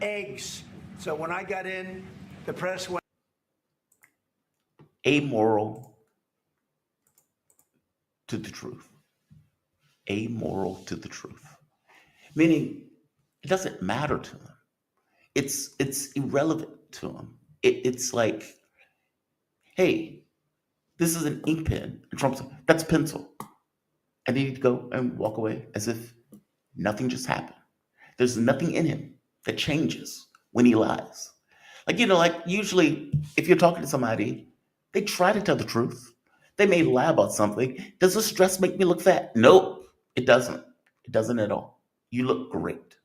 C: Eggs. So when I got in, the press went
A: Amoral to the truth. Amoral to the truth. Meaning, it doesn't matter to them. It's irrelevant to them. It's like, hey, this is an ink pen. And Trump's like, that's a pencil. And they need to go and walk away as if nothing just happened. There's nothing in him that changes when he lies. Like, like usually if you're talking to somebody, they try to tell the truth. They may lie about something. Does this dress make me look fat? Nope, it doesn't. It doesn't at all. You look great.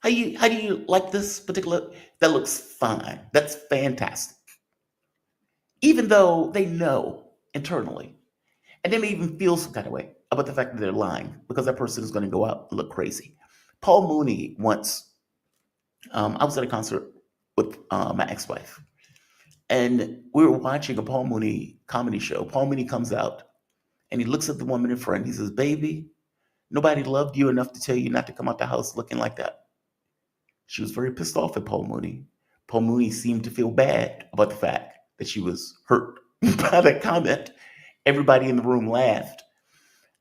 A: How do you like this particular? That looks fine. That's fantastic. Even though they know internally, and they may even feel some kind of way about the fact that they're lying because that person is going to go out and look crazy. Paul Mooney once, I was at a concert with my ex-wife, and we were watching a Paul Mooney comedy show. Paul Mooney comes out, and he looks at the woman in front. He says, baby, nobody loved you enough to tell you not to come out the house looking like that. She was very pissed off at Paul Mooney. Paul Mooney seemed to feel bad about the fact that she was hurt by that comment. Everybody in the room laughed.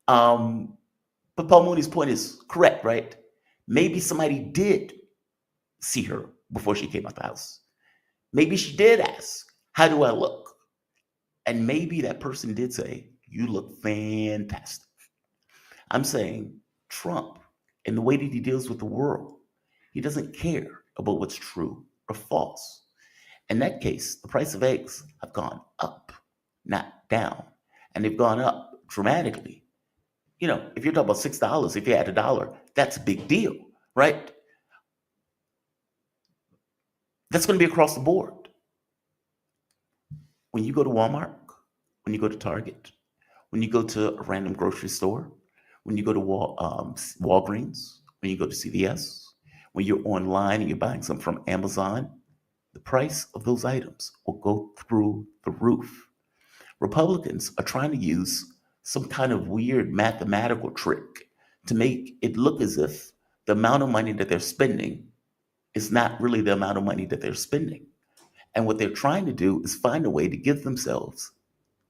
A: But Paul Mooney's point is correct, right? Maybe somebody did see her before she came out the house. Maybe she did ask, how do I look? And maybe that person did say, you look fantastic. I'm saying Trump, in the way that he deals with the world, he doesn't care about what's true or false. In that case, the price of eggs have gone up, not down. And they've gone up dramatically. If you're talking about $6, if you add $1, that's a big deal, right? That's going to be across the board. When you go to Walmart, when you go to Target, when you go to a random grocery store, when you go to Walgreens, when you go to CVS, when you're online and you're buying something from Amazon, the price of those items will go through the roof. Republicans are trying to use some kind of weird mathematical trick to make it look as if the amount of money that they're spending is not really the amount of money that they're spending. And what they're trying to do is find a way to give themselves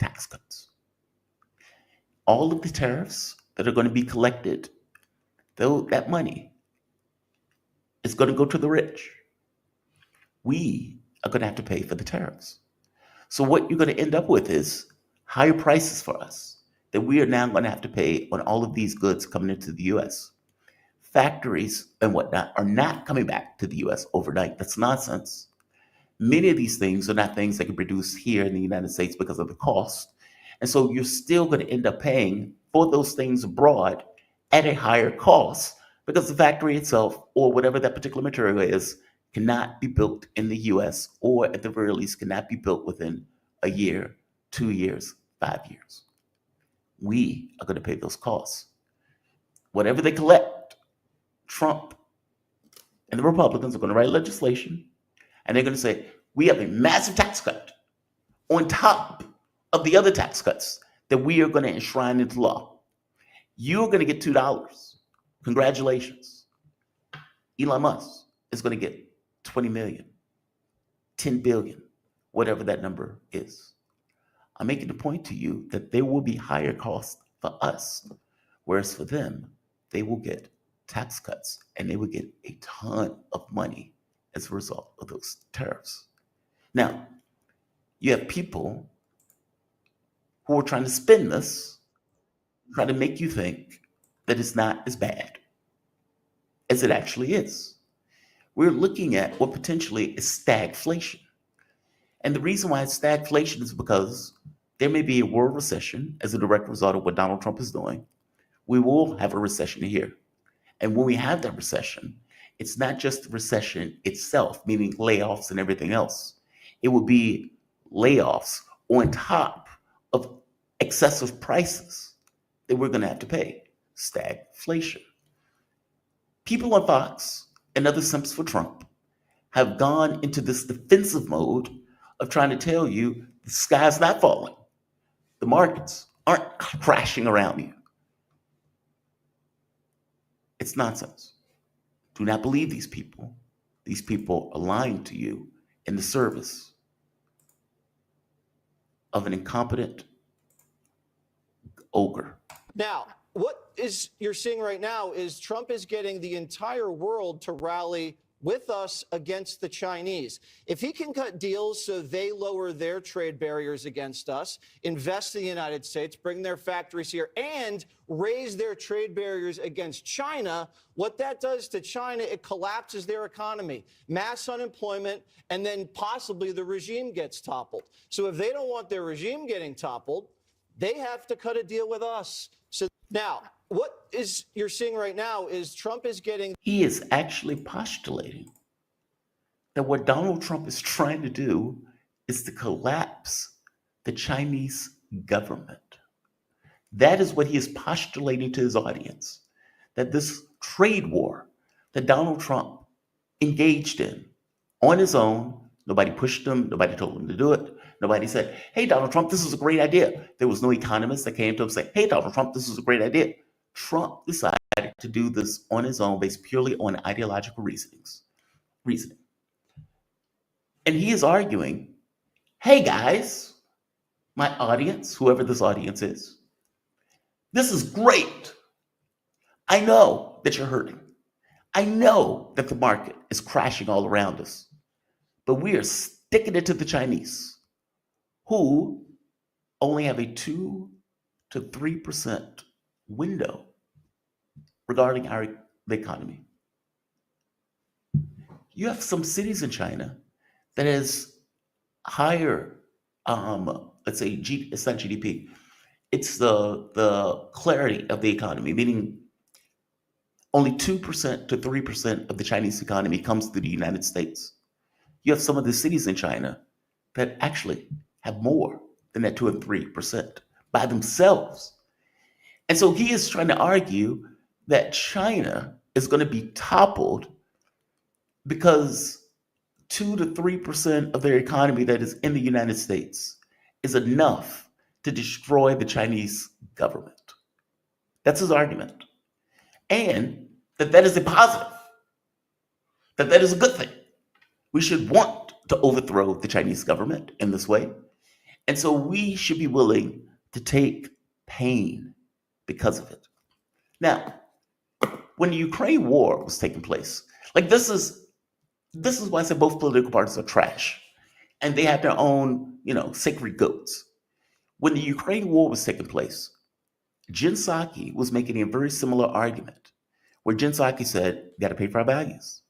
A: tax cuts. All of the tariffs that are going to be collected, though, that money is going to go to the rich. We are going to have to pay for the tariffs. So what you're going to end up with is higher prices for us that we are now going to have to pay on all of these goods coming into the U.S. Factories and whatnot are not coming back to the U.S. overnight. That's nonsense. Many of these things are not things that can produce here in the United States because of the cost. And so you're still going to end up paying for those things abroad at a higher cost because the factory itself or whatever that particular material is cannot be built in the U.S. or at the very least cannot be built within a year, 2 years, 5 years. We are going to pay those costs. Whatever they collect, Trump and the Republicans are going to write legislation and they're going to say, we have a massive tax cut on top of the other tax cuts that we are going to enshrine into law. You're going to get $2. Congratulations. Elon Musk is going to get 20 million. 10 billion, whatever that number is. I'm making the point to you that there will be higher costs for us, whereas for them, they will get tax cuts and they will get a ton of money as a result of those tariffs. Now, you have people who are trying to spin this, trying to make you think that it's not as bad as it actually is. We're looking at what potentially is stagflation. And the reason why it's stagflation is because there may be a world recession as a direct result of what Donald Trump is doing. We will have a recession here. And when we have that recession, it's not just the recession itself, meaning layoffs and everything else. It will be layoffs on top of excessive prices that we're going to have to pay. Stagflation. People on Fox and other simps for Trump have gone into this defensive mode of trying to tell you the sky's not falling. The markets aren't crashing around you. It's nonsense. Do not believe these people. These people are lying to you in the service of an incompetent ogre.
H: Now, what you're seeing right now is Trump is getting the entire world to rally with us against the Chinese. If he can cut deals so they lower their trade barriers against us, invest in the United States, bring their factories here, and raise their trade barriers against China, what that does to China, it collapses their economy, mass unemployment, and then possibly the regime gets toppled. So if they don't want their regime getting toppled, they have to cut a deal with us. So now, what you're seeing right now is Trump is getting...
A: He is actually postulating that what Donald Trump is trying to do is to collapse the Chinese government. That is what he is postulating to his audience, that this trade war that Donald Trump engaged in on his own, nobody pushed him, nobody told him to do it, nobody said, hey, Donald Trump, this is a great idea. There was no economist that came to him saying, hey, Donald Trump, this is a great idea. Trump decided to do this on his own based purely on ideological reasoning. And he is arguing, hey guys, my audience, whoever this audience is, this is great. I know that you're hurting. I know that the market is crashing all around us, but we are sticking it to the Chinese, who only have a 2 to 3% window regarding the economy. You have some cities in China that has higher, let's say, it's not GDP, it's the clarity of the economy, meaning only 2% to 3% of the Chinese economy comes through the United States. You have some of the cities in China that actually have more than that 2 and 3% by themselves. And so he is trying to argue that China is going to be toppled because 2 to 3% of their economy that is in the United States is enough to destroy the Chinese government. That's his argument. And that is a positive, that is a good thing. We should want to overthrow the Chinese government in this way. And so we should be willing to take pain because of it. Now, when the Ukraine war was taking place, like this is why I said both political parties are trash. And they have their own, sacred goats. When the Ukraine war was taking place, Jen Psaki was making a very similar argument, where Jen Psaki said, you got to pay for our values.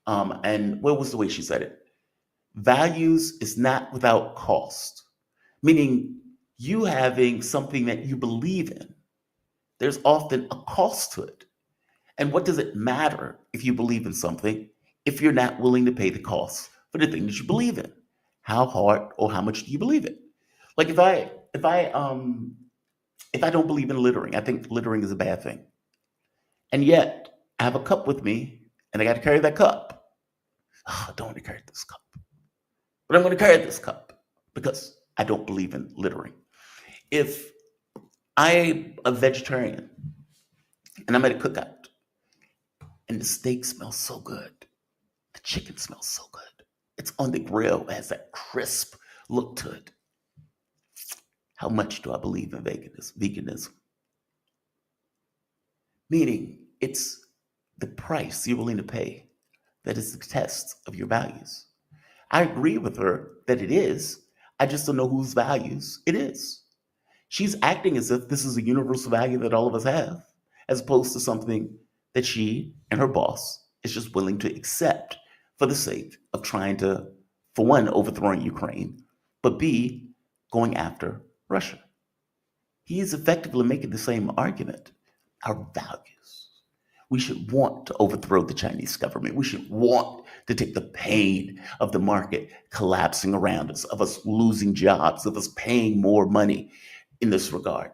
A: And what was the way she said it? Values is not without cost, meaning you having something that you believe in, there's often a cost to it. And what does it matter if you believe in something if you're not willing to pay the cost for the thing that you believe in? How hard or how much do you believe it? Like if I don't believe in littering, I think littering is a bad thing. And yet I have a cup with me and I got to carry that cup. Oh, I don't want to carry this cup, but I'm going to carry this cup because I don't believe in littering. If I'm a vegetarian and I'm at a cookout and the steak smells so good, the chicken smells so good, It's on the grill. It has that crisp look to it. How much do I believe in veganism? Meaning, it's the price you're willing to pay that is the test of your values. I agree with her that it is. I just don't know whose values it is. She's acting as if this is a universal value that all of us have, as opposed to something that she and her boss is just willing to accept for the sake of trying to, for one, overthrowing Ukraine, but B, going after Russia. He is effectively making the same argument. Our values. We should want to overthrow the Chinese government. We should want to take the pain of the market collapsing around us, of us losing jobs, of us paying more money in this regard.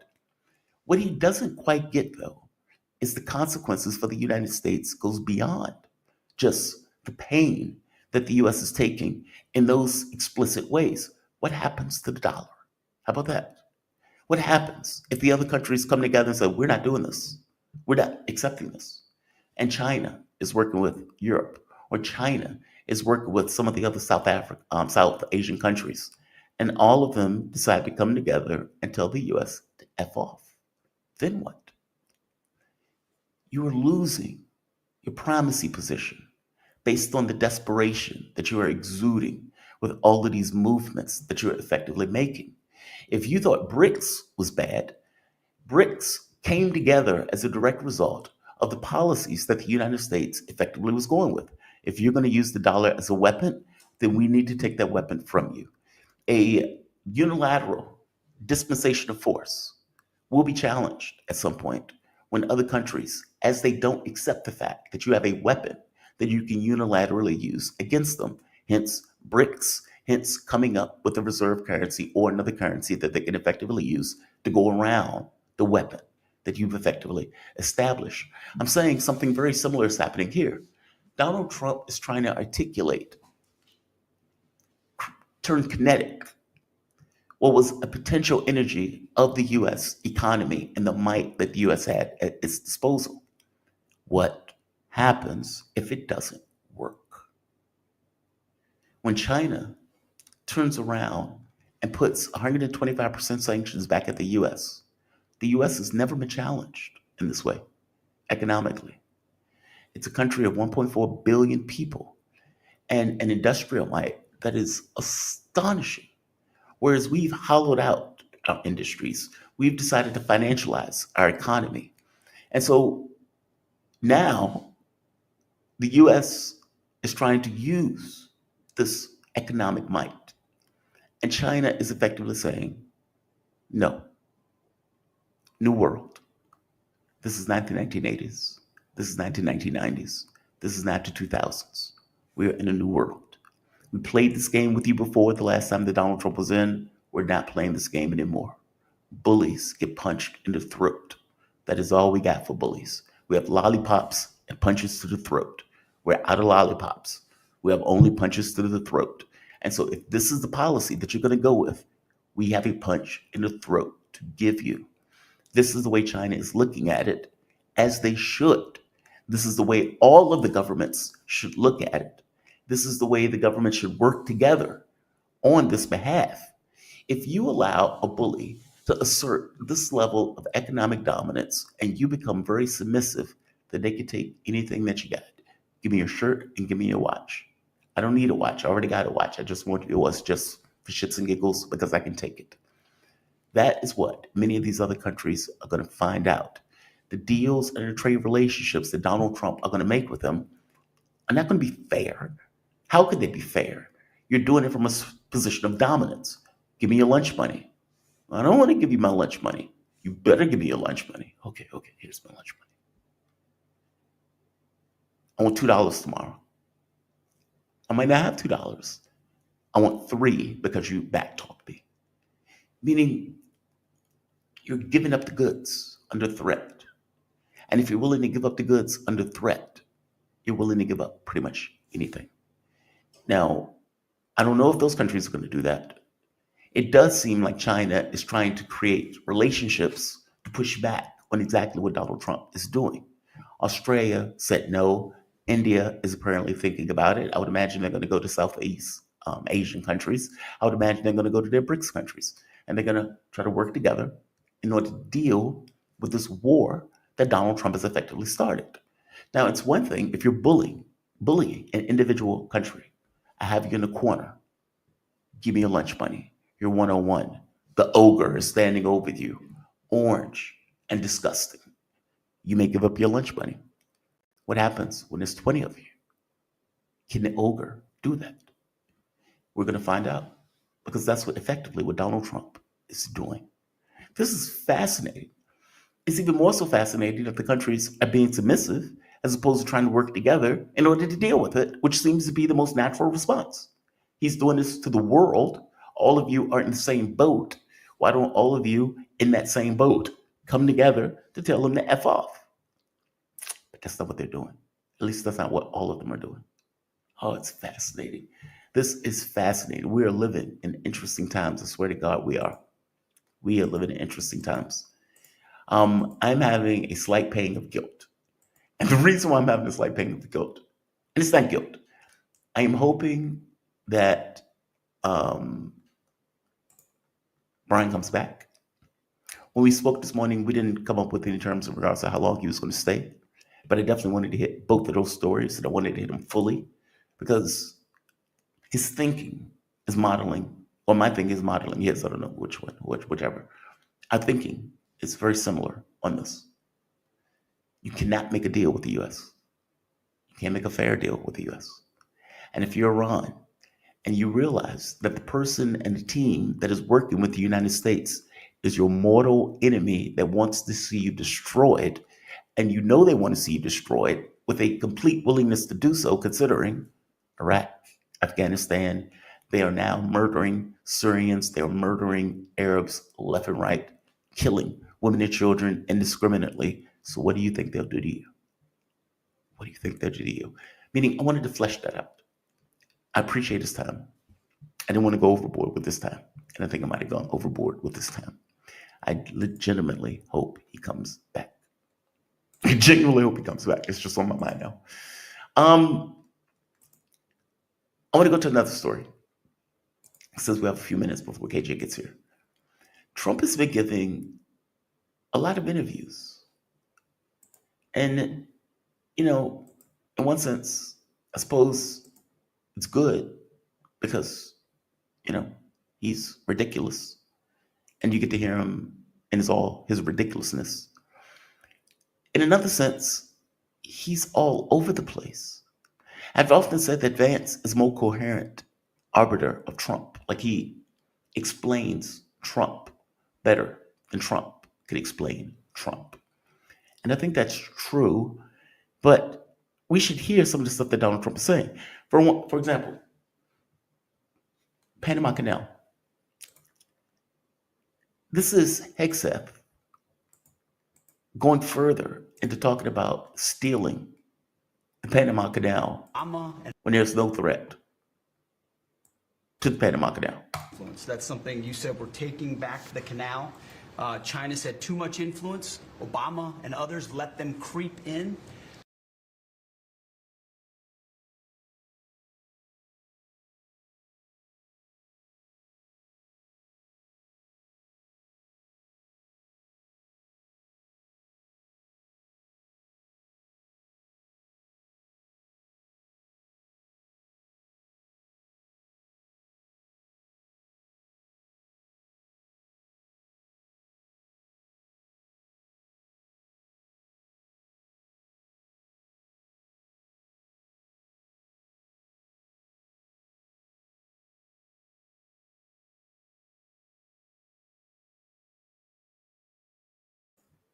A: What he doesn't quite get, though, is the consequences for the United States goes beyond just the pain that the U.S. is taking in those explicit ways. What happens to the dollar? How about that? What happens if the other countries come together and say, we're not doing this, we're not accepting this? And China is working with Europe, or China is working with some of the other South Asian countries, and all of them decide to come together and tell the U.S. to F off. Then what? You are losing your primacy position based on the desperation that you are exuding with all of these movements that you're effectively making. If you thought BRICS was bad, BRICS came together as a direct result of the policies that the United States effectively was going with. If you're going to use the dollar as a weapon, then we need to take that weapon from you. A unilateral dispensation of force will be challenged at some point when other countries, as they don't accept the fact that you have a weapon that you can unilaterally use against them, hence BRICS, hence coming up with a reserve currency or another currency that they can effectively use to go around the weapon that you've effectively established. I'm saying something very similar is happening here. Donald Trump is trying to articulate, turn kinetic, what was a potential energy of the U.S. economy and the might that the U.S. had at its disposal. What happens if it doesn't work? When China turns around and puts 125% sanctions back at the U.S. has never been challenged in this way, economically. It's a country of 1.4 billion people and an industrial might that is astonishing. Whereas we've hollowed out our industries, we've decided to financialize our economy. And so now the U.S. is trying to use this economic might. And China is effectively saying, no, new world. This is not the 1980s. This is not the 1990s. This is not the 2000s. We're in a new world. We played this game with you before the last time that Donald Trump was in. We're not playing this game anymore. Bullies get punched in the throat. That is all we got for bullies. We have lollipops and punches to the throat. We're out of lollipops. We have only punches to the throat. And so if this is the policy that you're going to go with, we have a punch in the throat to give you. This is the way China is looking at it, as they should. This is the way all of the governments should look at it. This is the way the government should work together on this behalf. If you allow a bully to assert this level of economic dominance and you become very submissive, then they can take anything that you got. Give me your shirt and give me your watch. I don't need a watch. I already got a watch. I just want it was just for shits and giggles because I can take it. That is what many of these other countries are going to find out. The deals and the trade relationships that Donald Trump are going to make with them are not going to be fair. How could they be fair? You're doing it from a position of dominance. Give me your lunch money. I don't want to give you my lunch money. You better give me your lunch money. Okay, here's my lunch money. I want $2 tomorrow. I might not have $2. I want $3 because you backtalked me. Meaning you're giving up the goods under threat. And if you're willing to give up the goods under threat, you're willing to give up pretty much anything. Now, I don't know if those countries are going to do that. It does seem like China is trying to create relationships to push back on exactly what Donald Trump is doing. Australia said no. India is apparently thinking about it. I would imagine they're going to go to Southeast Asian countries. I would imagine they're going to go to their BRICS countries. And they're going to try to work together in order to deal with this war that Donald Trump has effectively started. Now, it's one thing if you're bullying an individual country. I have you in the corner. Give me your lunch money. You're 101. The ogre is standing over you, orange and disgusting. You may give up your lunch money. What happens when there's 20 of you? Can the ogre do that? We're going to find out, because that's effectively what Donald Trump is doing. This is fascinating. It's even more so fascinating that the countries are being submissive as opposed to trying to work together in order to deal with it, which seems to be the most natural response. He's doing this to the world. All of you are in the same boat. Why don't all of you in that same boat come together to tell him to F off? But that's not what they're doing. At least that's not what all of them are doing. Oh, it's fascinating. This is fascinating. We are living in interesting times. I swear to God, we are. We are living in interesting times. I'm having a slight pang of guilt. And the reason why I'm having a slight pang of guilt, and it's not guilt, I am hoping that Brian comes back. When we spoke this morning, we didn't come up with any terms in regards to how long he was going to stay. But I definitely wanted to hit both of those stories, and I wanted to hit them fully because his thinking is modeling, or my thinking is modeling, yes, I don't know which one, whichever. Our thinking is very similar on this. You cannot make a deal with the U.S. You can't make a fair deal with the U.S. And if you're Iran and you realize that the person and the team that is working with the United States is your mortal enemy that wants to see you destroyed, and you know they want to see you destroyed with a complete willingness to do so, considering Iraq, Afghanistan, they are now murdering Syrians, they are murdering Arabs left and right, killing women and children indiscriminately. So what do you think they'll do to you? What do you think they'll do to you? Meaning, I wanted to flesh that out. I appreciate his time. I didn't want to go overboard with this time. And I think I might have gone overboard with this time. I legitimately hope he comes back. I genuinely hope he comes back. It's just on my mind now. I want to go to another story, since we have a few minutes before KJ gets here. Trump has been giving a lot of interviews. And, in one sense, I suppose it's good because, he's ridiculous. And you get to hear him in his ridiculousness. In another sense, he's all over the place. I've often said that Vance is more coherent arbiter of Trump. Like he explains Trump better than Trump could explain Trump. And I think that's true, but we should hear some of the stuff that Donald Trump is saying. For example, Panama Canal. This is Hegseth going further into talking about stealing the Panama Canal when there's no threat to the Panama Canal.
I: That's something you said, we're taking back the canal. China said too much influence. Obama and others let them creep in.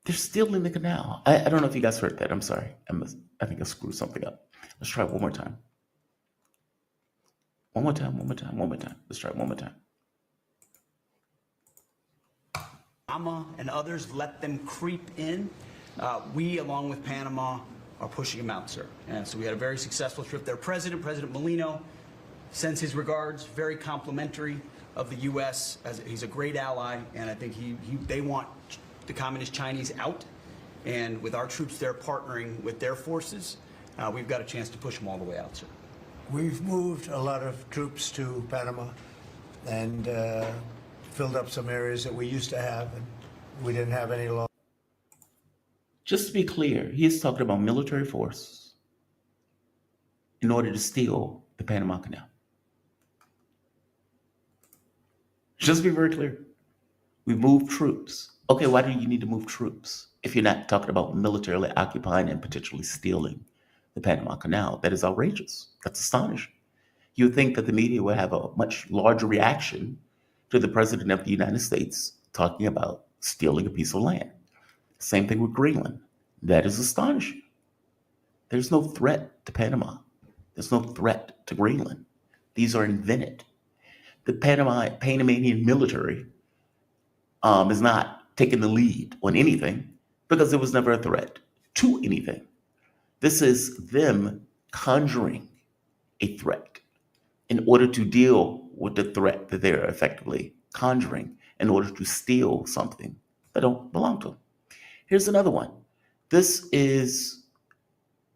A: They're stealing the canal. I don't know if you guys heard that. I'm sorry. I think I screwed something up. Let's try it one more time. One more time. Let's try it one more time.
I: Obama and others let them creep in. We, along with Panama, are pushing them out, sir. And so we had a very successful trip there. President Molino sends his regards, very complimentary of the U.S. He's a great ally, and I think they want the communist Chinese out, and with our troops there partnering with their forces, we've got a chance to push them all the way out, sir.
C: We've moved a lot of troops to Panama and filled up some areas that we used to have, and we didn't have any law.
A: Just to be clear, he is talking about military force in order to steal the Panama Canal. Just to be very clear, we moved troops. Okay, why do you need to move troops if you're not talking about militarily occupying and potentially stealing the Panama Canal? That is outrageous. That's astonishing. You would think that the media would have a much larger reaction to the President of the United States talking about stealing a piece of land. Same thing with Greenland. That is astonishing. There's no threat to Panama. There's no threat to Greenland. These are invented. The Panamanian military is not taking the lead on anything because there was never a threat to anything. This is them conjuring a threat in order to deal with the threat that they're effectively conjuring in order to steal something that don't belong to them. Here's another one. This is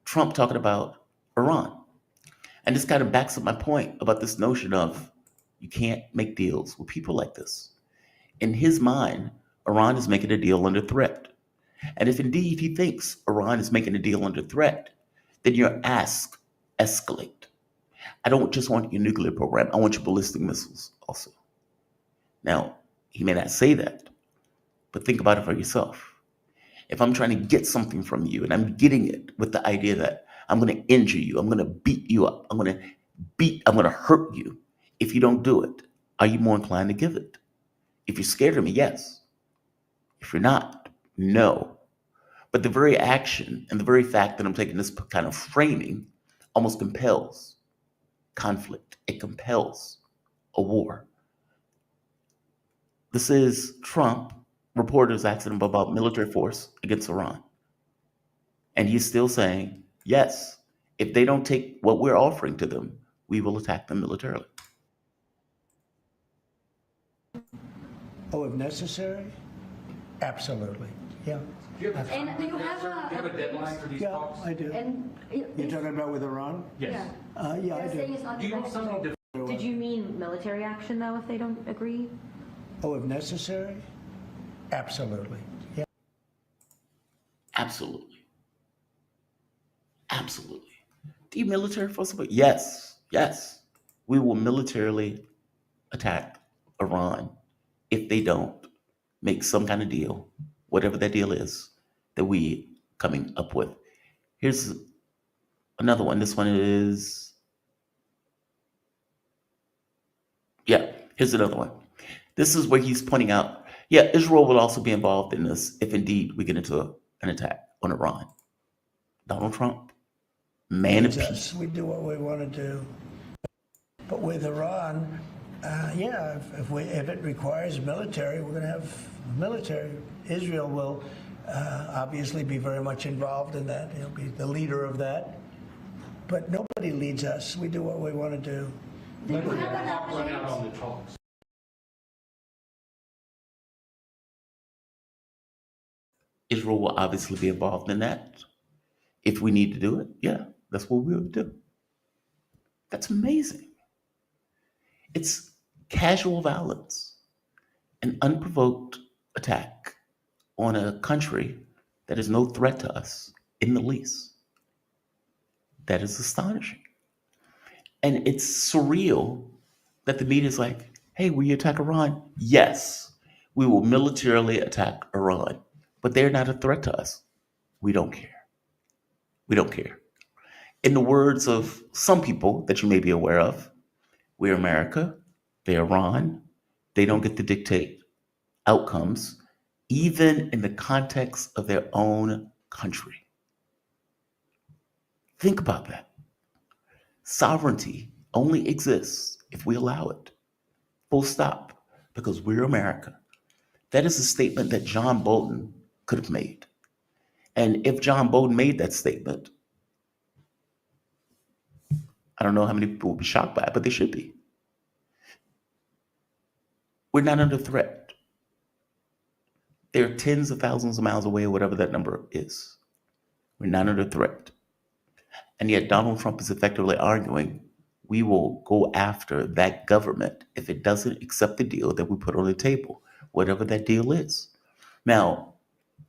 A: Trump talking about Iran. And this kind of backs up my point about this notion of you can't make deals with people like this. In his mind, Iran is making a deal under threat. And if indeed he thinks Iran is making a deal under threat, then your ask escalate. I don't just want your nuclear program, I want your ballistic missiles also. Now, he may not say that, but think about it for yourself. If I'm trying to get something from you and I'm getting it with the idea that I'm going to injure you, I'm going to beat you up, I'm going to hurt you if you don't do it, are you more inclined to give it? If you're scared of me, yes. If you're not, no. But the very action and the very fact that I'm taking this kind of framing almost compels conflict. It compels a war. This is Trump. Reporters asking him about military force against Iran. And he's still saying, yes, if they don't take what we're offering to them, we will attack them militarily.
C: Oh, if necessary? Absolutely. Yeah.
J: And do you have a
E: deadline for these
C: Yeah,
E: talks?
C: I do.
J: And
C: You're talking about with Iran?
E: Yes.
C: Yeah, I
J: saying
C: do.
J: it's not
E: Do you want something to
J: Did you mean military action though if they don't agree?
C: Oh, if necessary? Absolutely. Yeah.
A: Absolutely. Absolutely. Demilitary force? Yes. Yes. We will militarily attack Iran if they don't make some kind of deal, whatever that deal is, that we coming up with. Here's another one. This one is, here's another one. This is where he's pointing out, Israel will also be involved in this if indeed we get into an attack on Iran. Donald Trump, man of peace.
C: We do what we want to do. But with Iran, if it requires military, we're going to have military. Israel will obviously be very much involved in that. He'll be the leader of that. But nobody leads us. We do what we want to do.
J: Did you have an appetite?
E: on the talks.
A: Israel will obviously be involved in that. If we need to do it, that's what we would do. That's amazing. It's casual violence, an unprovoked attack on a country that is no threat to us in the least. That is astonishing. And it's surreal that the media is like, hey, will you attack Iran? Yes, we will militarily attack Iran, but they're not a threat to us. We don't care. We don't care. In the words of some people that you may be aware of, we're America, they're Iran. They don't get to dictate outcomes, even in the context of their own country. Think about that. Sovereignty only exists if we allow it. Full stop. Because we're America. That is a statement that John Bolton could have made. And if John Bolton made that statement, I don't know how many people will be shocked by it, but they should be. We're not under threat. They're tens of thousands of miles away, or whatever that number is. We're not under threat. And yet Donald Trump is effectively arguing we will go after that government if it doesn't accept the deal that we put on the table, whatever that deal is. Now,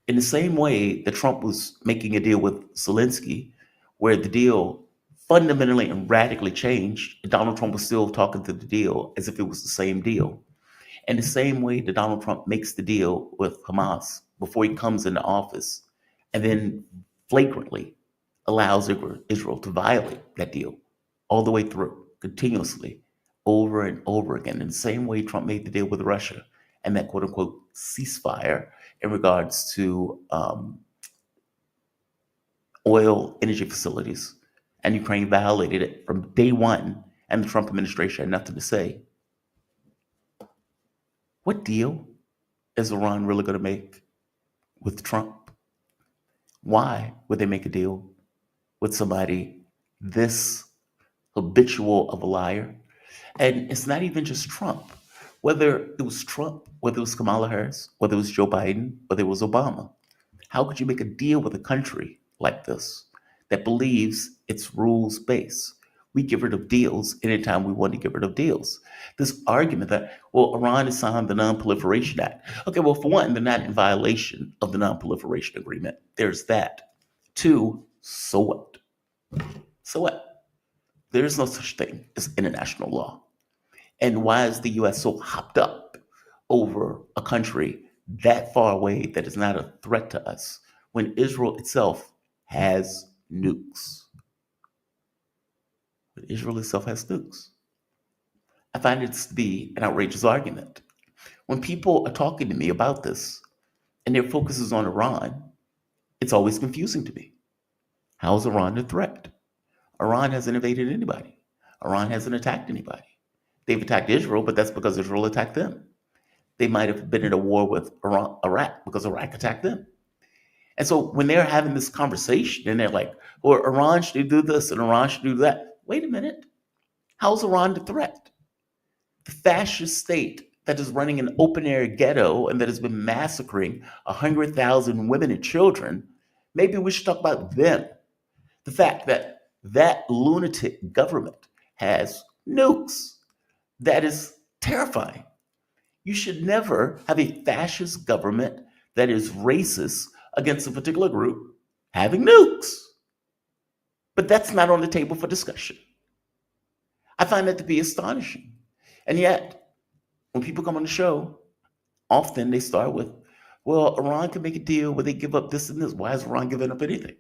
A: in the same way that Trump was making a deal with Zelensky, where the deal fundamentally and radically changed, Donald Trump was still talking to the deal as if it was the same deal. And the same way that Donald Trump makes the deal with Hamas before he comes into office and then flagrantly allows Israel to violate that deal all the way through, continuously, over and over again, in the same way Trump made the deal with Russia and that quote unquote ceasefire in regards to oil energy facilities. And Ukraine violated it from day one, and the Trump administration had nothing to say. What deal is Iran really going to make with Trump? Why would they make a deal with somebody this habitual of a liar? And it's not even just Trump. Whether it was Trump, whether it was Kamala Harris, whether it was Joe Biden, whether it was Obama, how could you make a deal with a country like this that believes it's rules-based? We get rid of deals anytime we want to get rid of deals. This argument that, well, Iran has signed the Non-Proliferation Act. Okay, well, for one, they're not in violation of the Non-Proliferation Agreement. There's that. Two, so what? So what? There is no such thing as international law. And why is the U.S. so hopped up over a country that far away that is not a threat to us when Israel itself has nukes? But Israel itself has nukes. I find it to be an outrageous argument. When people are talking to me about this and their focus is on Iran, it's always confusing to me. How is Iran a threat? Iran hasn't invaded anybody. Iran hasn't attacked anybody. They've attacked Israel, but that's because Israel attacked them. They might have been in a war with Iraq because Iraq attacked them. And so when they're having this conversation and they're like, well, Iran should do this and Iran should do that. Wait a minute. How's Iran the threat? The fascist state that is running an open-air ghetto and that has been massacring 100,000 women and children, maybe we should talk about them. The fact that that lunatic government has nukes. That is terrifying. You should never have a fascist government that is racist against a particular group having nukes. But that's not on the table for discussion. I find that to be astonishing. And yet, when people come on the show, often they start with, well, Iran can make a deal where they give up this and this. Why is Iran giving up anything?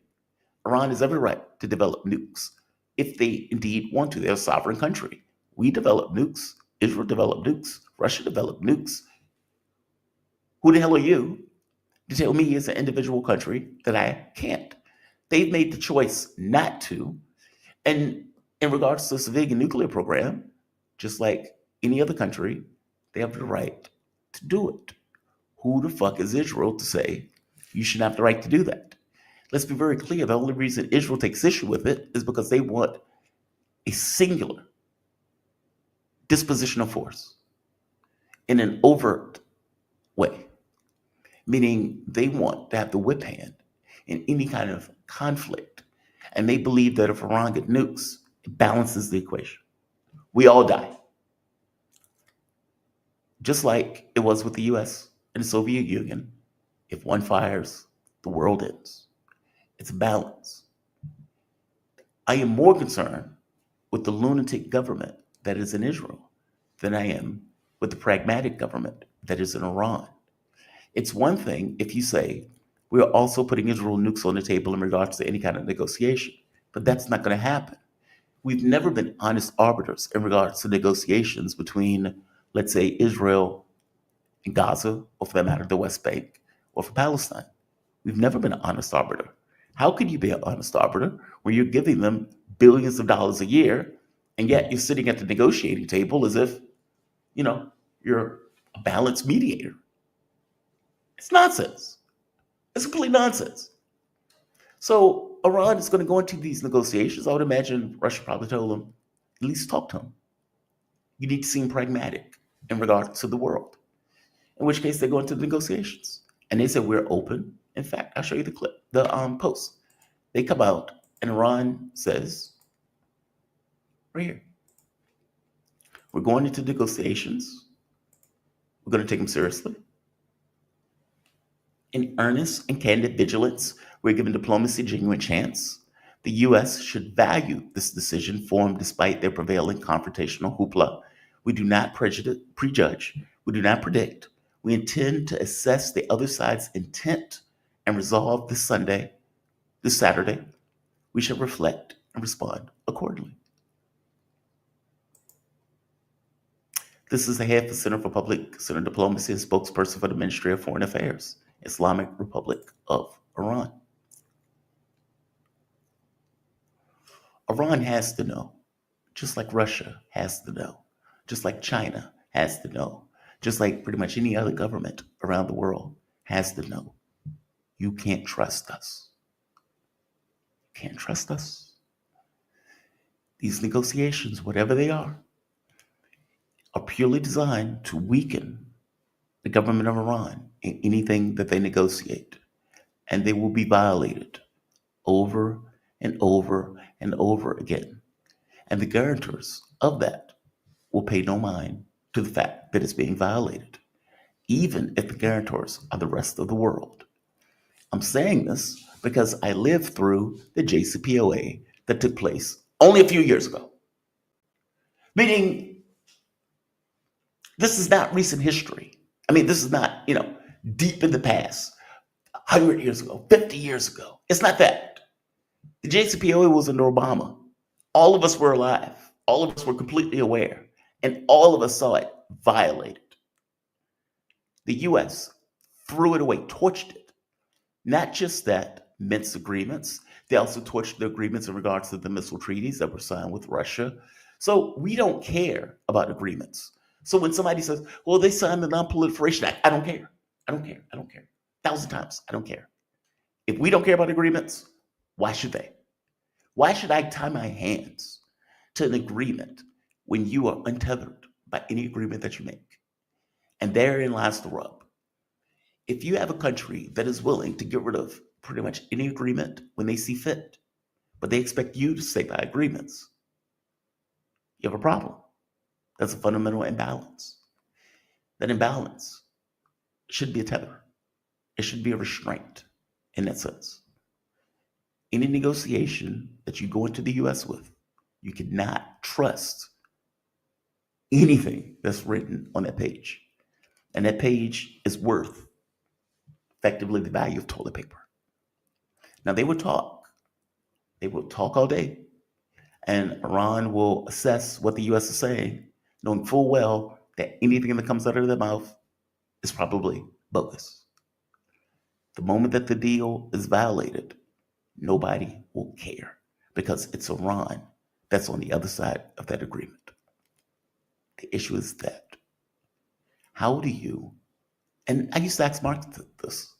A: Iran has every right to develop nukes if they indeed want to. They're a sovereign country. We develop nukes. Israel developed nukes. Russia developed nukes. Who the hell are you to tell me as an individual country that I can't? They've made the choice not to. And in regards to the civilian nuclear program, just like any other country, they have the right to do it. Who the fuck is Israel to say you should have the right to do that? Let's be very clear. The only reason Israel takes issue with it is because they want a singular disposition of force in an overt way, meaning they want to have the whip hand in any kind of conflict. And they believe that if Iran gets nukes, it balances the equation. We all die. Just like it was with the US and the Soviet Union. If one fires, the world ends. It's a balance. I am more concerned with the lunatic government that is in Israel than I am with the pragmatic government that is in Iran. It's one thing if you say, we're also putting Israel nukes on the table in regards to any kind of negotiation, but that's not going to happen. We've never been honest arbiters in regards to negotiations between, let's say, Israel and Gaza, or for that matter, the West Bank, or for Palestine. We've never been an honest arbiter. How could you be an honest arbiter when you're giving them billions of dollars a year, and yet you're sitting at the negotiating table as if, you're a balanced mediator? It's nonsense. It's complete nonsense. So Iran is going to go into these negotiations. I would imagine Russia probably told them, at least talk to them. You need to seem pragmatic in regards to the world. In which case they go into the negotiations. And they said, we're open. In fact, I'll show you the clip, the post. They come out And Iran says, right here, we're going into negotiations. We're going to take them seriously. In earnest and candid vigilance, we're giving diplomacy a genuine chance. The U.S. should value this decision formed despite their prevailing confrontational hoopla. We do not prejudge. We do not predict. We intend to assess the other side's intent and resolve this Saturday. We shall reflect and respond accordingly. This is the head of the Center for Public Center Diplomacy and spokesperson for the Ministry of Foreign Affairs, Islamic Republic of Iran. Iran has to know, just like Russia has to know, just like China has to know, just like pretty much any other government around the world has to know. You can't trust us. Can't trust us. These negotiations, whatever they are purely designed to weaken the government of Iran in anything that they negotiate. And they will be violated over and over and over again. And the guarantors of that will pay no mind to the fact that it's being violated, even if the guarantors are the rest of the world. I'm saying this because I lived through the JCPOA that took place only a few years ago. Meaning, this is not recent history. I mean, this is not, deep in the past, 100 years ago, 50 years ago. It's not that. The JCPOA was under Obama. All of us were alive. All of us were completely aware. And all of us saw it violated. The U.S. threw it away, torched it. Not just that, Minsk agreements. They also torched the agreements in regards to the missile treaties that were signed with Russia. So we don't care about agreements. So when somebody says, well, they signed the Non-Proliferation Act, I don't care. I don't care. 1,000 times, I don't care. If we don't care about agreements, why should they? Why should I tie my hands to an agreement when you are untethered by any agreement that you make? And therein lies the rub. If you have a country that is willing to get rid of pretty much any agreement when they see fit, but they expect you to stay by agreements, you have a problem. That's a fundamental imbalance. That imbalance should be a tether. It should be a restraint in that sense. Any negotiation that you go into the U.S. with, you cannot trust anything that's written on that page. And that page is worth effectively the value of toilet paper. Now, they will talk. They will talk all day. And Iran will assess what the U.S. is saying, knowing full well that anything that comes out of their mouth is probably bogus. The moment that the deal is violated, nobody will care because it's Iran that's on the other side of that agreement. The issue is that. How do you, and I used to ask Mark this,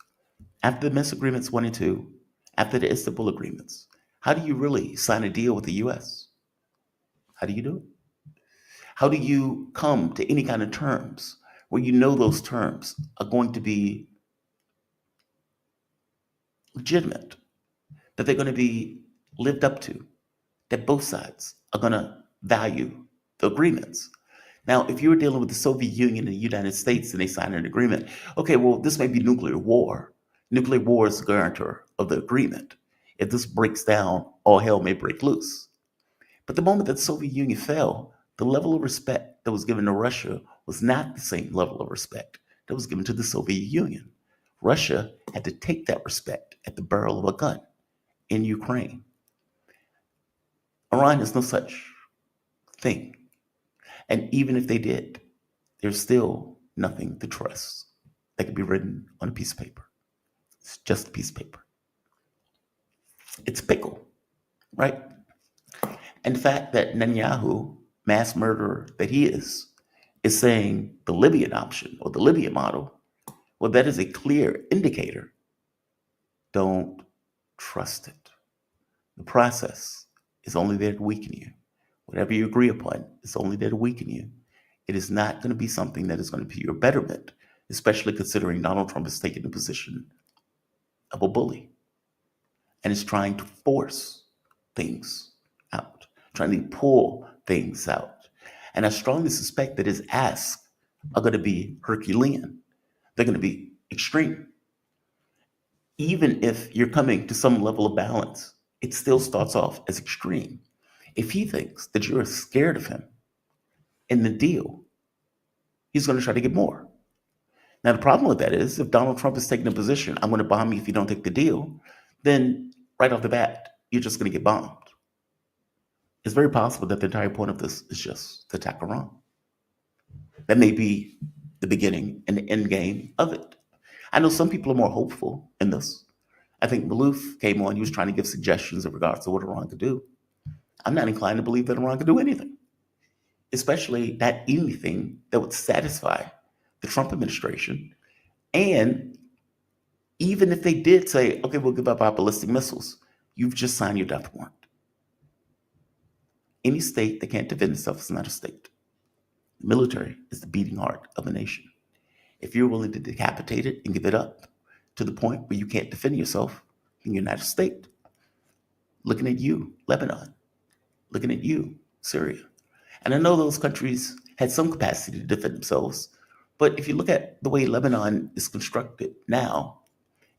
A: after the Minsk agreements 1 and 2, after the Istanbul agreements, how do you really sign a deal with the U.S.? How do you do it? How do you come to any kind of terms where you know those terms are going to be legitimate, that they're going to be lived up to, that both sides are going to value the agreements? Now, if you were dealing with the Soviet Union and the United States and they signed an agreement, okay, well, this may be nuclear war. Nuclear war is the guarantor of the agreement. If this breaks down, all hell may break loose. But the moment that the Soviet Union fell, the level of respect that was given to Russia was not the same level of respect that was given to the Soviet Union. Russia had to take that respect at the barrel of a gun in Ukraine. Iran has no such thing. And even if they did, there's still nothing to trust that could be written on a piece of paper. It's just a piece of paper. It's pickle, right? And the fact that Netanyahu, mass murderer that he is saying the Libyan option or the Libyan model, well, that is a clear indicator. Don't trust it. The process is only there to weaken you. Whatever you agree upon is only there to weaken you. It is not going to be something that is going to be your betterment, especially considering Donald Trump has taken the position of a bully and is trying to force things out, trying to pull things out. And I strongly suspect that his asks are going to be Herculean. They're going to be extreme. Even if you're coming to some level of balance, it still starts off as extreme. If he thinks that you're scared of him in the deal, he's going to try to get more. Now, the problem with that is if Donald Trump is taking a position, I'm going to bomb you if you don't take the deal, then right off the bat, you're just going to get bombed. It's very possible that the entire point of this is just to attack Iran. That may be the beginning and the end game of it. I know some people are more hopeful in this. I think Marouf came on, he was trying to give suggestions in regards to what Iran could do. I'm not inclined to believe that Iran could do anything, especially not anything that would satisfy the Trump administration. And even if they did say, okay, we'll give up our ballistic missiles, you've just signed your death warrant. Any state that can't defend itself is not a state. The military is the beating heart of a nation. If you're willing to decapitate it and give it up to the point where you can't defend yourself, then you're not a state. Looking at you, Lebanon. Looking at you, Syria. And I know those countries had some capacity to defend themselves, but if you look at the way Lebanon is constructed now,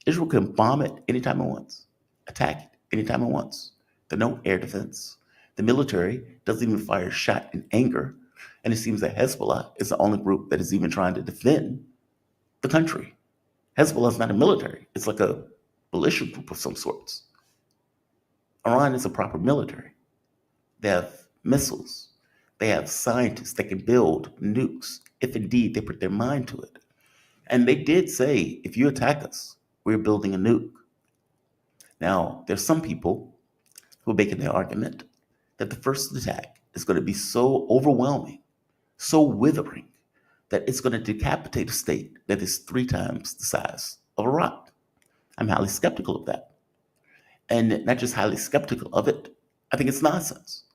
A: Israel can bomb it anytime it wants, attack it anytime it wants. There's no air defense. The military doesn't even fire a shot in anger, and it seems that Hezbollah is the only group that is even trying to defend the country. Hezbollah is not a military. It's like a militia group of some sorts. Iran is a proper military. They have missiles. They have scientists that can build nukes, if indeed they put their mind to it. And they did say, if you attack us, we're building a nuke. Now, there's some people who are making the argument that the first attack is going to be so overwhelming, so withering, that it's going to decapitate a state that is 3 times the size of Iraq. I'm highly skeptical of that. And not just highly skeptical of it, I think it's nonsense.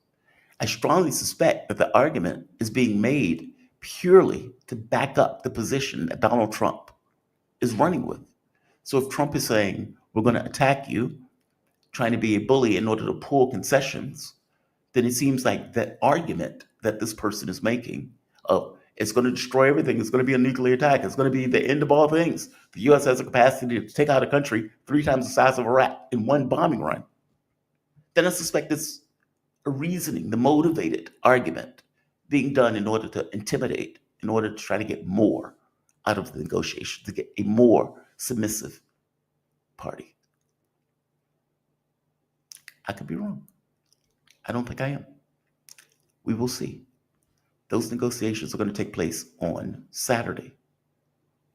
A: I strongly suspect that the argument is being made purely to back up the position that Donald Trump is running with. So if Trump is saying, we're going to attack you, trying to be a bully in order to pull concessions, then it seems like that argument that this person is making of it's going to destroy everything, it's going to be a nuclear attack, it's going to be the end of all things. The U.S. has a capacity to take out a country 3 times the size of Iraq in one bombing run. Then I suspect it's a reasoning, the motivated argument being done in order to intimidate, in order to try to get more out of the negotiation, to get a more submissive party. I could be wrong. I don't think I am. We will see. Those negotiations are going to take place on Saturday.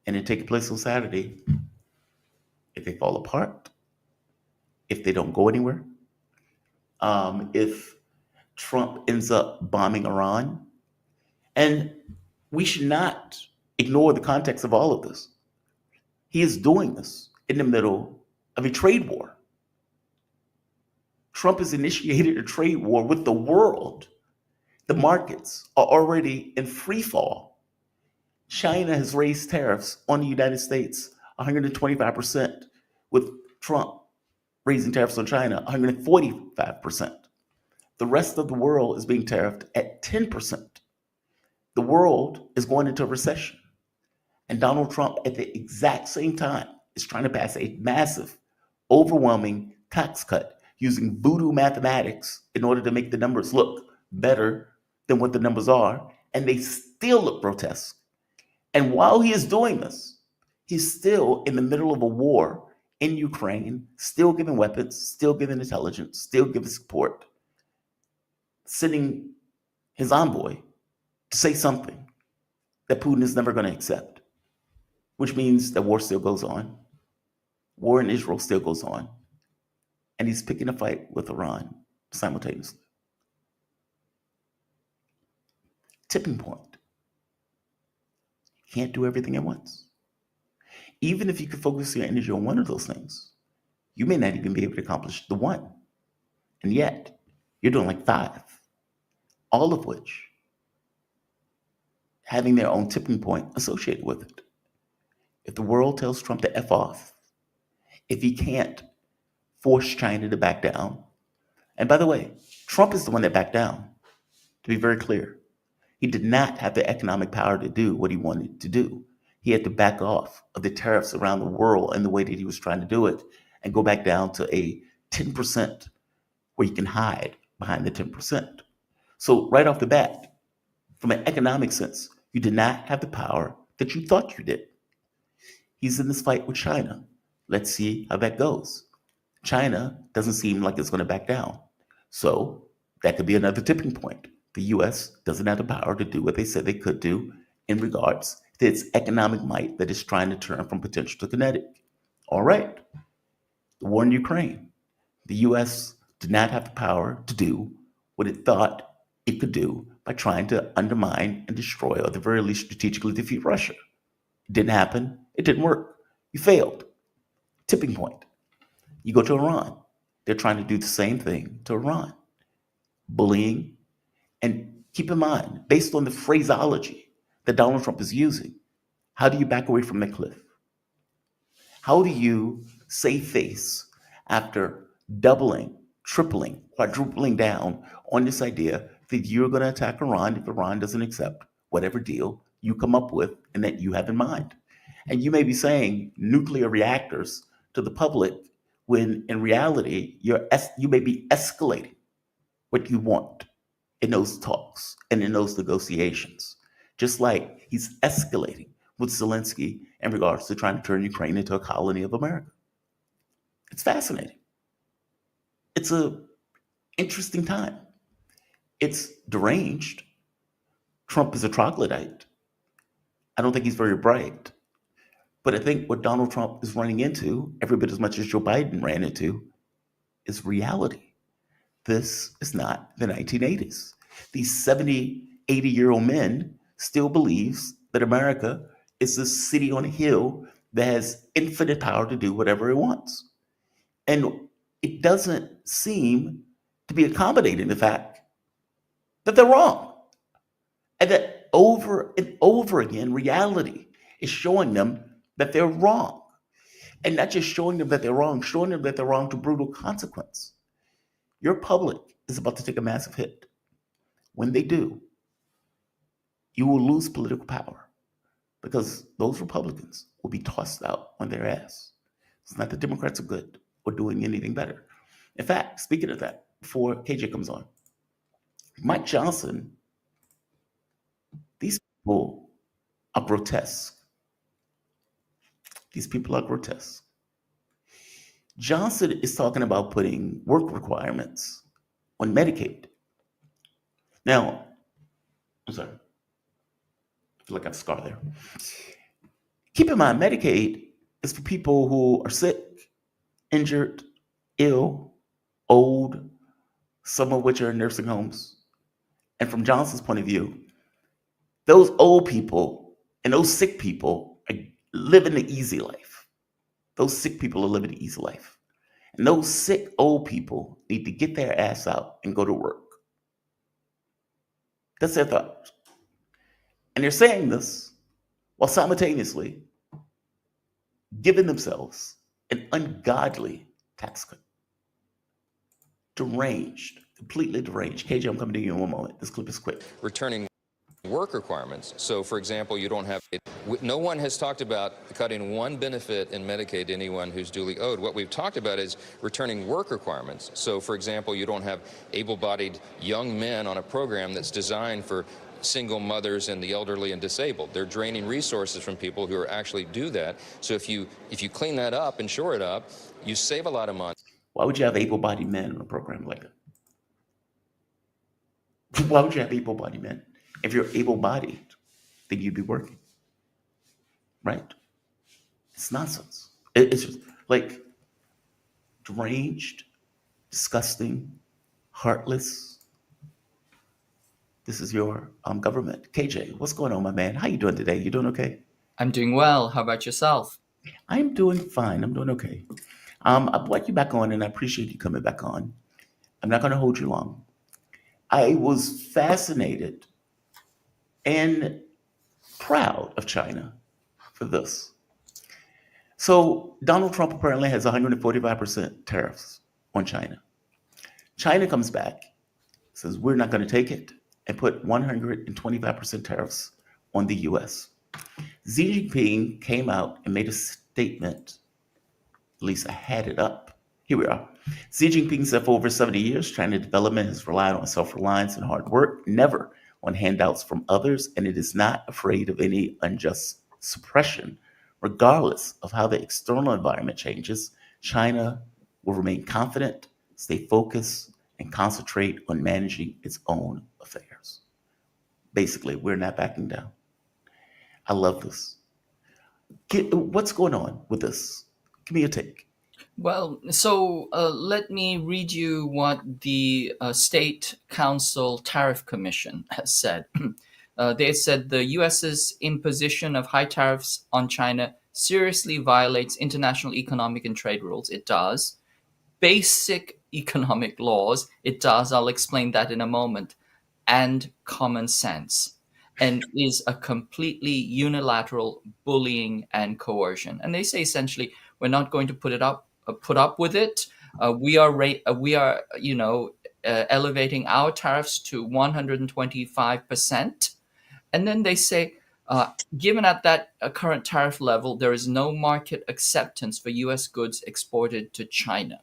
A: And in taking place on Saturday, if they fall apart, if they don't go anywhere, if Trump ends up bombing Iran, and we should not ignore the context of all of this. He is doing this in the middle of a trade war. Trump has initiated a trade war with the world. The markets are already in free fall. China has raised tariffs on the United States 125%, with Trump raising tariffs on China 145%. The rest of the world is being tariffed at 10%. The world is going into a recession. And Donald Trump, at the exact same time, is trying to pass a massive, overwhelming tax cut using voodoo mathematics in order to make the numbers look better than what the numbers are. And they still look grotesque. And while he is doing this, he's still in the middle of a war in Ukraine, still giving weapons, still giving intelligence, still giving support, sending his envoy to say something that Putin is never going to accept, which means that war still goes on. War in Israel still goes on. And he's picking a fight with Iran simultaneously. Tipping point. You can't do everything at once. Even if you could focus your energy on one of those things, you may not even be able to accomplish the one. And yet, you're doing like 5, all of which having their own tipping point associated with it. If the world tells Trump to F off, if he can't force China to back down, And by the way, Trump is the one that backed down, to be very clear. He did not have the economic power to do what he wanted to do. He had to back off of the tariffs around the world and the way that he was trying to do it and go back down to a 10% where you can hide behind the 10%. So right off the bat, from an economic sense, you did not have the power that you thought you did. He's in this fight with China. Let's see how that goes. China doesn't seem like it's going to back down. So that could be another tipping point. The U.S. doesn't have the power to do what they said they could do in regards to its economic might that is trying to turn from potential to kinetic. All right. The war in Ukraine. The U.S. did not have the power to do what it thought it could do by trying to undermine and destroy, or at the very least strategically defeat Russia. It didn't happen. It didn't work. You failed. Tipping point. You go to Iran. They're trying to do the same thing to Iran. Bullying. And keep in mind, based on the phraseology that Donald Trump is using, how do you back away from the cliff? How do you save face after doubling, tripling, quadrupling down on this idea that you're going to attack Iran if Iran doesn't accept whatever deal you come up with and that you have in mind? And you may be saying nuclear reactors to the public when in reality you may be escalating what you want in those talks and in those negotiations, just like he's escalating with Zelensky in regards to trying to turn Ukraine into a colony of America. It's fascinating. It's an interesting time. It's deranged. Trump is a troglodyte. I don't think he's very bright. But I think what Donald Trump is running into, every bit as much as Joe Biden ran into, is reality. This is not the 1980s. These 70, 80-year-old men still believes that America is this city on a hill that has infinite power to do whatever it wants. And it doesn't seem to be accommodating the fact that they're wrong. And that over and over again, reality is showing them that they're wrong. And not just showing them that they're wrong, showing them that they're wrong to brutal consequence. Your public is about to take a massive hit. When they do, you will lose political power because those Republicans will be tossed out on their ass. It's not that Democrats are good or doing anything better. In fact, speaking of that, before KJ comes on, Mike Johnson, these people are grotesque. These people are grotesque. Johnson is talking about putting work requirements on Medicaid. Now, I'm sorry. I feel like I have a scar there. Keep in mind, Medicaid is for people who are sick, injured, ill, old, some of which are in nursing homes. And from Johnson's point of view, those old people and those sick people are living the easy life. Those sick people are living the easy life. And those sick old people need to get their ass out and go to work. That's their thought. And they're saying this while simultaneously giving themselves an ungodly tax cut. Deranged, completely deranged. KJ, I'm coming to you in one moment. This clip is quick.
K: Returning work requirements. So, for example, you don't have it. No one has talked about cutting one benefit in Medicaid to anyone who's duly owed. What we've talked about is returning work requirements. So, for example, you don't have able-bodied young men on a program that's designed for single mothers and the elderly and disabled. They're draining resources from people who are actually do that. So if you clean that up and shore it up, you save a lot of money.
A: Why would you have able-bodied men on a program like that? Why would you have able-bodied men? If you're able-bodied, then you'd be working, right? It's nonsense. It's just like deranged, disgusting, heartless. This is your government. KJ, what's going on, my man? How you doing today? You doing okay?
L: I'm doing well. How about yourself?
A: I'm doing fine. I'm doing okay. I brought you back on, and I appreciate you coming back on. I'm not going to hold you long. I was fascinated and proud of China for this. So Donald Trump apparently has 145% tariffs on China. China comes back, says we're not going to take it, and put 125% tariffs on the US. Xi Jinping came out and made a statement. At least I had it up. Here we are. Xi Jinping said for over 70 years, China's development has relied on self-reliance and hard work, never on handouts from others, and it is not afraid of any unjust suppression. Regardless of how the external environment changes, China will remain confident, stay focused, and concentrate on managing its own affairs. Basically, we're not backing down. I love this. What's going on with this? Give me a take.
L: Well, so let me read you what the State Council Tariff Commission has said. They said the US's imposition of high tariffs on China seriously violates international economic and trade rules. It does. Basic economic laws. It does. I'll explain that in a moment. And common sense. And is a completely unilateral bullying and coercion. And they say essentially, we're not going to put up with it. We are elevating our tariffs to 125%. And then they say, given at that current tariff level, there is no market acceptance for U.S. goods exported to China.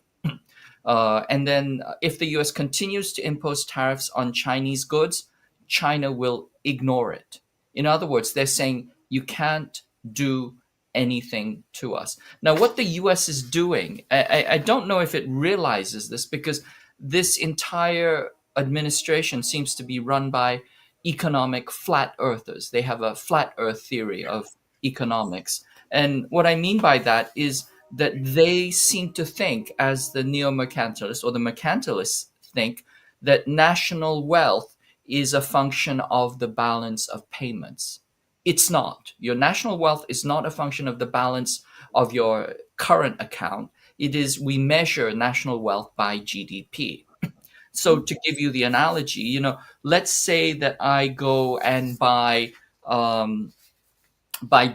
L: And then if the U.S. continues to impose tariffs on Chinese goods, China will ignore it. In other words, they're saying you can't do anything to us. Now, what the U.S. is doing, I don't know if it realizes this, because this entire administration seems to be run by economic flat earthers. They have a flat earth theory of economics. And what I mean by that is that they seem to think, as the neo-mercantilists or the mercantilists think, that national wealth is a function of the balance of payments. It's not. Your national wealth is not a function of the balance of your current account. It is, we measure national wealth by GDP. So to give you the analogy, let's say that I go and buy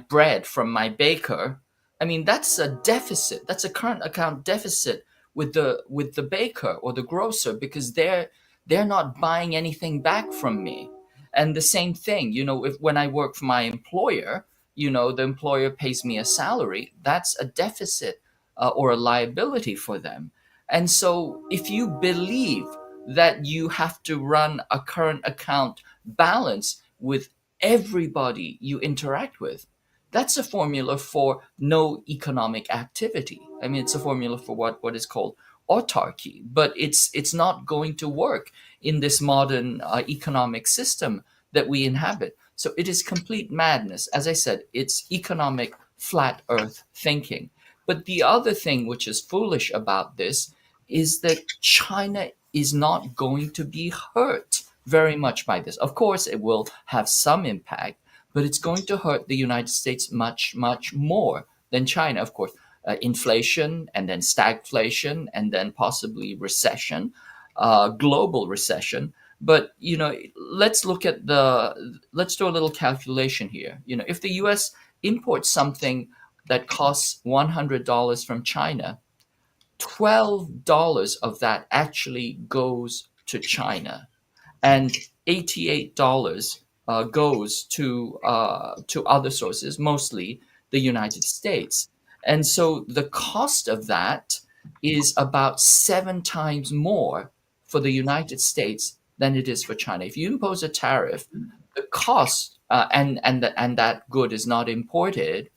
L: bread from my baker. I mean, that's a deficit. That's a current account deficit with the baker or the grocer, because they're not buying anything back from me. And the same thing, when I work for my employer, the employer pays me a salary, that's a deficit or a liability for them. And so if you believe that you have to run a current account balance with everybody you interact with, that's a formula for no economic activity. I mean, it's a formula for what is called autarky, but it's not going to work in this modern economic system that we inhabit. So it is complete madness. As I said, it's economic flat earth thinking. But the other thing which is foolish about this is that China is not going to be hurt very much by this. Of course, it will have some impact, but it's going to hurt the United States much, much more than China. Of course, inflation, and then stagflation, and then possibly recession, global recession. But, let's do a little calculation here. If the US imports something that costs $100 from China, $12 of that actually goes to China, and $88 goes to other sources, mostly the United States. And so the cost of that is about 7 times more for the United States than it is for China. If you impose a tariff, the cost and that good is not imported,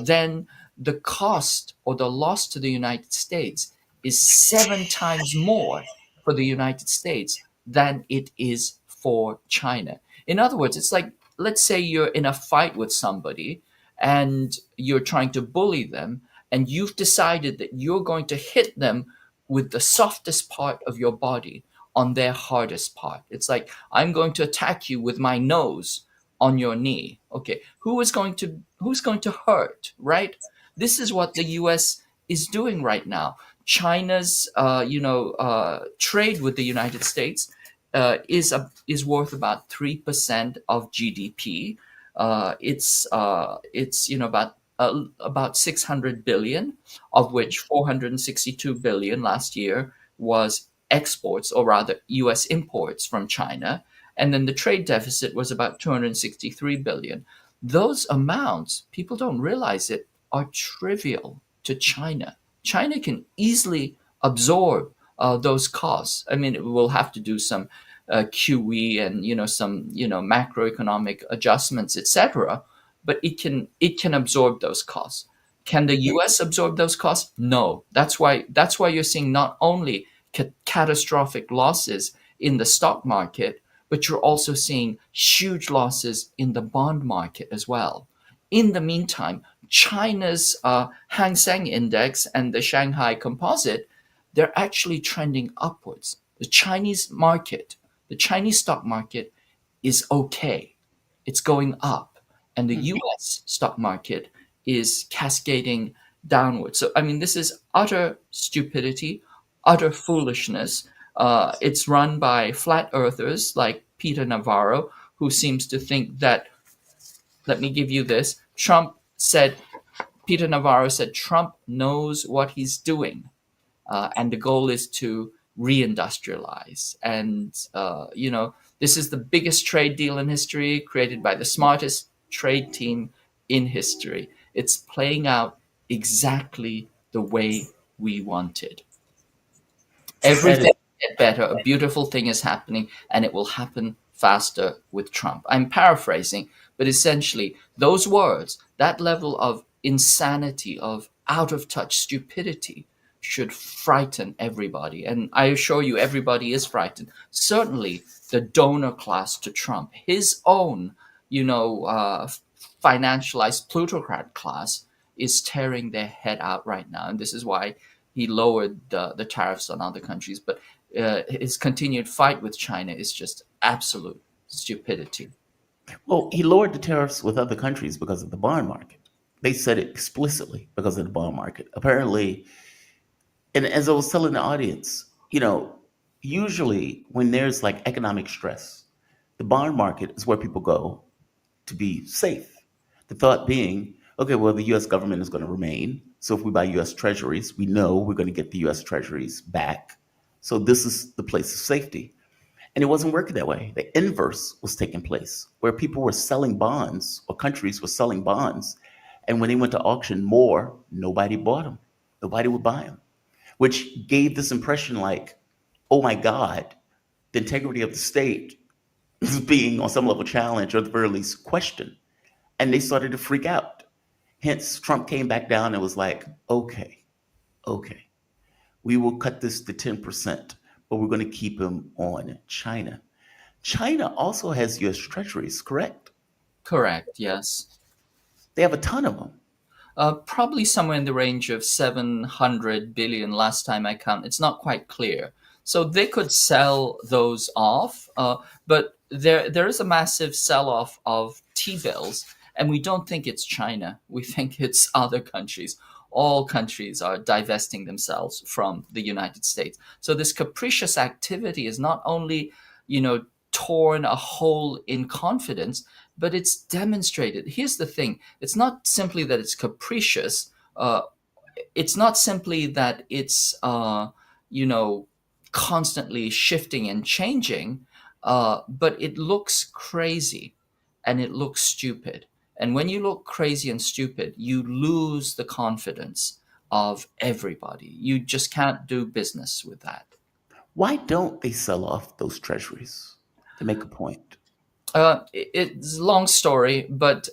L: then the cost or the loss to the United States is 7 times more for the United States than it is for China. In other words, it's like, let's say you're in a fight with somebody and you're trying to bully them, and you've decided that you're going to hit them with the softest part of your body on their hardest part. It's like, I'm going to attack you with my nose on your knee. Okay, who's going to hurt, right? This is what the US is doing right now. China's trade with the United States is worth about 3% of GDP. It's about 600 billion, of which 462 billion last year was exports, or rather US imports from China. And then the trade deficit was about 263 billion. Those amounts, people don't realize it, are trivial to China. China can easily absorb those costs. I mean, it will have to do some QE and some macroeconomic adjustments, etc. But it can absorb those costs. Can the U.S. absorb those costs? No. That's why you're seeing not only catastrophic losses in the stock market, but you're also seeing huge losses in the bond market as well. In the meantime, China's Hang Seng Index and the Shanghai Composite, they're actually trending upwards. The Chinese stock market is okay. It's going up. And the US stock market is cascading downwards. So, I mean, this is utter stupidity, utter foolishness. It's run by flat earthers like Peter Navarro, who seems to think that, let me give you this, Peter Navarro said Trump knows what he's doing. And the goal is to reindustrialize. And, this is the biggest trade deal in history, created by the smartest trade team in history. It's playing out exactly the way we wanted. Everything will get better. A beautiful thing is happening, and it will happen faster with Trump. I'm paraphrasing, but essentially those words, that level of insanity, of out of touch stupidity, should frighten everybody. And I assure you, everybody is frightened. Certainly the donor class to Trump, his own, financialized plutocrat class, is tearing their head out right now. And this is why he lowered the tariffs on other countries. But his continued fight with China is just absolute stupidity.
A: Well, he lowered the tariffs with other countries because of the bond market. They said it explicitly because of the bond market. Apparently, and as I was telling the audience, usually when there's like economic stress, the bond market is where people go to be safe. The thought being, okay, well, the US government is going to remain. So if we buy US treasuries, we know we're going to get the US treasuries back. So this is the place of safety. And it wasn't working that way. The inverse was taking place, where people were selling bonds, or countries were selling bonds. And when they went to auction more, nobody bought them. Nobody would buy them, which gave this impression like, oh my God, the integrity of the state is being on some level challenged, or at the very least questioned. And they started to freak out. Hence, Trump came back down and was like, okay, we will cut this to 10%, but we're going to keep him on China. China also has US treasuries, correct?
L: Correct, yes.
A: They have a ton of them.
L: Probably somewhere in the range of 700 billion last time I counted. It's not quite clear. So they could sell those off, but there is a massive sell-off of T-bills, and we don't think it's China. We think it's other countries. All countries are divesting themselves from the United States. So this capricious activity is not only, torn a hole in confidence, but it's demonstrated. Here's the thing. It's not simply that it's capricious. It's not simply that it's, constantly shifting and changing, but it looks crazy and it looks stupid. And when you look crazy and stupid, you lose the confidence of everybody. You just can't do business with that.
A: Why don't they sell off those treasuries to make a point?
L: It's a long story, but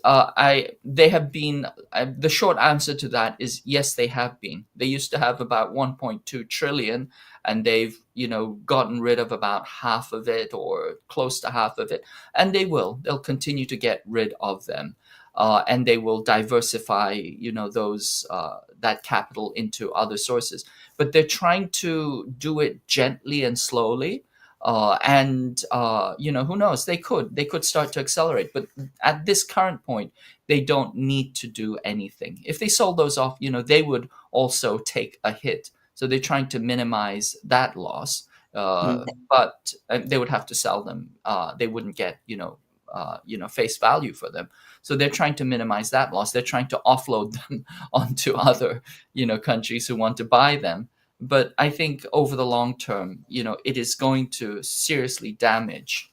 L: they have been. The short answer to that is yes, they have been. They used to have about 1.2 trillion, and they've gotten rid of about half of it or close to half of it, and they'll continue to get rid of them, and they will diversify those that capital into other sources. But they're trying to do it gently and slowly. Who knows? They could start to accelerate, but at this current point, they don't need to do anything. If they sold those off, they would also take a hit. So they're trying to minimize that loss, but they would have to sell them. They wouldn't get, face value for them. So they're trying to minimize that loss. They're trying to offload them onto other, countries who want to buy them. but I think over the long term, it is going to seriously damage,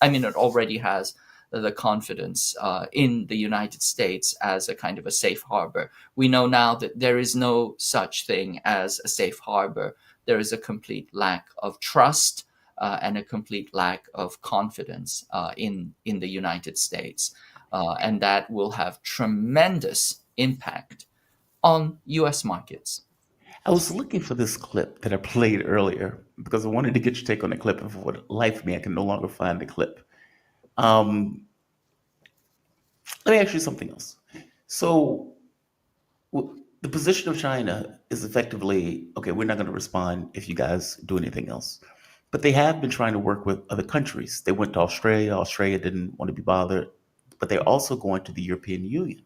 L: I mean, it already has the confidence in the United States as a kind of a safe harbor. We know now that there is no such thing as a safe harbor. There is a complete lack of trust and a complete lack of confidence in the United States. And that will have tremendous impact on U.S. markets.
A: I was looking for this clip that I played earlier because I wanted to get your take on the clip, and for the life of me, I can no longer find the clip. Let me ask you something else. So, the position of China is effectively, okay, we're not going to respond if you guys do anything else. But they have been trying to work with other countries. They went to Australia. Australia didn't want to be bothered. But they're also going to the European Union.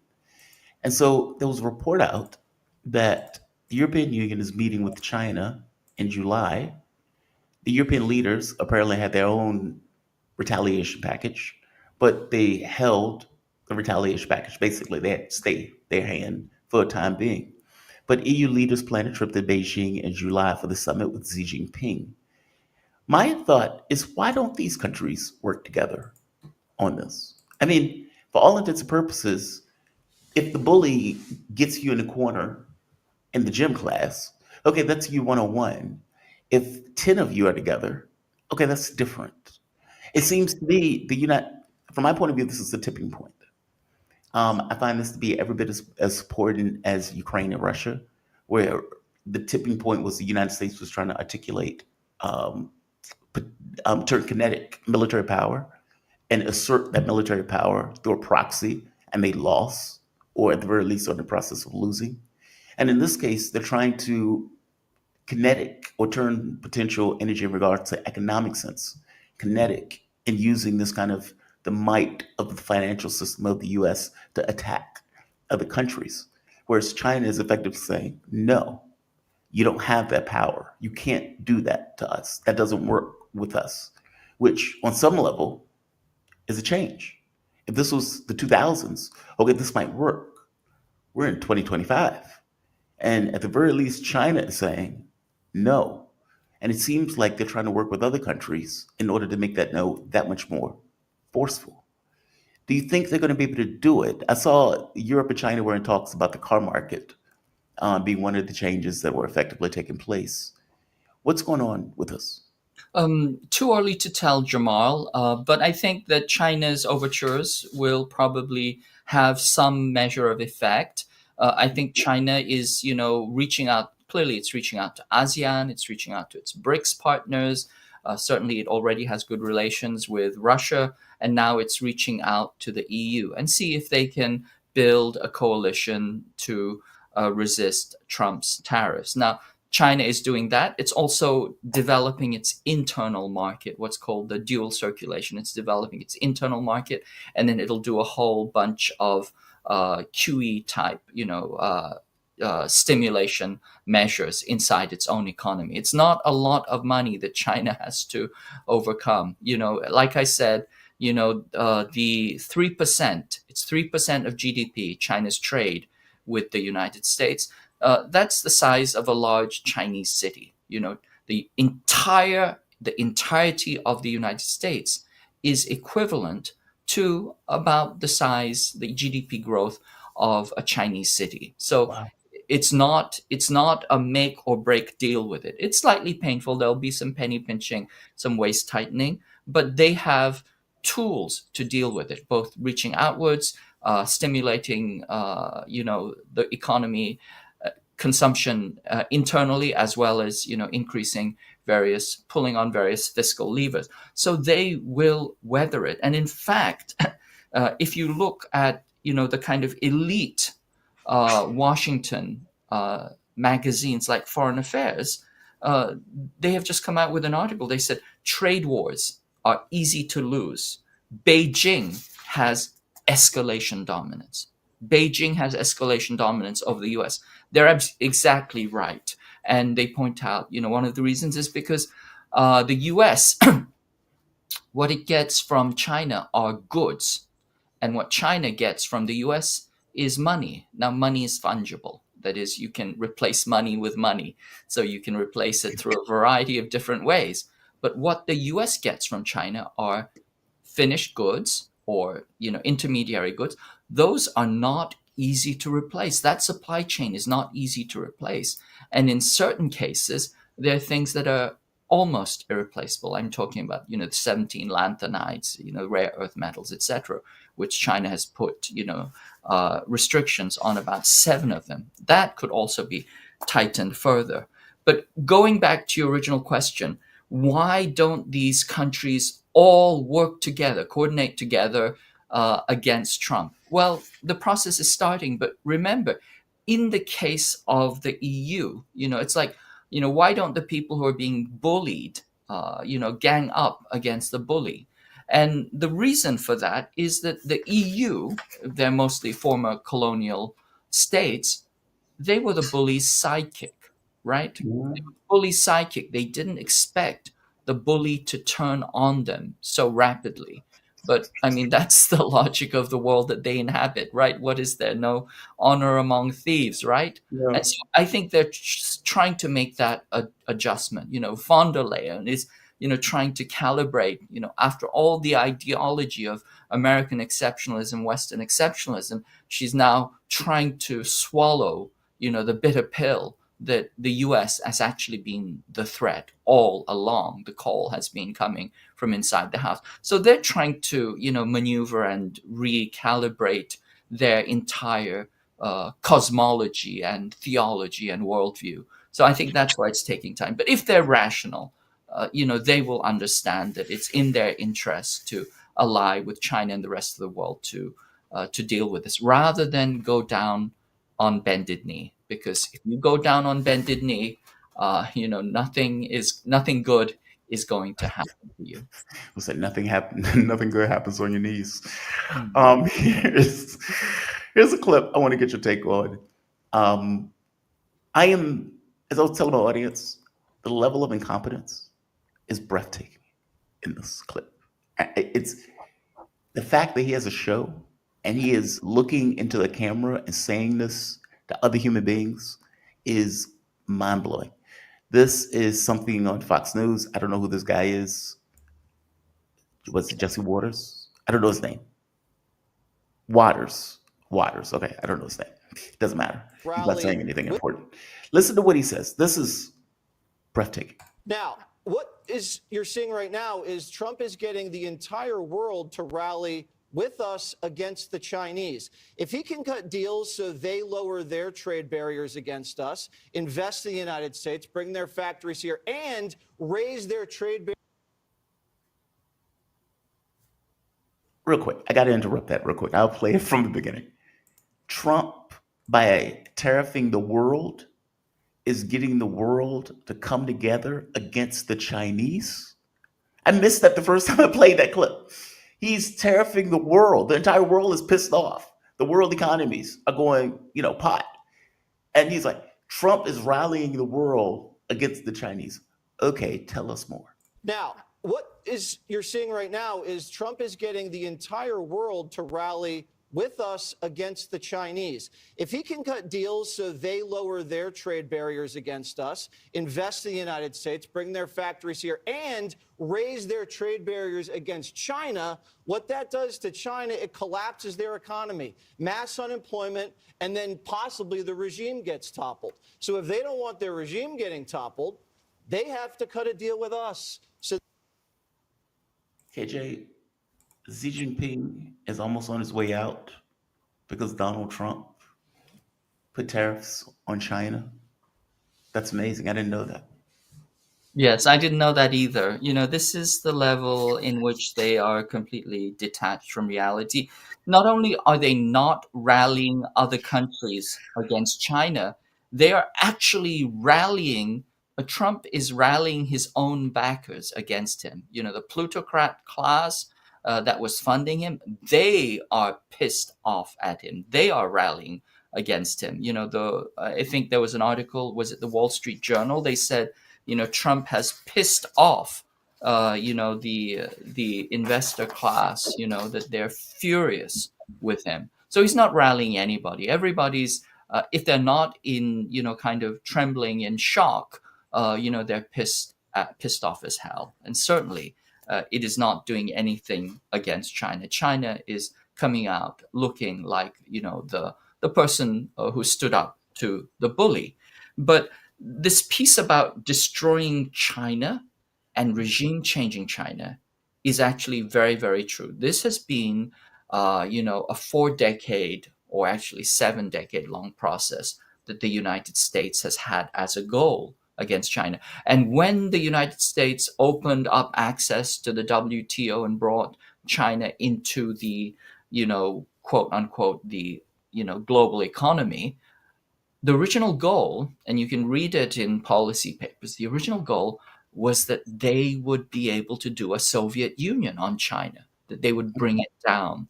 A: And so there was a report out that the European Union is meeting with China in July. The European leaders apparently had their own retaliation package, but they held the retaliation package. Basically, they had to stay their hand for a time being. But EU leaders plan a trip to Beijing in July for the summit with Xi Jinping. My thought is, why don't these countries work together on this? I mean, for all intents and purposes, if the bully gets you in the corner in the gym class, okay, that's you one-on-one. If 10 of you are together, okay, that's different. It seems to me from my point of view, this is the tipping point. I find this to be every bit as important as Ukraine and Russia, where the tipping point was the United States was trying to articulate turn kinetic military power and assert that military power through a proxy, and they lost, or at the very least are in the process of losing. And in this case, they're trying to kinetic or turn potential energy in regards to economic sense, kinetic, in using this kind of the might of the financial system of the US to attack other countries. Whereas China is effectively saying, no, you don't have that power. You can't do that to us. That doesn't work with us, which on some level is a change. If this was the 2000s, okay, this might work. We're in 2025. And at the very least, China is saying no. And it seems like they're trying to work with other countries in order to make that no that much more forceful. Do you think they're going to be able to do it? I saw Europe and China were in talks about the car market being one of the changes that were effectively taking place. What's going on with us?
L: Too early to tell, Jamal, but I think that China's overtures will probably have some measure of effect. I think China is, reaching out. Clearly, it's reaching out to ASEAN. It's reaching out to its BRICS partners. Certainly, it already has good relations with Russia, and now it's reaching out to the EU and see if they can build a coalition to resist Trump's tariffs. Now, China is doing that. It's also developing its internal market, what's called the dual circulation. It's developing its internal market, and then it'll do a whole bunch of QE type, stimulation measures inside its own economy. It's not a lot of money that China has to overcome. Like I said, the 3%, it's 3% of GDP, China's trade with the United States. That's the size of a large Chinese city. The entirety of the United States is equivalent to about the size, the GDP growth of a Chinese city. So wow. It's not a make or break deal with it. It's slightly painful. There'll be some penny pinching, some waist tightening, but they have tools to deal with it, both reaching outwards, stimulating, the economy, consumption internally, as well as, increasing pulling on various fiscal levers. So they will weather it. And in fact, if you look at, the kind of elite Washington magazines like Foreign Affairs, they have just come out with an article. They said trade wars are easy to lose. Beijing has escalation dominance. Beijing has escalation dominance over the US. They're exactly right. And they point out, one of the reasons is because the US, what it gets from China are goods. And what China gets from the US is money. Now, money is fungible. That is, you can replace money with money. So you can replace it through a variety of different ways. But what the US gets from China are finished goods or intermediary goods. Those are not easy to replace. That supply chain is not easy to replace. And in certain cases, there are things that are almost irreplaceable. I'm talking about, the 17 lanthanides, rare earth metals, etc., which China has put, restrictions on about 7 of them. That could also be tightened further. But going back to your original question, why don't these countries all work together, coordinate together against Trump? Well, the process is starting, but remember, in the case of the EU, it's like, why don't the people who are being bullied, gang up against the bully? And the reason for that is that the EU, they're mostly former colonial states, they were the bully's sidekick, right? They were the bully's sidekick. They didn't expect the bully to turn on them so rapidly. But I mean, that's the logic of the world that they inhabit, right? What is there? No honor among thieves, right?
A: Yeah.
L: And so I think they're trying to make that adjustment. Von der Leyen is, trying to calibrate, after all the ideology of American exceptionalism, Western exceptionalism, she's now trying to swallow, the bitter pill that the US has actually been the threat all along. The call has been coming from inside the house. So they're trying to, maneuver and recalibrate their entire cosmology and theology and worldview. So I think that's why it's taking time. But if they're rational, they will understand that it's in their interest to ally with China and the rest of the world to deal with this, rather than go down on bended knee. Because if you go down on bended knee, nothing good is going to happen to you.
A: We'll say nothing good happens on your knees. Here's a clip I want to get your take on. As I was telling my audience, the level of incompetence is breathtaking in this clip. It's the fact that he has a show and he is looking into the camera and saying this to other human beings is mind-blowing. This is something on Fox News. I don't know who this guy is. Was it Jesse Waters? I don't know his name. Waters. Okay, I don't know his name. It doesn't matter. He's not saying anything important. Listen to what he says. This is breathtaking.
H: Now, what you're seeing right now is Trump is getting the entire world to rally with us against the Chinese. If he can cut deals so they lower their trade barriers against us, invest in the United States, bring their factories here, and raise their trade barriers.
A: Real quick, I got to interrupt that real quick. I'll play it from the beginning. Trump, by tariffing the world, is getting the world to come together against the Chinese. I missed that the first time I played that clip. He's tariffing the world. The entire world is pissed off. The world economies are going, pot. And he's like, Trump is rallying the world against the Chinese. Okay, tell us more.
H: Now, what you're seeing right now is Trump is getting the entire world to rally with us against the Chinese. If he can cut deals so they lower their trade barriers against us, invest in the United States, bring their factories here, and raise their trade barriers against China, what that does to China, it collapses their economy, mass unemployment, and then possibly the regime gets toppled. So if they don't want their regime getting toppled, they have to cut a deal with us. So
A: KJ, Xi Jinping is almost on his way out because Donald Trump put tariffs on China. That's amazing. I didn't know that.
L: Yes, I didn't know that either. This is the level in which they are completely detached from reality. Not only are they not rallying other countries against China, they are actually rallying. Trump is rallying his own backers against him. The plutocrat class that was funding him, they are pissed off at him. They are rallying against him. I think there was an article, was it the Wall Street Journal? They said, Trump has pissed off, the investor class, that they're furious with him. So he's not rallying anybody. Everybody's If they're not in, kind of trembling in shock, they're pissed off as hell. And certainly it is not doing anything against China. China is coming out looking like, the person who stood up to the bully. But this piece about destroying China and regime changing China is actually very, very true. This has been, a 4-decade or actually 7-decade long process that the United States has had as a goal against China. And when the United States opened up access to the WTO and brought China into the, quote unquote, the, global economy, the original goal, and you can read it in policy papers, the original goal was that they would be able to do a Soviet Union on China, that they would bring it down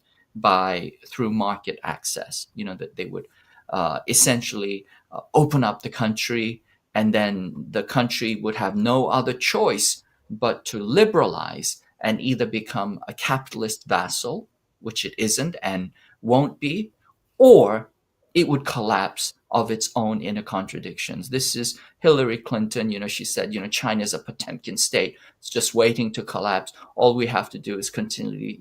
L: through market access, that they would essentially open up the country, and then the country would have no other choice but to liberalize and either become a capitalist vassal, which it isn't and won't be, or it would collapse of its own inner contradictions. This is Hillary Clinton. She said, China is a Potemkin state. It's just waiting to collapse. All we have to do is continually,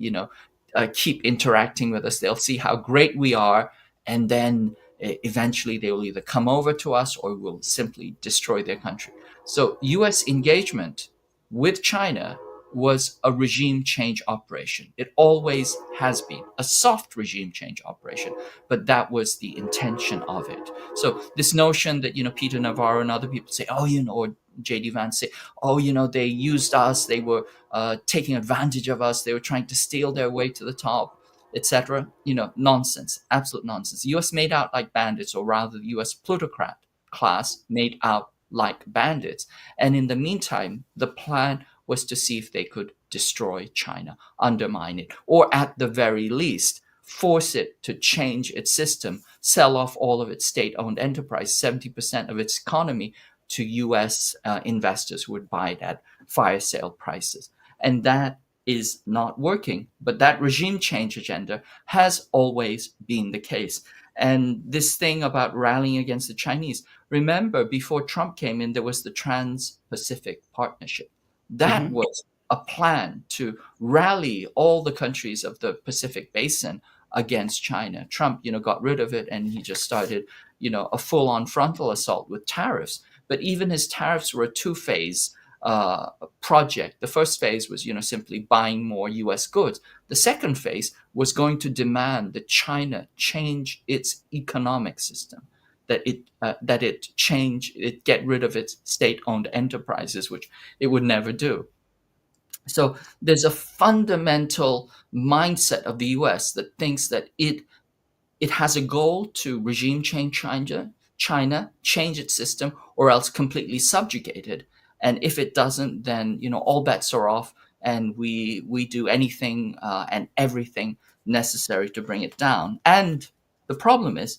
L: keep interacting with us. They'll see how great we are. And then eventually they will either come over to us or will simply destroy their country. So US engagement with China was a regime change operation. It always has been a soft regime change operation, but that was the intention of it. So this notion that, Peter Navarro and other people say, or J.D. Vance say, they used us, they were taking advantage of us, they were trying to steal their way to the top, etc. Nonsense, absolute nonsense. The U.S. made out like bandits, or rather the U.S. plutocrat class made out like bandits. And in the meantime, the plan was to see if they could destroy China, undermine it, or at the very least, force it to change its system, sell off all of its state-owned enterprise, 70% of its economy, to U.S. Investors who would buy it at fire sale prices. And that is not working. But that regime change agenda has always been the case. And this thing about rallying against the Chinese, remember, before Trump came in, there was the Trans-Pacific Partnership. That was a plan to rally all the countries of the Pacific Basin against China. Trump, got rid of it, and he just started, a full-on frontal assault with tariffs. But even his tariffs were a two-phase project. The first phase was, simply buying more U.S. goods. The second phase was going to demand that China change its economic system, that it get rid of its state-owned enterprises, which it would never do. So there's a fundamental mindset of the U.S. that thinks that it has a goal to regime change China, change its system, or else completely subjugate it. And if it doesn't, then all bets are off, and we do anything and everything necessary to bring it down. And the problem is,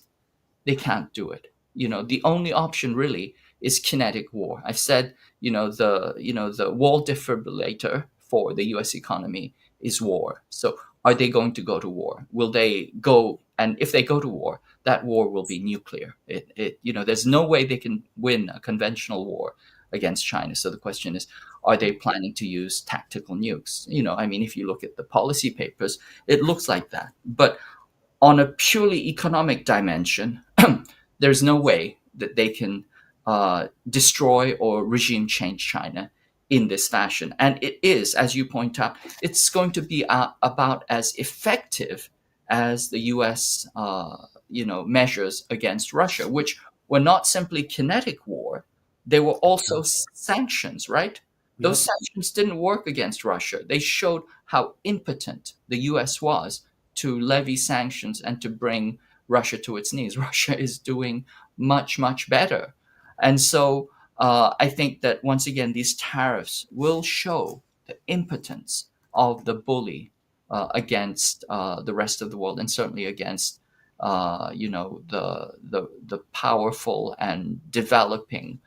L: they can't do it. The only option really is kinetic war. I've said, the wall defibrillator for the U.S. economy is war. So are they going to go to war? Will they go? And if they go to war, that war will be nuclear. There's no way they can win a conventional war against China. So the question is, are they planning to use tactical nukes? If you look at the policy papers, it looks like that. But on a purely economic dimension, there's no way that they can destroy or regime change China in this fashion. And it is, as you point out, it's going to be about as effective as the U.S. Measures against Russia, which were not simply kinetic war. They were also sanctions, right? Those sanctions didn't work against Russia. They showed how impotent the U.S. was to levy sanctions and to bring Russia to its knees. Russia is doing much, much better. And so I think that, once again, these tariffs will show the impotence of the bully against the rest of the world, and certainly against the powerful and developing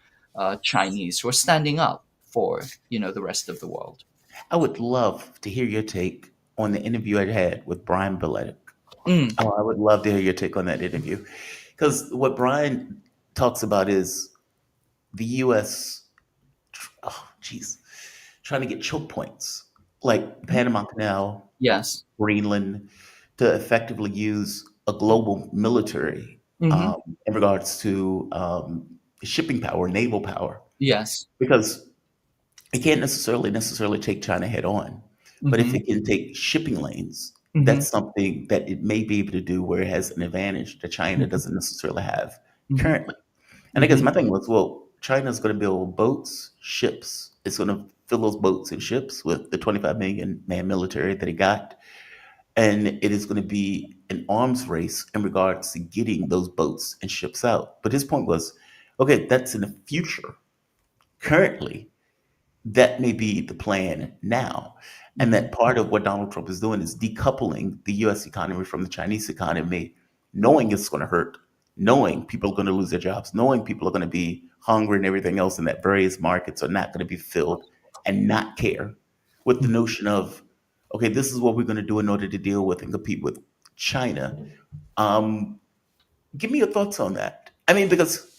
L: Chinese who are standing up for the rest of the world.
A: I would love to hear your take on the interview I had with Brian Berletic. I would love to hear your take on that interview, Because what Brian talks about is the U.S. Oh, geez, trying to get choke points like Panama Canal,
L: Yes.
A: Greenland, to effectively use a global military
L: Hmm.
A: in regards to shipping power, naval power,
L: Yes.
A: because it can't necessarily take China head on, but if
L: Hmm.
A: it can take shipping lanes,
L: Hmm.
A: that's something that it may be able to do where it has an advantage that China doesn't necessarily have
L: Hmm.
A: currently. And I guess my thing was, well, China's going to build boats, ships. It's going to fill those boats and ships with the 25 million man military that it got. And it is going to be an arms race in regards to getting those boats and ships out. But his point was, okay, that's in the future. Currently, that may be the plan now. And that part of what Donald Trump is doing is decoupling the US economy from the Chinese economy, knowing it's going to hurt, knowing people are going to lose their jobs, knowing people are going to be hungry and everything else, and that various markets are not going to be filled, and not care, with the notion of, okay, this is what we're going to do in order to deal with and compete with China. Um, Give me your thoughts on that. I mean, because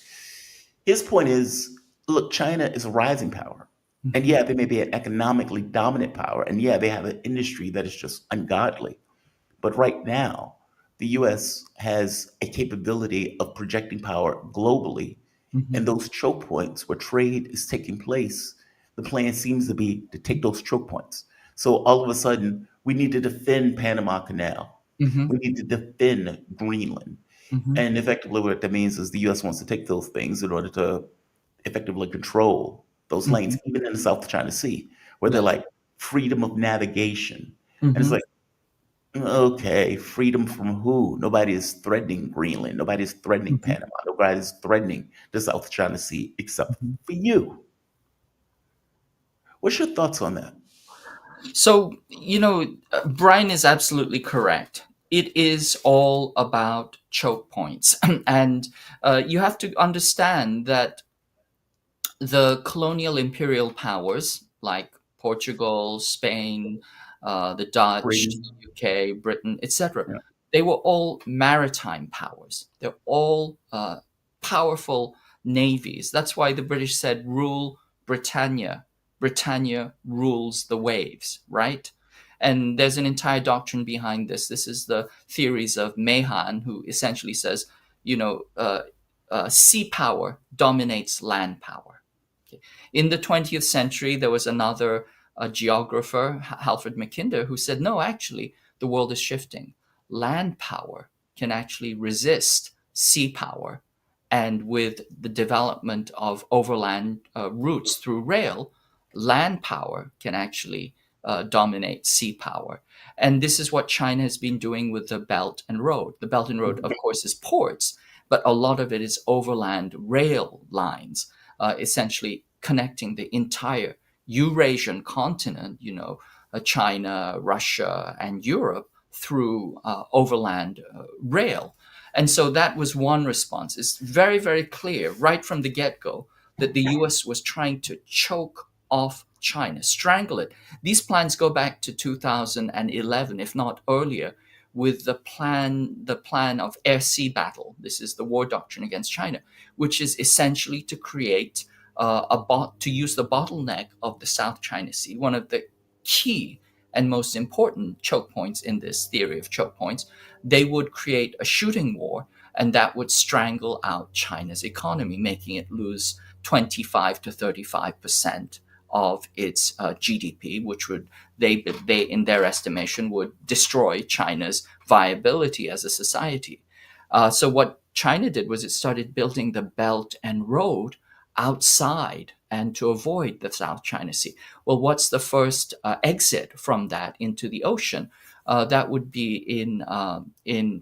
A: his point is, look, China is a rising power. And yeah, they may be an economically dominant power. And yeah, they have an industry that is just ungodly. But right now, the US has a capability of projecting power globally. And those choke points where trade is taking place, the plan seems to be to take those choke points. So all of a sudden, we need to defend Panama Canal.
L: Hmm.
A: We need to defend Greenland.
L: Hmm.
A: And effectively, what that means is the US wants to take those things in order to effectively control those lanes,
L: Hmm.
A: even in the South China Sea, where they're
L: Yeah.
A: like freedom of navigation. And it's
L: Hmm.
A: like, okay, freedom from who? Nobody is threatening Greenland. Nobody is threatening
L: Hmm.
A: Panama. Nobody is threatening the South China Sea except for you. What's your thoughts on that?
L: So, Brian is absolutely correct. It is all about choke points. And you have to understand that the colonial imperial powers like Portugal, Spain, the Dutch,
A: Freedom.
L: UK, Britain, etc.,
A: Yeah.
L: they were all maritime powers. They're all powerful navies. That's why the British said, rule Britannia. Britannia rules the waves, right? And there's an entire doctrine behind this. This is the theories of Mahan, who essentially says, you know, uh, sea power dominates land power. Okay. In the 20th century, there was another geographer, Alfred Mackinder, who said, no, actually, the world is shifting. Land power can actually resist sea power. And with the development of overland routes through rail, land power can actually dominate sea power. And this is what China has been doing with the Belt and Road. The Belt and Road, of course, is ports, but a lot of it is overland rail lines, essentially connecting the entire Eurasian continent, China, Russia, and Europe through overland rail. And so that was one response. It's very, very clear right from the get-go that the US was trying to choke off China, strangle it. These plans go back to 2011, if not earlier, with the plan of air-sea battle. This is the war doctrine against China, which is essentially to create to use the bottleneck of the South China Sea, one of the key and most important choke points in this theory of choke points. They would create a shooting war, and that would strangle out China's economy, making it lose 25 to 35% of its GDP, which would they in their estimation would destroy China's viability as a society. So what China did was it started building the Belt and Road outside and to avoid the South China Sea. Well, what's the first exit from that into the ocean? That would be in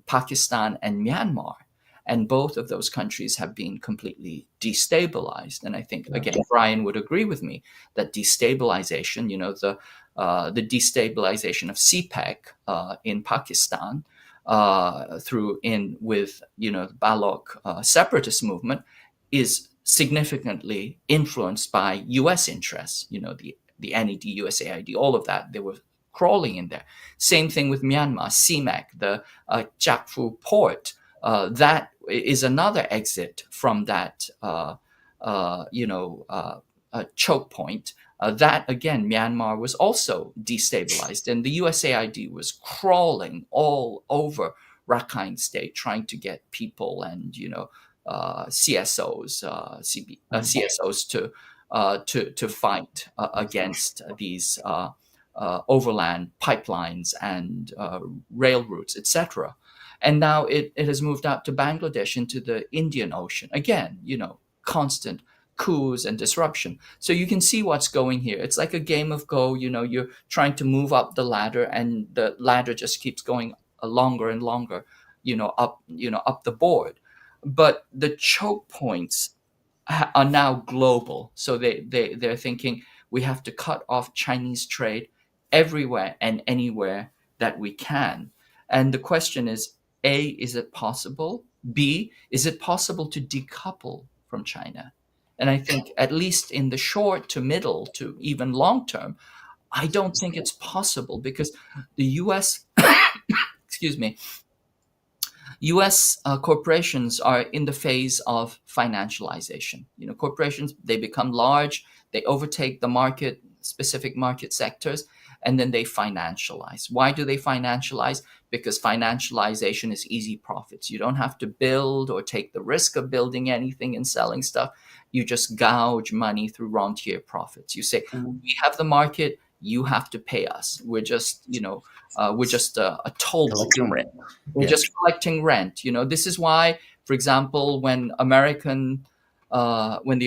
L: Pakistan and Myanmar. And both of those countries have been completely destabilized. And I think, again, Brian would agree with me that destabilization, the destabilization of CPEC in Pakistan with the Baloch separatist movement is significantly influenced by U.S. interests. The NED, USAID, all of that. They were crawling in there. Same thing with Myanmar, CMEC, the Chakfu port. That is another exit from that, choke point. That again, Myanmar was also destabilized, and the USAID was crawling all over Rakhine State, trying to get people and CSOs to fight against these overland pipelines and rail routes, etc. And now it has moved out to Bangladesh into the Indian Ocean. Again, constant coups and disruption. So you can see what's going here. It's like a game of Go. You're trying to move up the ladder, and the ladder just keeps going longer and longer, up the board. But the choke points are now global. So they're thinking we have to cut off Chinese trade everywhere and anywhere that we can. And the question is, A, is it possible? B, is it possible to decouple from China? And I think at least in the short to middle to even long term, I don't think it's possible, because the U.S. excuse me, U.S. Corporations are in the phase of financialization. Corporations, they become large, they overtake the market, specific market sectors, and then they financialize. Why do they financialize? Because financialization is easy profits. You don't have to build or take the risk of building anything and selling stuff. You just gouge money through rentier profits. You say, we have the market, you have to pay us. We're just, a toll.
A: Collecting rent.
L: We're just collecting rent. This is why, for example, when the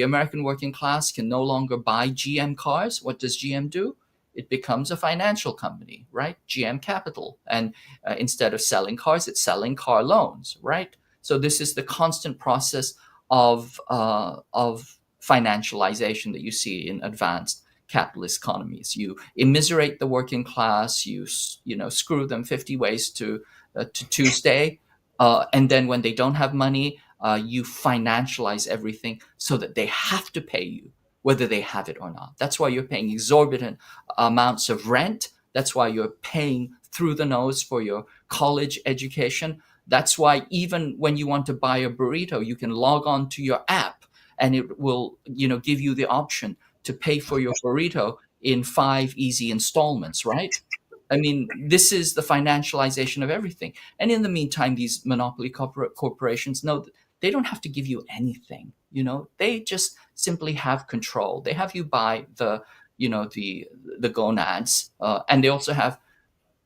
L: American working class can no longer buy GM cars, what does GM do? It becomes a financial company, right? GM Capital. And instead of selling cars, it's selling car loans, right? So this is the constant process of financialization that you see in advanced capitalist economies. You immiserate the working class, you screw them 50 ways to Tuesday, and then when they don't have money, you financialize everything so that they have to pay you, whether they have it or not. That's why you're paying exorbitant amounts of rent. That's why you're paying through the nose for your college education. That's why even when you want to buy a burrito, you can log on to your app and it will, give you the option to pay for your burrito in 5 easy installments, right? I mean, this is the financialization of everything. And in the meantime, these monopoly corporations know that they don't have to give you anything. They just simply have control. They have you buy the gonads, and they also have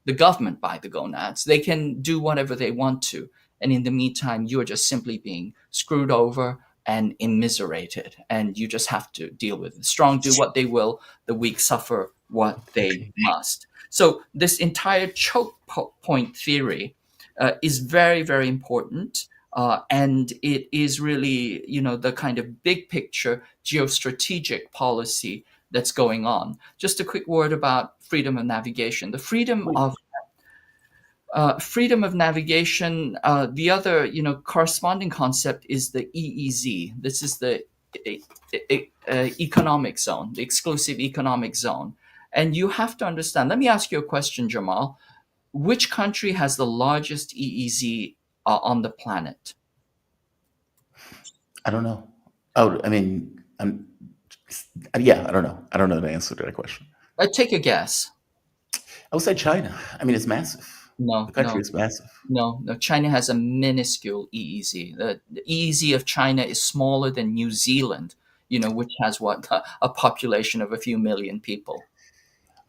L: the government buy the gonads. They can do whatever they want to. And in the meantime, you're just simply being screwed over and immiserated. And you just have to deal with it. The strong do what they will, the weak suffer what they must. So this entire choke point theory is very, very important. And it is really, the kind of big picture geostrategic policy that's going on. Just a quick word about freedom of navigation. The freedom of navigation. The other, corresponding concept is the EEZ. This is the economic zone, the exclusive economic zone. And you have to understand. Let me ask you a question, Jamal. Which country has the largest EEZ on the planet?
A: I don't know. Oh, I mean, I don't know. I don't know the answer to that question.
L: Take a guess.
A: I would say China. I mean, it's massive.
L: No,
A: the country is massive.
L: No. China has a minuscule EEZ. The EEZ of China is smaller than New Zealand, which has a population of a few million people.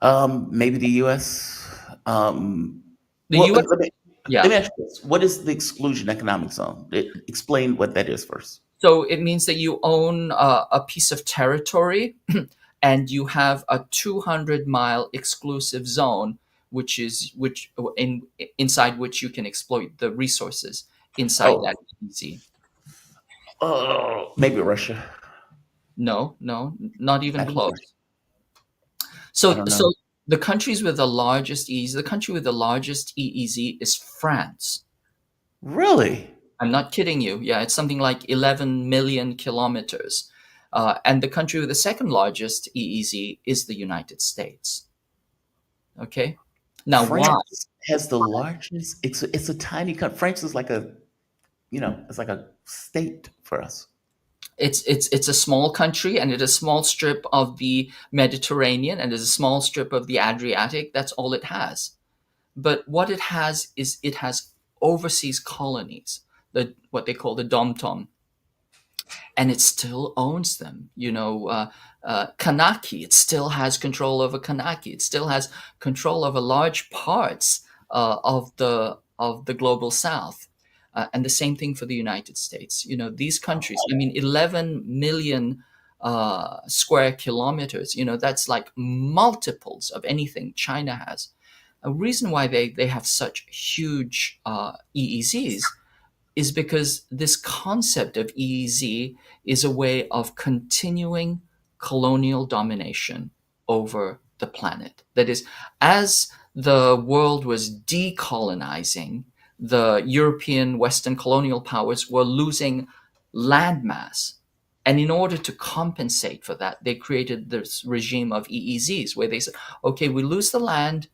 A: Maybe the U.S.
L: U.S.
A: Let me ask you this. What is the exclusion economic zone? Explain what that is first.
L: So it means that you own a piece of territory and you have a 200-mile exclusive zone, inside which you can exploit the resources inside that EEZ.
A: Maybe Russia.
L: No, not even close. So the countries with the largest EEZ, the country with the largest EEZ is France.
A: Really?
L: I'm not kidding you. Yeah, it's something like 11 million kilometers. And the country with the second largest EEZ is the United States. Okay? Now,
A: France
L: why?
A: has the largest. It's a tiny country. France is like a it's like a state for us.
L: It's a small country, and it's a small strip of the Mediterranean, and it's a small strip of the Adriatic. That's all it has. But what it has is it has overseas colonies, what they call the dom-tom, and it still owns them. Kanaki, it still has control over Kanaki. It still has control over large parts of the global South. And the same thing for the United States. These countries, 11 million square kilometers, that's like multiples of anything China has. A reason why they have such huge EEZs is because this concept of EEZ is a way of continuing colonial domination over the planet. That is, as the world was decolonizing, the European Western colonial powers were losing landmass. And in order to compensate for that, they created this regime of EEZs where they said, okay, we lose the land,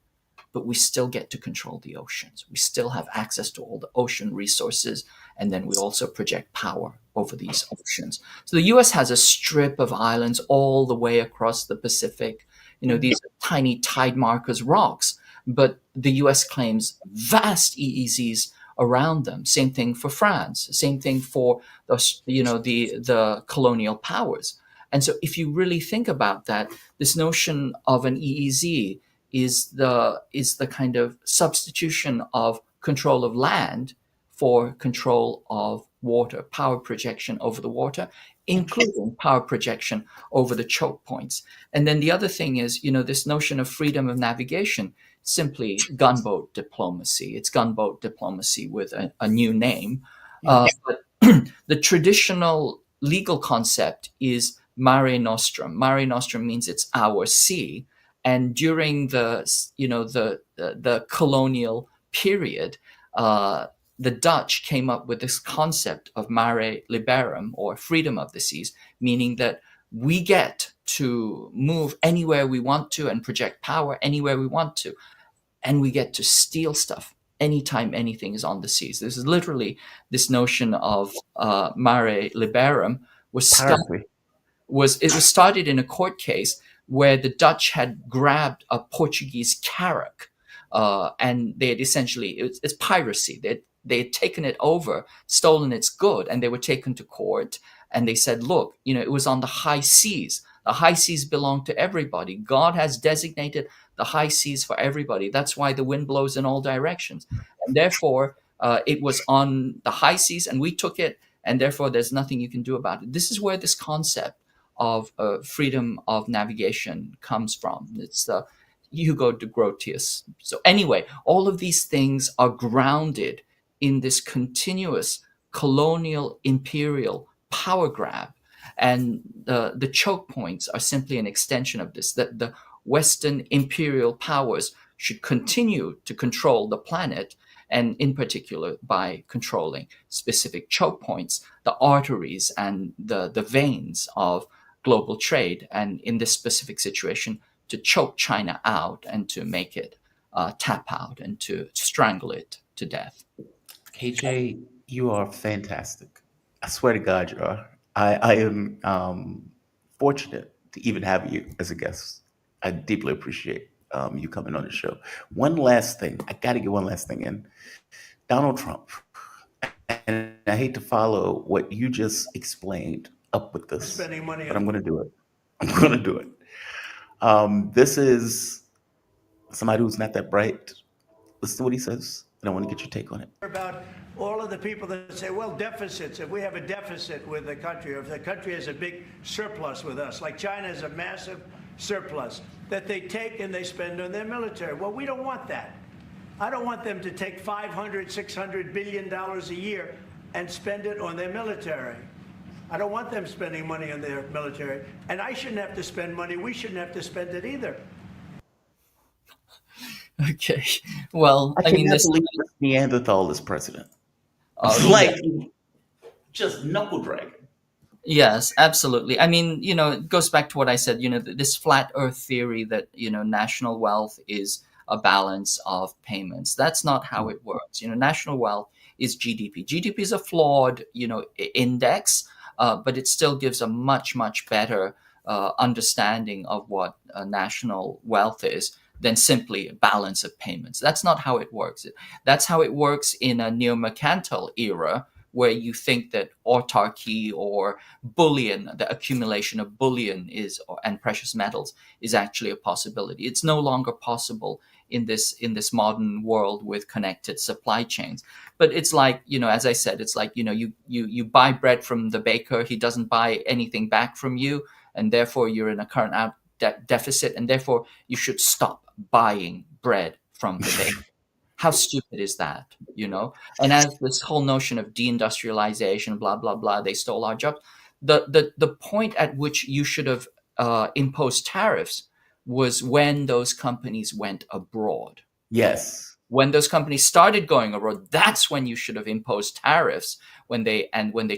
L: but we still get to control the oceans. We still have access to all the ocean resources, and then we also project power over these oceans. So the US has a strip of islands all the way across the Pacific. These are tiny tide markers rocks, but the US claims vast EEZs around them. Same thing for France. Same thing for the colonial powers. And so if you really think about that, this notion of an EEZ is the kind of substitution of control of land for control of water, power projection over the water, including power projection over the choke points. And then the other thing is, this notion of freedom of navigation, simply gunboat diplomacy. It's gunboat diplomacy with a new name. But the traditional legal concept is Mare Nostrum. Mare Nostrum means it's our sea. And during the colonial period, the Dutch came up with this concept of mare liberum, or freedom of the seas, meaning that we get to move anywhere we want to and project power anywhere we want to, and we get to steal stuff anytime anything is on the seas. This is literally this notion of mare liberum was started in a court case where the Dutch had grabbed a Portuguese carrack, and they had essentially, it's piracy. They had taken it over, stolen its good, and they were taken to court. And they said, look, it was on the high seas. The high seas belong to everybody. God has designated the high seas for everybody. That's why the wind blows in all directions. And therefore, it was on the high seas, and we took it, and therefore there's nothing you can do about it. This is where this concept of freedom of navigation comes from. It's the Hugo de Grotius. So anyway, all of these things are grounded in this continuous colonial imperial power grab. And the choke points are simply an extension of this, that the Western imperial powers should continue to control the planet, and in particular by controlling specific choke points, the arteries and the veins of global trade, and in this specific situation, to choke China out and to make it tap out and to strangle it to death.
A: KJ, you are fantastic. I swear to God, you are. I am fortunate to even have you as a guest. I deeply appreciate you coming on the show. One last thing. I got to get one last thing in. Donald Trump. And I hate to follow what you just explained up with this,
C: Spending money
A: but I'm going to do it. I'm going to do it. This is somebody who's not that bright. Listen to what he says, and I want to get your take on it.
C: About all of the people that say, well, deficits, if we have a deficit with the country, or if the country has a big surplus with us, like China has a massive surplus, that they take and they spend on their military. Well, we don't want that. I don't want them to take $500, $600 billion a year and spend it on their military. I don't want them spending money on their military. And I shouldn't have to spend money. We shouldn't have to spend it either.
L: Okay. Well,
A: I mean, this Neanderthal is president. Like, just knuckle dragging.
L: Yes, absolutely. I mean, it goes back to what I said, this flat earth theory that, national wealth is a balance of payments. That's not how it works. National wealth is GDP. GDP is a flawed, index, but it still gives a much, much better understanding of what national wealth is than simply a balance of payments. That's not how it works. That's how it works in a neo-mercantile era, where you think that autarky or bullion, the accumulation of bullion and precious metals is actually a possibility. It's no longer possible in this modern world with connected supply chains. But it's like, as I said, it's like, you buy bread from the baker, he doesn't buy anything back from you, and therefore you're in a current deficit, and therefore you should stop buying bread from the baker. How stupid is that, And as this whole notion of deindustrialization, blah, blah, blah, they stole our jobs. The point at which you should have imposed tariffs was when those companies went abroad.
A: Yes.
L: When those companies started going abroad, that's when you should have imposed tariffs, when they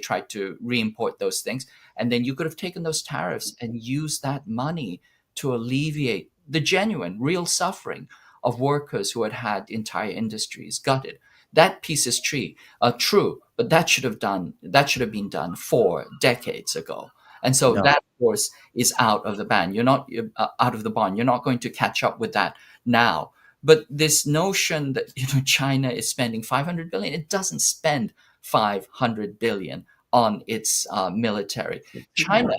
L: tried to re-import those things. And then you could have taken those tariffs and used that money to alleviate the genuine, real suffering of workers who had entire industries gutted. That piece is true, but that should have been done 4 decades ago. And so that, of course, is out of the ban. You're not out of the barn. You're not going to catch up with that now. But this notion that China is spending $500 billion, it doesn't spend $500 billion on its military. China.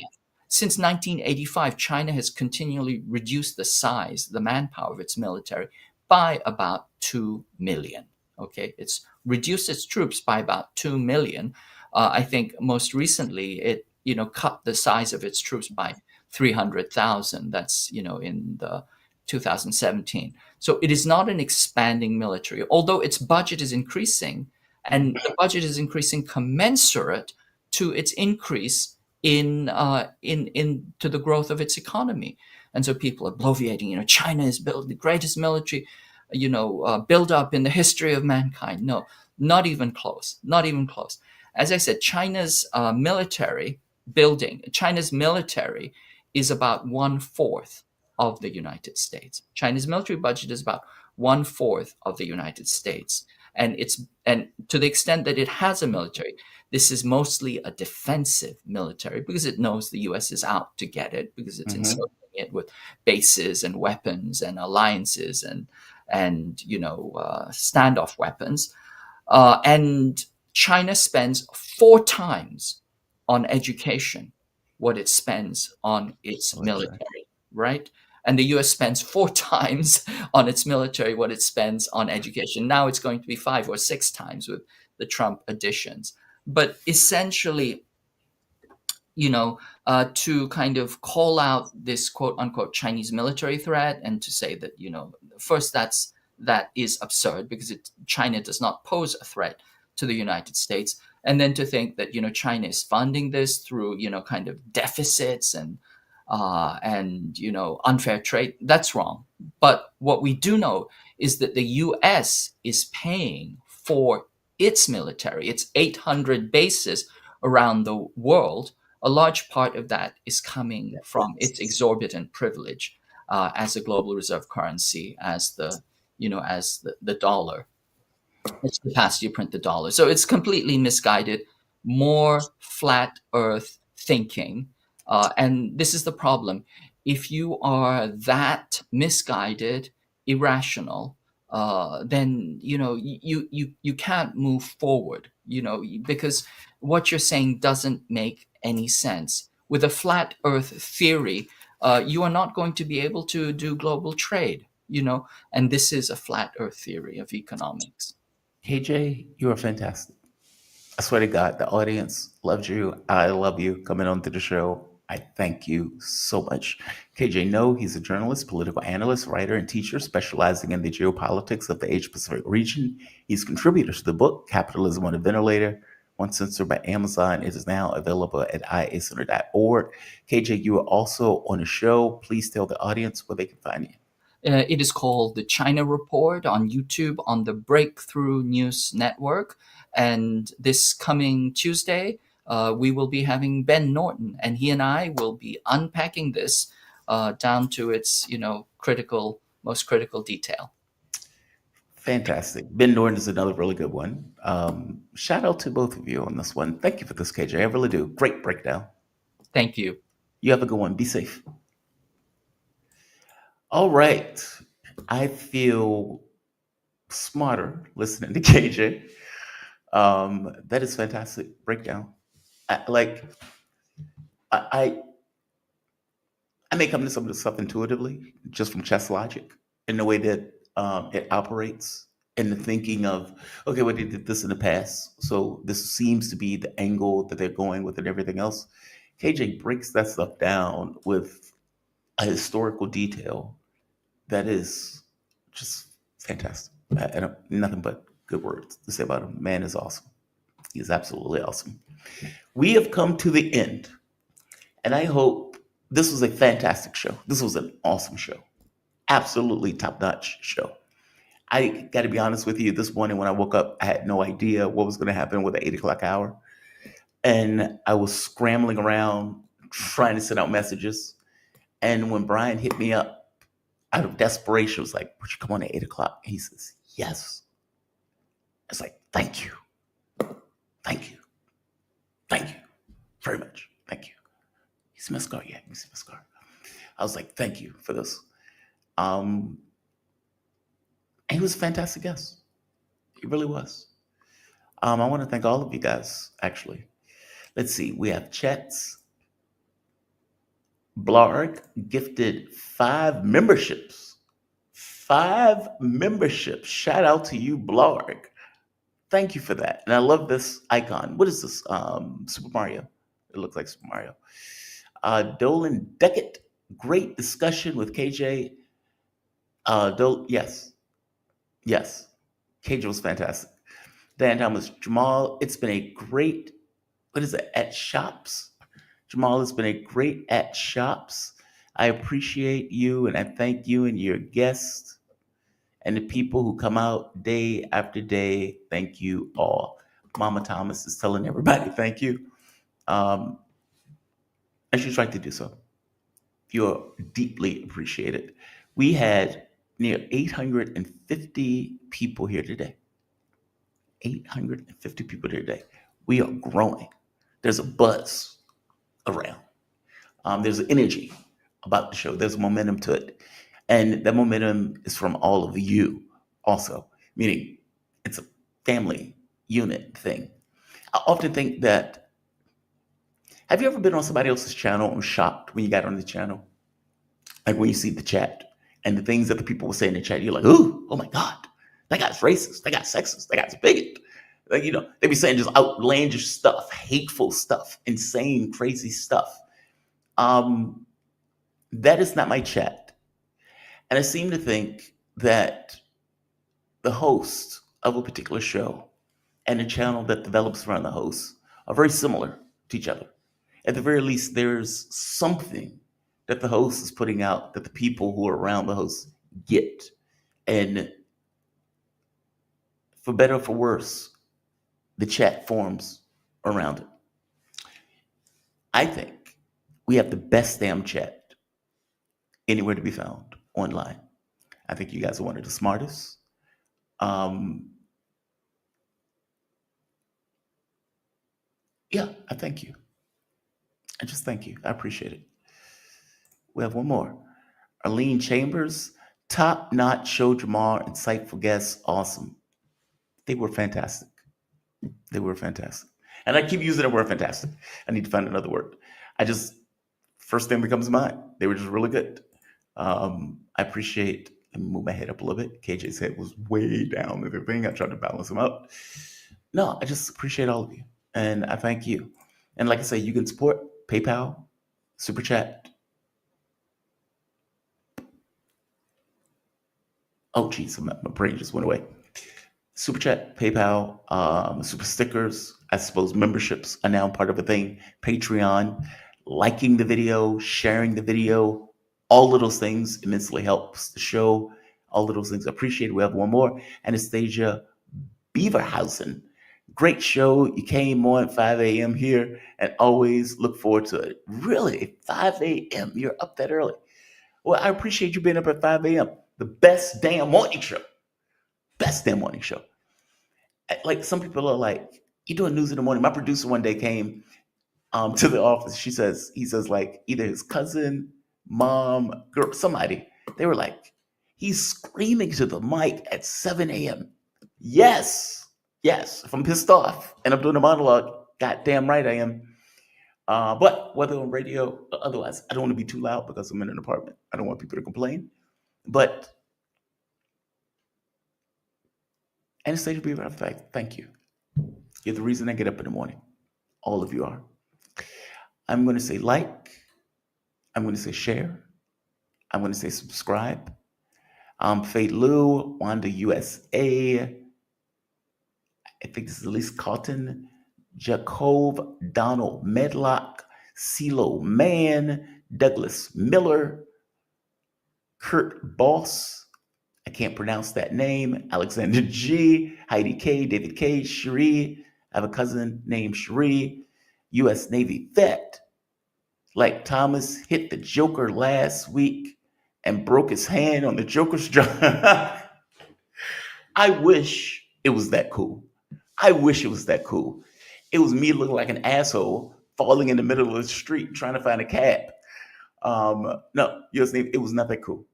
L: Since 1985, China has continually reduced the manpower of its military by about 2 million. Okay, it's reduced its troops by about 2 million. I think most recently it, cut the size of its troops by 300,000. That's, in the 2017. So it is not an expanding military, although its budget is increasing, and the budget is increasing commensurate to its increase in to the growth of its economy. And so people are bloviating, China is built the greatest military, build up in the history of mankind. No, not even close. Not even close. As I said, China's military is about 1/4 of the United States. China's military budget is about 1/4 of the United States. And to the extent that it has a military, this is mostly a defensive military because it knows the U.S. is out to get it, because it's encircling it with bases and weapons and alliances and standoff weapons. And China spends 4 times on education what it spends on its military, right? And the U.S. spends 4 times on its military what it spends on education. Now it's going to be 5 or 6 times with the Trump additions. But essentially, to kind of call out this quote unquote Chinese military threat and to say that, first that is absurd because China does not pose a threat to the United States. And then to think that, China is funding this through, kind of deficits and unfair trade, that's wrong. But what we do know is that the U.S. is paying for its military, its 800 bases around the world. A large part of that is coming from its exorbitant privilege as a global reserve currency, as the dollar, its capacity to print the dollar. So it's completely misguided, more flat earth thinking. And this is the problem. If you are that misguided, irrational, then you can't move forward. Because what you're saying doesn't make any sense. With a flat Earth theory, you are not going to be able to do global trade. And this is a flat Earth theory of economics.
A: KJ, you are fantastic. I swear to God, the audience loves you. I love you coming on to the show. I thank you so much. KJ No, he's a journalist, political analyst, writer, and teacher specializing in the geopolitics of the Asia-Pacific region. He's contributor to the book, Capitalism on a Ventilator, once censored by Amazon. It is now available at iacenter.org. KJ, you are also on a show. Please tell the audience where they can find you.
L: It is called The China Report on YouTube on the Breakthrough News Network. And this coming Tuesday, we will be having Ben Norton, and he and I will be unpacking this down to its, most critical detail.
A: Fantastic. Ben Norton is another really good one. Shout out to both of you on this one. Thank you for this, KJ. I really do. Great breakdown.
L: Thank you.
A: You have a good one. Be safe. All right. I feel smarter listening to KJ. That is fantastic breakdown. I may come to some of the stuff intuitively, just from chess logic, in the way that it operates, and the thinking of, okay, well, they did this in the past, so this seems to be the angle that they're going with and everything else. KJ breaks that stuff down with a historical detail that is just fantastic. I don't nothing but good words to say about him. Man is awesome. He is absolutely awesome. We have come to the end, and I hope this was a fantastic show. This was an awesome show. Absolutely top-notch show. I got to be honest with you, this morning when I woke up, I had no idea what was going to happen with the 8 o'clock hour. And I was scrambling around trying to send out messages. And when Brian hit me up out of desperation, was like, would you come on at 8 o'clock? And he says, yes. I was like, thank you. Thank you. Thank you very much. Thank you. You see my scar? Yeah, you see my scar. I was like, thank you for this. And he was a fantastic guest. He really was. I want to thank all of you guys, actually. Let's see. We have Chats. Blarg gifted 5 memberships. 5 memberships. Shout out to you, Blarg. Thank you for that. And I love this icon. What is this? Super Mario. It looks like Super Mario. Dolan Deckett. Great discussion with KJ. Yes. Yes. KJ was fantastic. Dan Thomas, Jamal, it's been a great, what is it, at Shops? Jamal, it's been a great at Shops. I appreciate you, and I thank you and your guests and the people who come out day after day. Thank you all. Mama Thomas is telling everybody thank you. And she's right to do so. You're deeply appreciated. We had near 850 people here today. 850 people here today. We are growing. There's a buzz around. There's an energy about the show. There's momentum to it. And that momentum is from all of you also, meaning it's a family unit thing. I often think that, have you ever been on somebody else's channel and shocked when you got on the channel? Like when you see the chat and the things that the people will say in the chat, you're like, ooh, oh my God, that guy's racist, that guy's sexist, that guy's bigot. Like, you know, they be saying just outlandish stuff, hateful stuff, insane, crazy stuff. That is not my chat. And I seem to think that the host of a particular show and the channel that develops around the host are very similar to each other. At the very least, there's something that the host is putting out that the people who are around the host get. And for better or for worse, the chat forms around it. I think we have the best damn chat anywhere to be found online. I think you guys are one of the smartest. Yeah, I thank you. I just thank you. I appreciate it. We have one more. Arlene Chambers, top-notch show, Jamal, insightful guests, awesome. They were fantastic. They were fantastic. And I keep using the word fantastic. I need to find another word. First thing that comes to mind, they were just really good. I appreciate, let me move my head up a little bit. KJ's head was way down and everything. I tried to balance him out. No, I just appreciate all of you. And I thank you. And like I say, you can support PayPal, Super Chat. Oh, geez, my brain just went away. Super Chat, PayPal, Super Stickers, I suppose memberships are now part of a thing. Patreon, liking the video, sharing the video, all of those things immensely helps the show. All of those things I appreciate. We have one more. Anastasia Beaverhausen. Great show. You came on at 5 a.m. here and always look forward to it. Really? 5 a.m.? You're up that early. Well, I appreciate you being up at 5 a.m. The best damn morning show. Best damn morning show. Like some people are like, you doing news in the morning. My producer one day came to the office. He says like either his cousin, mom, girl, somebody. They were like, he's screaming to the mic at 7 a.m. Yes. If I'm pissed off and I'm doing a monologue, goddamn right I am. But whether on radio or otherwise, I don't want to be too loud because I'm in an apartment. I don't want people to complain. But Anastasia Beaver, thank you. You're the reason I get up in the morning. All of you are. I'm going to say like. I'm going to say share. I'm going to say subscribe. Faye Lou, Wanda USA. I think this is Elise Cotton. Jacob, Donald Medlock, CeeLo Mann, Douglas Miller, Kurt Boss, I can't pronounce that name, Alexander G, Heidi K, David K, Cherie, I have a cousin named Cherie, U.S. Navy vet, like Thomas hit the Joker last week and broke his hand on the Joker's job. I wish it was that cool. It was me looking like an asshole falling in the middle of the street trying to find a cab. No, U.S. Navy, it was not that cool.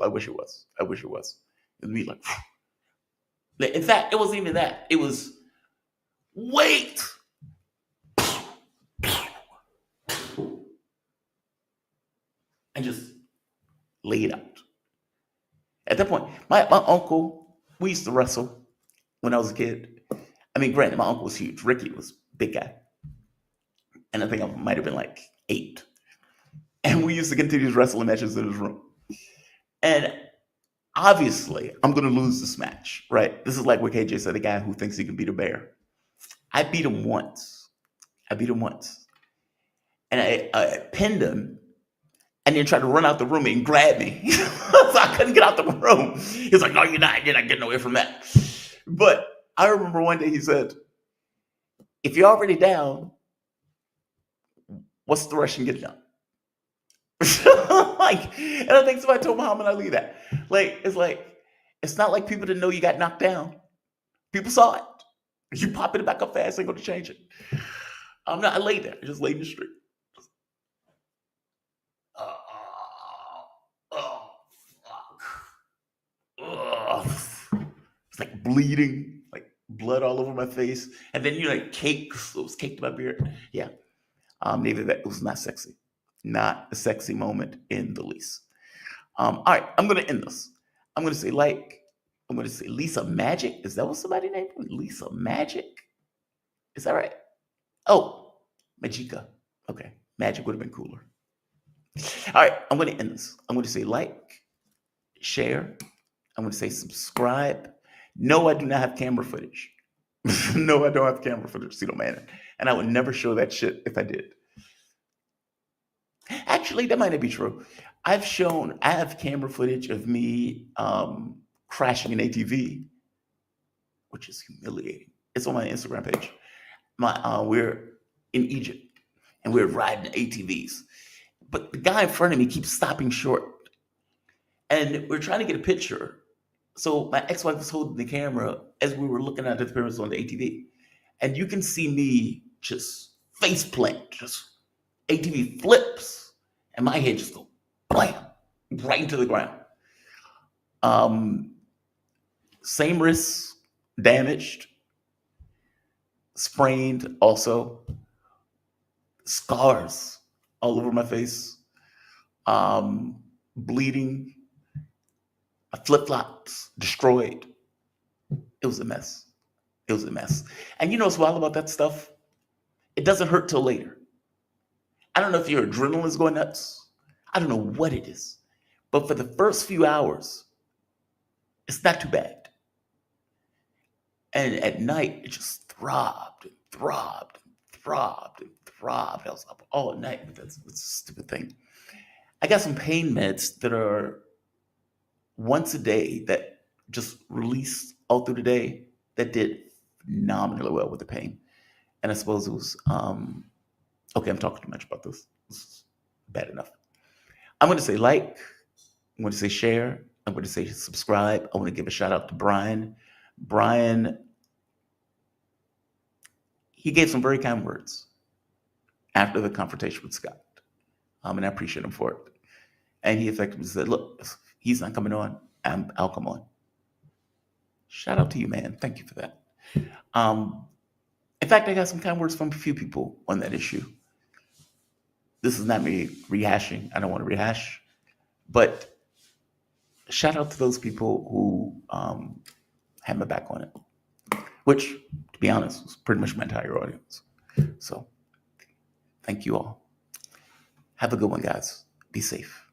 A: I wish it was. It was me like, in fact, it wasn't even that. It was, wait. And just lay it out. At that point, my uncle, we used to wrestle when I was a kid. I mean, granted, my uncle was huge. Ricky was a big guy. And I think I might have been like 8. And we used to get into these wrestling matches in his room. And obviously, I'm going to lose this match, right? This is like what KJ said, the guy who thinks he can beat a bear. I beat him once. And I pinned him and then tried to run out the room and grab me. So I couldn't get out the room. He's like, no, you're not getting away from that. But I remember one day he said, if you're already down, what's the rush in getting up? And I think somebody told Muhammad Ali that. It's not like people didn't know you got knocked down. People saw it. You popping it back up fast, ain't going to change it. I laid there. I just laid in the street. It's like bleeding, like blood all over my face. And then cake. It was caked to my beard. Yeah. Neither that. It was not sexy. Not a sexy moment in the least. All right, I'm going to end this. I'm going to say I'm going to say Lisa Magic. Is that what somebody named her? Lisa Magic? Is that right? Oh, Magica. Okay, Magic would have been cooler. All right, I'm going to end this. I'm going to say share. I'm going to say subscribe. No, I do not have camera footage. No, I don't have camera footage, CeeLo Mann. And I would never show that shit if I did. Actually, that might not be true. I have camera footage of me crashing an ATV, which is humiliating. It's on my Instagram page. We're in Egypt and we're riding ATVs. But the guy in front of me keeps stopping short. And we're trying to get a picture. So my ex-wife was holding the camera as we were looking at the pyramids on the ATV. And you can see me just face plant, just ATV flips, and my head just go blam, right into the ground. Same wrist, damaged, sprained also, scars all over my face, bleeding, my flip-flops destroyed. It was a mess. And you know what's wild about that stuff? It doesn't hurt till later. I don't know if your adrenaline is going nuts. I don't know what it is. But for the first few hours, it's not too bad. And at night, it just throbbed and throbbed and throbbed and throbbed. I was up all night, but that's a stupid thing. I got some pain meds that are once a day that just released all through the day that did phenomenally well with the pain. And I suppose it was, okay, I'm talking too much about this. This is bad enough. I'm going to say I'm going to say share, I'm going to say subscribe. I want to give a shout out to Brian. Brian, he gave some very kind words after the confrontation with Scott. And I appreciate him for it. And he effectively said, look, he's not coming on. I'll come on. Shout out to you, man. Thank you for that. In fact, I got some kind words from a few people on that issue. This is not me rehashing. I don't want to rehash. But shout out to those people who had my back on it, which, to be honest, was pretty much my entire audience. So thank you all. Have a good one, guys. Be safe.